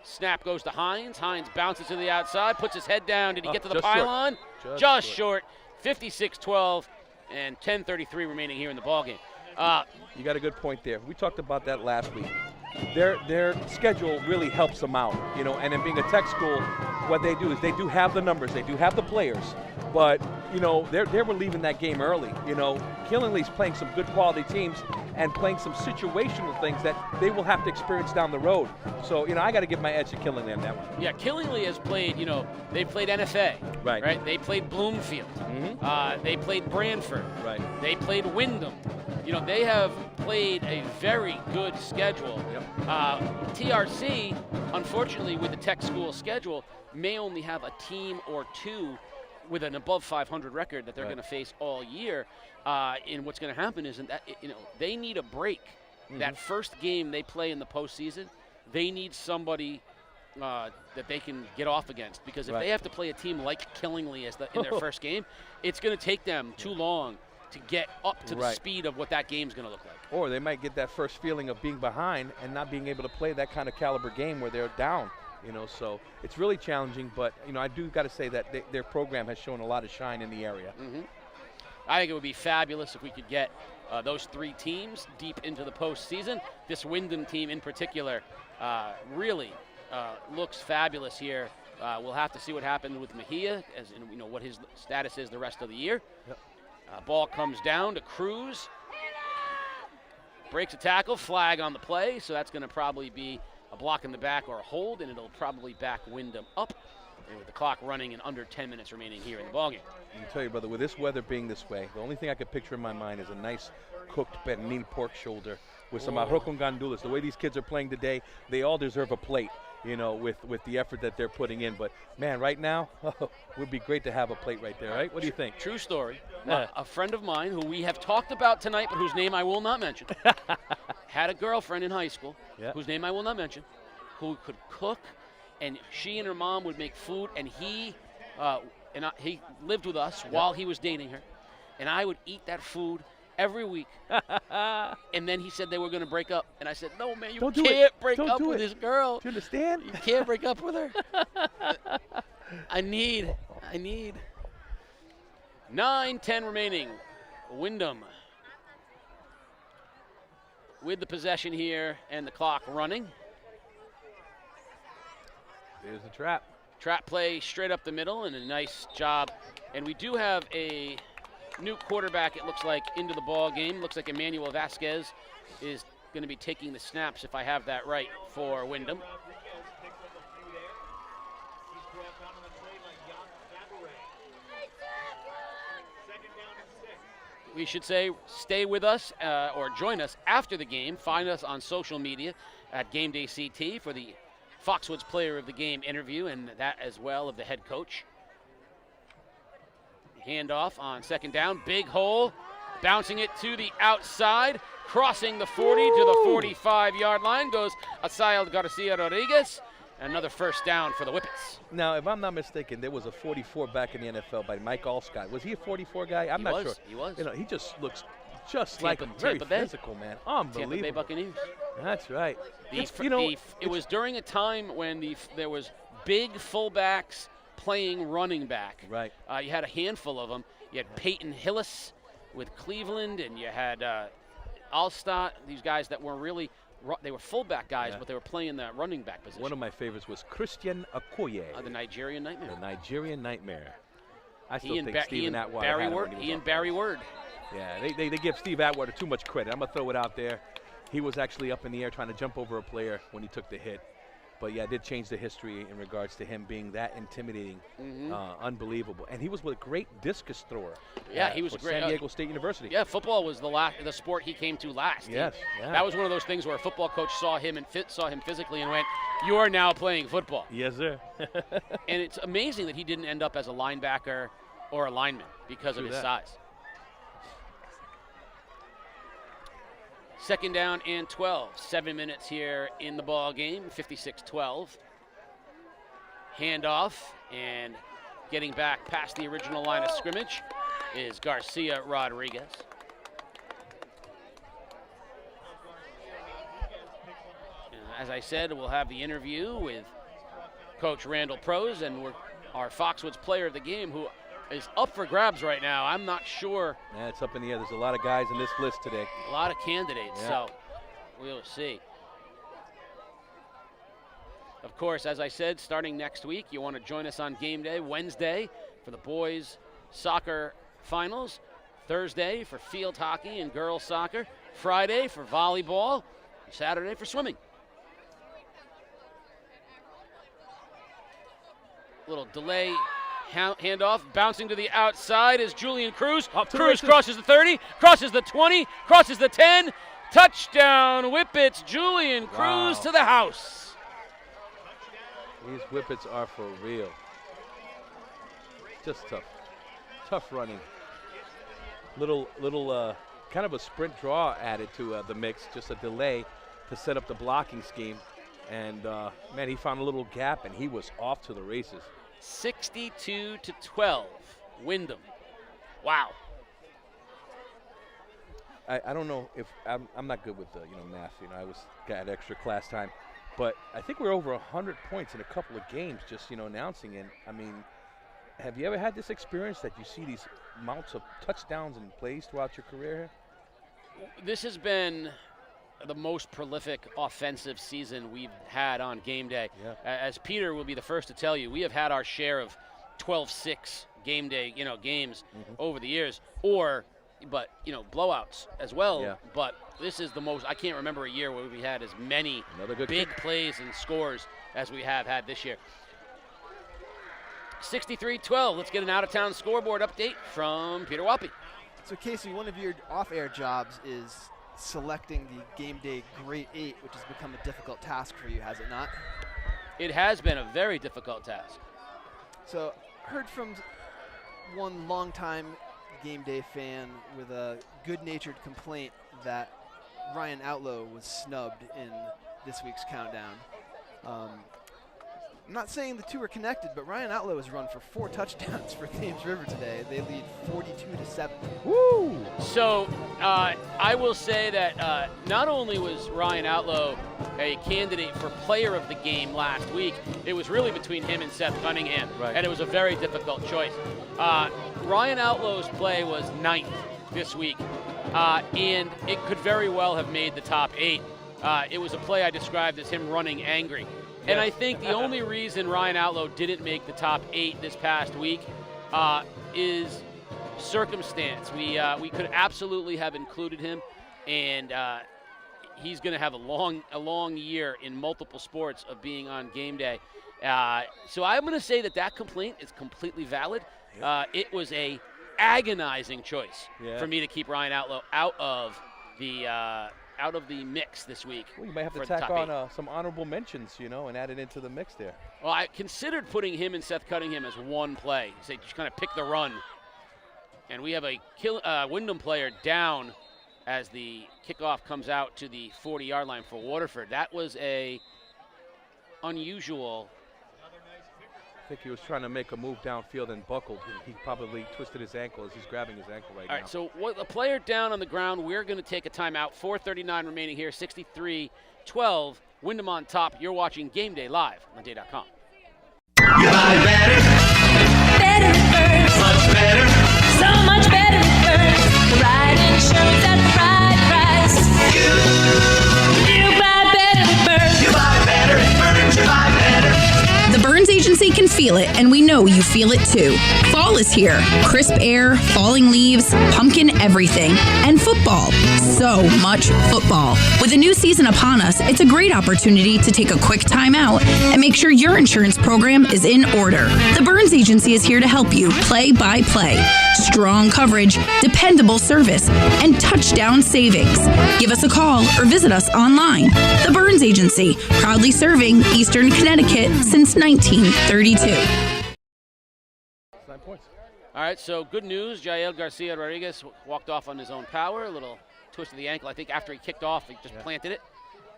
Snap goes to Hines. Hines bounces to the outside, puts his head down. Did he get to the pylon? Just short. 56-12, and 10:33 remaining here in the ballgame. You got a good point there. We talked about that last week. Their schedule really helps them out, and in being a tech school, what they do is they do have the numbers, they do have the players, but, they were leaving that game early. Killingly's playing some good quality teams and playing some situational things that they will have to experience down the road. So, I got to give my edge to Killingly on that one. Yeah, Killingly has played, they played NFA. Right. They played Bloomfield. They played Branford. Right. They played Windham. They have played a very good schedule. TRC, unfortunately, with the tech school schedule, may only have a team or 2 with an above 500 record that they're going to face all year. And what's going to happen is that they need a break. That first game they play in the postseason, they need somebody that they can get off against, because if they have to play a team like Killingly in their first game, it's going to take them too long to get up to the speed of what that game's going to look like. Or they might get that first feeling of being behind and not being able to play that kind of caliber game where they're down. So it's really challenging, but I do got to say that their program has shown a lot of shine in the area. I think it would be fabulous if we could get those 3 teams deep into the postseason. This Windham team in particular really looks fabulous here. We'll have to see what happens with Mejia, as in, what his status is the rest of the year. Ball comes down to Cruz. Breaks a tackle, flag on the play, so that's going to probably be a block in the back or a hold, and it'll probably back Windham up. And with the clock running and under 10 minutes remaining here in the ballgame. I can tell you, brother, with this weather being this way, the only thing I could picture in my mind is a nice cooked pernil pork shoulder with some arroz con gandules. The way these kids are playing today, they all deserve a plate, with the effort that they're putting in. But, man, right now, it would be great to have a plate right there, right? What do you think? True story. A friend of mine who we have talked about tonight, but whose name I will not mention, had a girlfriend in high school, whose name I will not mention, who could cook, and she and her mom would make food, and he lived with us while he was dating her, and I would eat that food every week. And then he said they were going to break up, and I said, no, man, you can't break up with this girl. Do you understand? You can't break up with her. I need 9:10 remaining. Windham with the possession here and the clock running. There's the trap. Trap play straight up the middle, and a nice job. And we do have a new quarterback, it looks like, into the ball game. Looks like Emmanuel Vasquez is going to be taking the snaps, if I have that right, for Windham. We should say stay with us or join us after the game. Find us on social media at Game Day CT for the Foxwoods Player of the Game interview, and that as well of the head coach. Handoff on second down, big hole, bouncing it to the outside, crossing the 40 to the 45-yard line goes Asael Garcia Rodriguez. Another first down for the Whippets. Now, if I'm not mistaken, there was a 44 back in the NFL by Mike Allscott. Was he a 44 guy? I'm not sure. He was. You know, he just looks just like him. Very physical, man. Unbelievable. Tampa Bay Buccaneers. That's right. It was during a time when there was big fullbacks playing running back. Right. You had a handful of them. You had Peyton Hillis with Cleveland, and you had Allstott, these guys that were really they were fullback guys, but they were playing that running back position. One of my favorites was Christian Okoye. The Nigerian Nightmare. The Nigerian Nightmare. I still He and think Stephen Atwater had him when he was on Barry Word. Yeah, they give Steve Atwater too much credit. I'm going to throw it out there. He was actually up in the air trying to jump over a player when he took the hit. But, yeah, it did change the history in regards to him being that intimidating, unbelievable. And he was a great discus thrower. Yeah, he was for great. San Diego State University. Yeah, football was the sport he came to last. Yes. That was one of those things where a football coach saw him and saw him physically and went, "You are now playing football." Yes, sir. And it's amazing that he didn't end up as a linebacker or a lineman because of his size. Second down and 12. 7 minutes here in the ball game. 56-12. Handoff, and getting back past the original line of scrimmage is Garcia Rodriguez. And as I said, we'll have the interview with Coach Randall Prose and our Foxwoods Player of the Game, who is up for grabs right now. I'm not sure. Yeah, it's up in the air. There's a lot of guys in this list today. A lot of candidates, so we'll see. Of course, as I said, starting next week, you want to join us on game day, Wednesday for the boys soccer finals, Thursday for field hockey and girls soccer, Friday for volleyball, Saturday for swimming. Little delay. Handoff, bouncing to the outside is Julian Cruz. Cruz crosses the 30, crosses the 20, crosses the 10. Touchdown, Whippets. Julian Cruz to the house. These Whippets are for real. Just tough. Tough running. Little kind of a sprint draw added to the mix, just a delay to set up the blocking scheme. And, man, he found a little gap, and he was off to the races. 62-12, Windham. Wow. I don't know if I'm not good with math. I got extra class time, but I think we're over 100 points in a couple of games just announcing. And I mean, have you ever had this experience that you see these amounts of touchdowns and plays throughout your career? This has been the most prolific offensive season we've had on game day. Yeah. As Peter will be the first to tell you, we have had our share of 12-6 game day, games over the years, but blowouts as well. Yeah. But this is the most. I can't remember a year where we had as many big plays and scores as we have had this year. 63-12. Let's get an out-of-town scoreboard update from Peter Walpe. So Casey, one of your off-air jobs is selecting the game day Great 8, which has become a difficult task for you, has it not? It has been a very difficult task. So, heard from one longtime game day fan with a good-natured complaint that Ryan Outlaw was snubbed in this week's countdown. I'm not saying the two are connected, but Ryan Outlaw has run for 4 touchdowns for Thames River today. They lead 42-7. Woo! So I will say that not only was Ryan Outlaw a candidate for player of the game last week, it was really between him and Seth Cunningham, and it was a very difficult choice. Ryan Outlaw's play was 9th this week, and it could very well have made the top 8. It was a play I described as him running angry. And I think the only reason Ryan Outlaw didn't make the top 8 this past week is circumstance. We could absolutely have included him, and he's going to have a long year in multiple sports of being on game day. So I'm going to say that complaint is completely valid. It was a agonizing choice for me to keep Ryan Outlaw out of the out of the mix this week. Well, you might have to for the tack top on some honorable mentions, you know, and add it into the mix there. Well, I considered putting him and Seth Cunningham as one play. Say, just kind of pick the run. And we have a Windham player down as the kickoff comes out to the 40-yard line for Waterford. That was a unusual. I think he was trying to make a move downfield and buckled. He probably twisted his ankle as he's grabbing his ankle right now. All right, so a player down on the ground. We're going to take a timeout. 4:39 remaining here, 63-12. Windham on top. You're watching Game Day live on day.com. You buy better. Better first. Much better. So much better first. The right insurance at the right price. You buy better first. You buy better first. You buy better. The Burns Agency can feel it, and we know you feel it too. Fall is here. Crisp air, falling leaves, pumpkin everything, and football. So much football. With a new season upon us, it's a great opportunity to take a quick time out and make sure your insurance program is in order. The Burns Agency is here to help you play by play. Strong coverage, dependable service, and touchdown savings. Give us a call or visit us online. The Burns Agency, proudly serving Eastern Connecticut since 1932. 9 points. All right, so good news. Jael Garcia Rodriguez walked off on his own power. A little twist of the ankle. I think after he kicked off, he just planted it.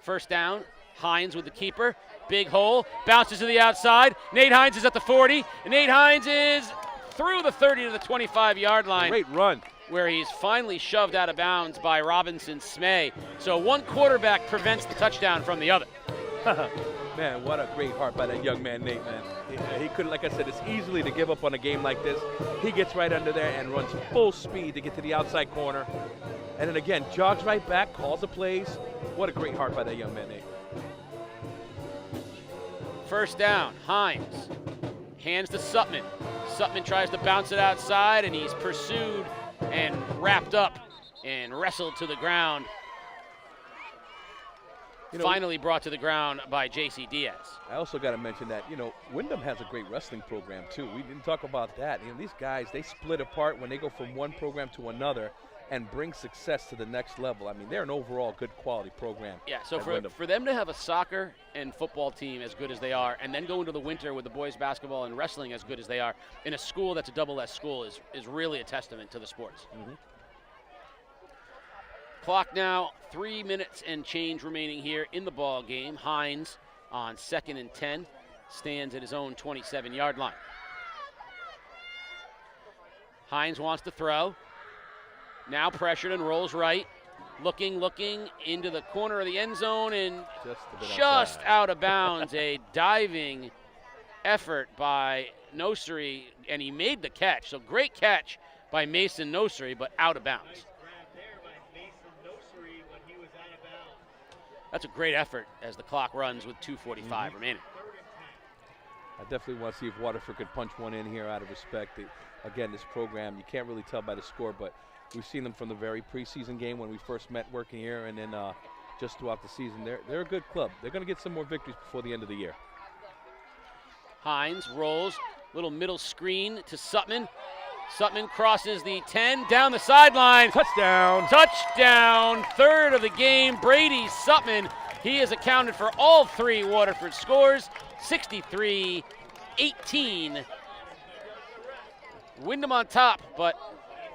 First down. Hines with the keeper. Big hole. Bounces to the outside. Nate Hines is at the 40. And Nate Hines is through the 30 to the 25-yard line. Great run. Where he's finally shoved out of bounds by Robinson Smay. So one quarterback prevents the touchdown from the other. Man, what a great heart by that young man, Nate, man. He couldn't, like I said, it's easily to give up on a game like this. He gets right under there and runs full speed to get to the outside corner. And then again, jogs right back, calls the plays. What a great heart by that young man, Nate. First down, Hines hands to Sutman. Sutman tries to bounce it outside, and he's pursued and wrapped up and wrestled to the ground. Finally brought to the ground by J.C. Diaz. I also got to mention that, Windham has a great wrestling program, too. We didn't talk about that. These guys, they split apart when they go from one program to another and bring success to the next level. I mean, they're an overall good quality program. Yeah, so for them to have a soccer and football team as good as they are, and then go into the winter with the boys basketball and wrestling as good as they are, in a school that's a double S school is really a testament to the sports. Mm-hmm. Clock now, 3 minutes and change remaining here in the ball game. Hines on 2nd and 10 stands at his own 27-yard line. Hines wants to throw. Now pressured and rolls right. Looking into the corner of the end zone and just out of bounds. A diving effort by Nosri, and he made the catch. So great catch by Mason Nosri, but out of bounds. That's a great effort as the clock runs with 2:45 remaining. I definitely want to see if Waterford could punch one in here out of respect. Again, this program, you can't really tell by the score, but we've seen them from the very preseason game when we first met working here, and then just throughout the season. They're a good club. They're going to get some more victories before the end of the year. Hines rolls, little middle screen to Sutman. Sutman crosses the 10, down the sideline. Touchdown. Touchdown, third of the game. Brady Sutman, he has accounted for all three Waterford scores. 63-18. Windham on top, but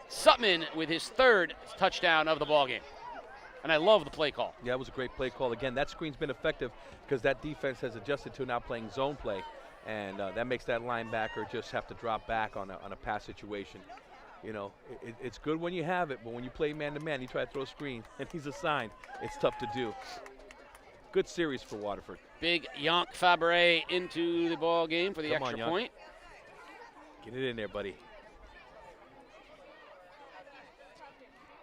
Sutman with his third touchdown of the ballgame. And I love the play call. Yeah, it was a great play call. Again, that screen's been effective because that defense has adjusted to now playing zone play. And that makes that linebacker just have to drop back on a pass situation. It's good when you have it, but when you play man-to-man, you try to throw a screen, and he's assigned. It's tough to do. Good series for Waterford. Big Yonk Fabre into the ball game for the extra point. Get it in there, buddy.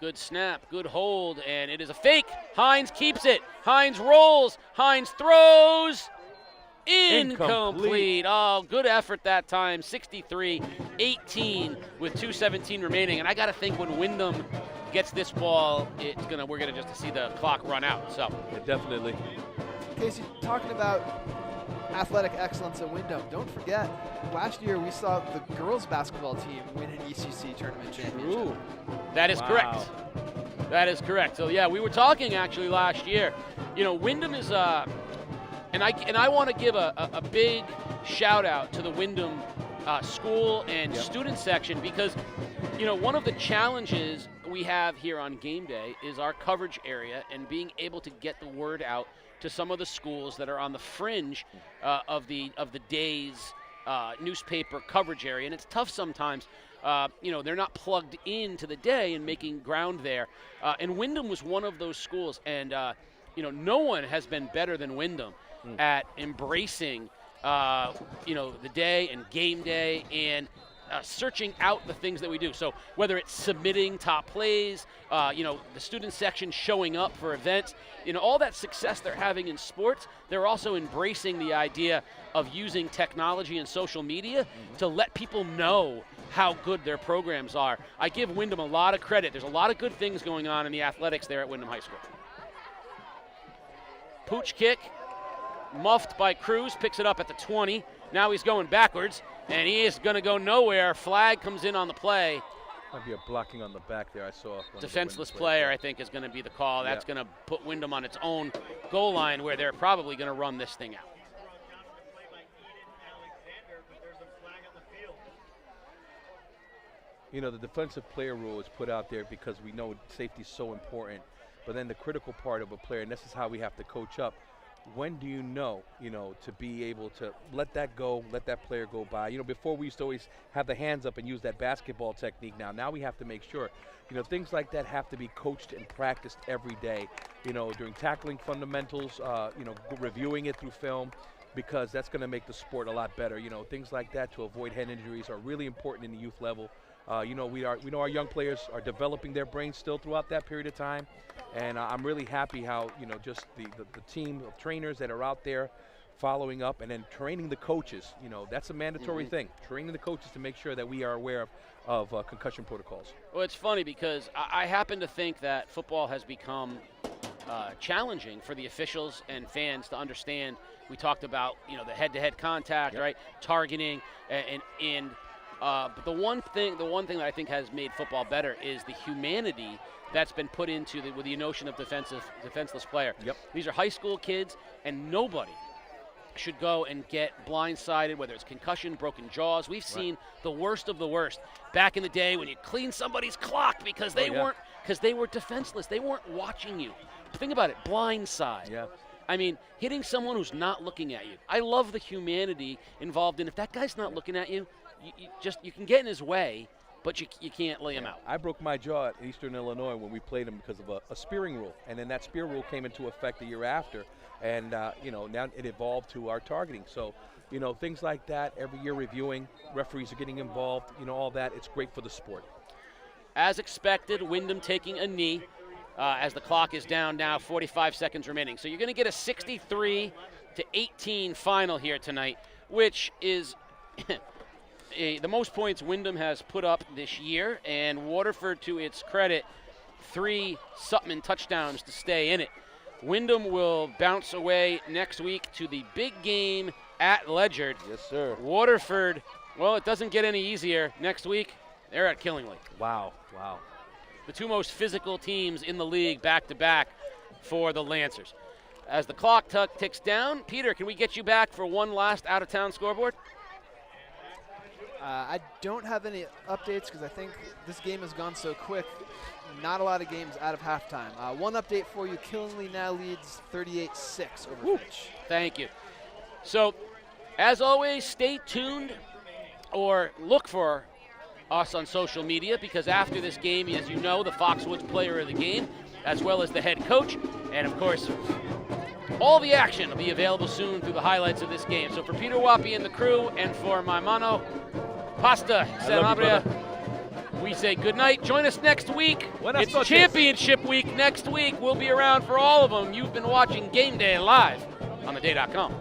Good snap, good hold, and it is a fake. Hines keeps it. Hines rolls. Hines throws. Incomplete. Oh, good effort that time. 63-18 with 2:17 remaining. And I got to think when Windham gets this ball, we're gonna just see the clock run out. So yeah, definitely. Casey, talking about athletic excellence at Windham, don't forget last year we saw the girls basketball team win an ECC tournament championship. That is correct. That is correct. So yeah, we were talking actually last year. You know, Windham is and I want to give a big shout out to the Windham school and student section, because you know, one of the challenges we have here on game day is our coverage area and being able to get the word out to some of the schools that are on the fringe of the day's newspaper coverage area, and it's tough sometimes. You know, they're not plugged into the day and making ground there. And Windham was one of those schools, and you know, no one has been better than Windham at embracing you know, the day and game day and searching out the things that we do. So whether it's submitting top plays, you know, the student section showing up for events, you know, all that success they're having in sports, they're also embracing the idea of using technology and social media to let people know how good their programs are. I give Windham a lot of credit. There's a lot of good things going on in the athletics there at Windham High School. Pooch kick, muffed by Cruz, picks it up at the 20. Now he's going backwards, and he is going to go nowhere. Flag comes in on the play. Might be a blocking on the back there. I saw defenseless player, I think, is going to be the call. That's going to put Windham on its own goal line, where they're probably going to run this thing out. You know, the defensive player rule is put out there because we know safety is so important. But then the critical part of a player, and this is how we have to coach up, when do you know, to be able to let that go, let that player go by? You know, before we used to always have the hands up and use that basketball technique. Now we have to make sure, you know, things like that have to be coached and practiced every day, you know, during tackling fundamentals, you know, reviewing it through film, because that's going to make the sport a lot better. You know, things like that to avoid head injuries are really important in the youth level. You know, we know our young players are developing their brains still throughout that period of time, and I'm really happy how, you know, just the team of trainers that are out there following up, and then training the coaches. You know, that's a mandatory thing, training the coaches to make sure that we are aware of concussion protocols. Well, it's funny because I happen to think that football has become challenging for the officials and fans to understand. We talked about, you know, the head-to-head contact, right, targeting, and but the one thing that I think has made football better is the humanity that's been put into with the notion of defenseless player. These are high school kids, and nobody should go and get blindsided, whether it's concussion, broken jaws. We've seen the worst of the worst back in the day when you clean somebody's clock because they were defenseless. They weren't watching you. Think about it, blindside. I mean, hitting someone who's not looking at you. I love the humanity involved in. If that guy's not looking at you, you can get in his way, but you can't lay him out. I broke my jaw at Eastern Illinois when we played him because of a spearing rule, and then that spear rule came into effect the year after, and you know, now it evolved to our targeting. So, you know, things like that, every year reviewing, referees are getting involved, you know, all that, it's great for the sport. As expected, Windham taking a knee as the clock is down now, 45 seconds remaining. So you're going to get a 63-18 final here tonight, which is the most points Windham has put up this year, and Waterford, to its credit, 3 Sutman touchdowns to stay in it. Windham will bounce away next week to the big game at Ledyard. Yes, sir. Waterford, well, it doesn't get any easier. Next week, they're at Killingly. Wow. The 2 most physical teams in the league back-to-back for the Lancers. As the clock ticks down, Peter, can we get you back for one last out-of-town scoreboard? I don't have any updates because I think this game has gone so quick. Not a lot of games out of halftime. One update for you, Killingly now leads 38-6 over Fitch. Thank you. So, as always, stay tuned or look for us on social media, because after this game, as you know, the Foxwoods player of the game, as well as the head coach, and of course, all the action will be available soon through the highlights of this game. So for Peter Wappy and the crew, and for my mano, Pasta Sanabria, we say good night. Join us next week. It's championship week next week. We'll be around for all of them. You've been watching Game Day live on theday.com.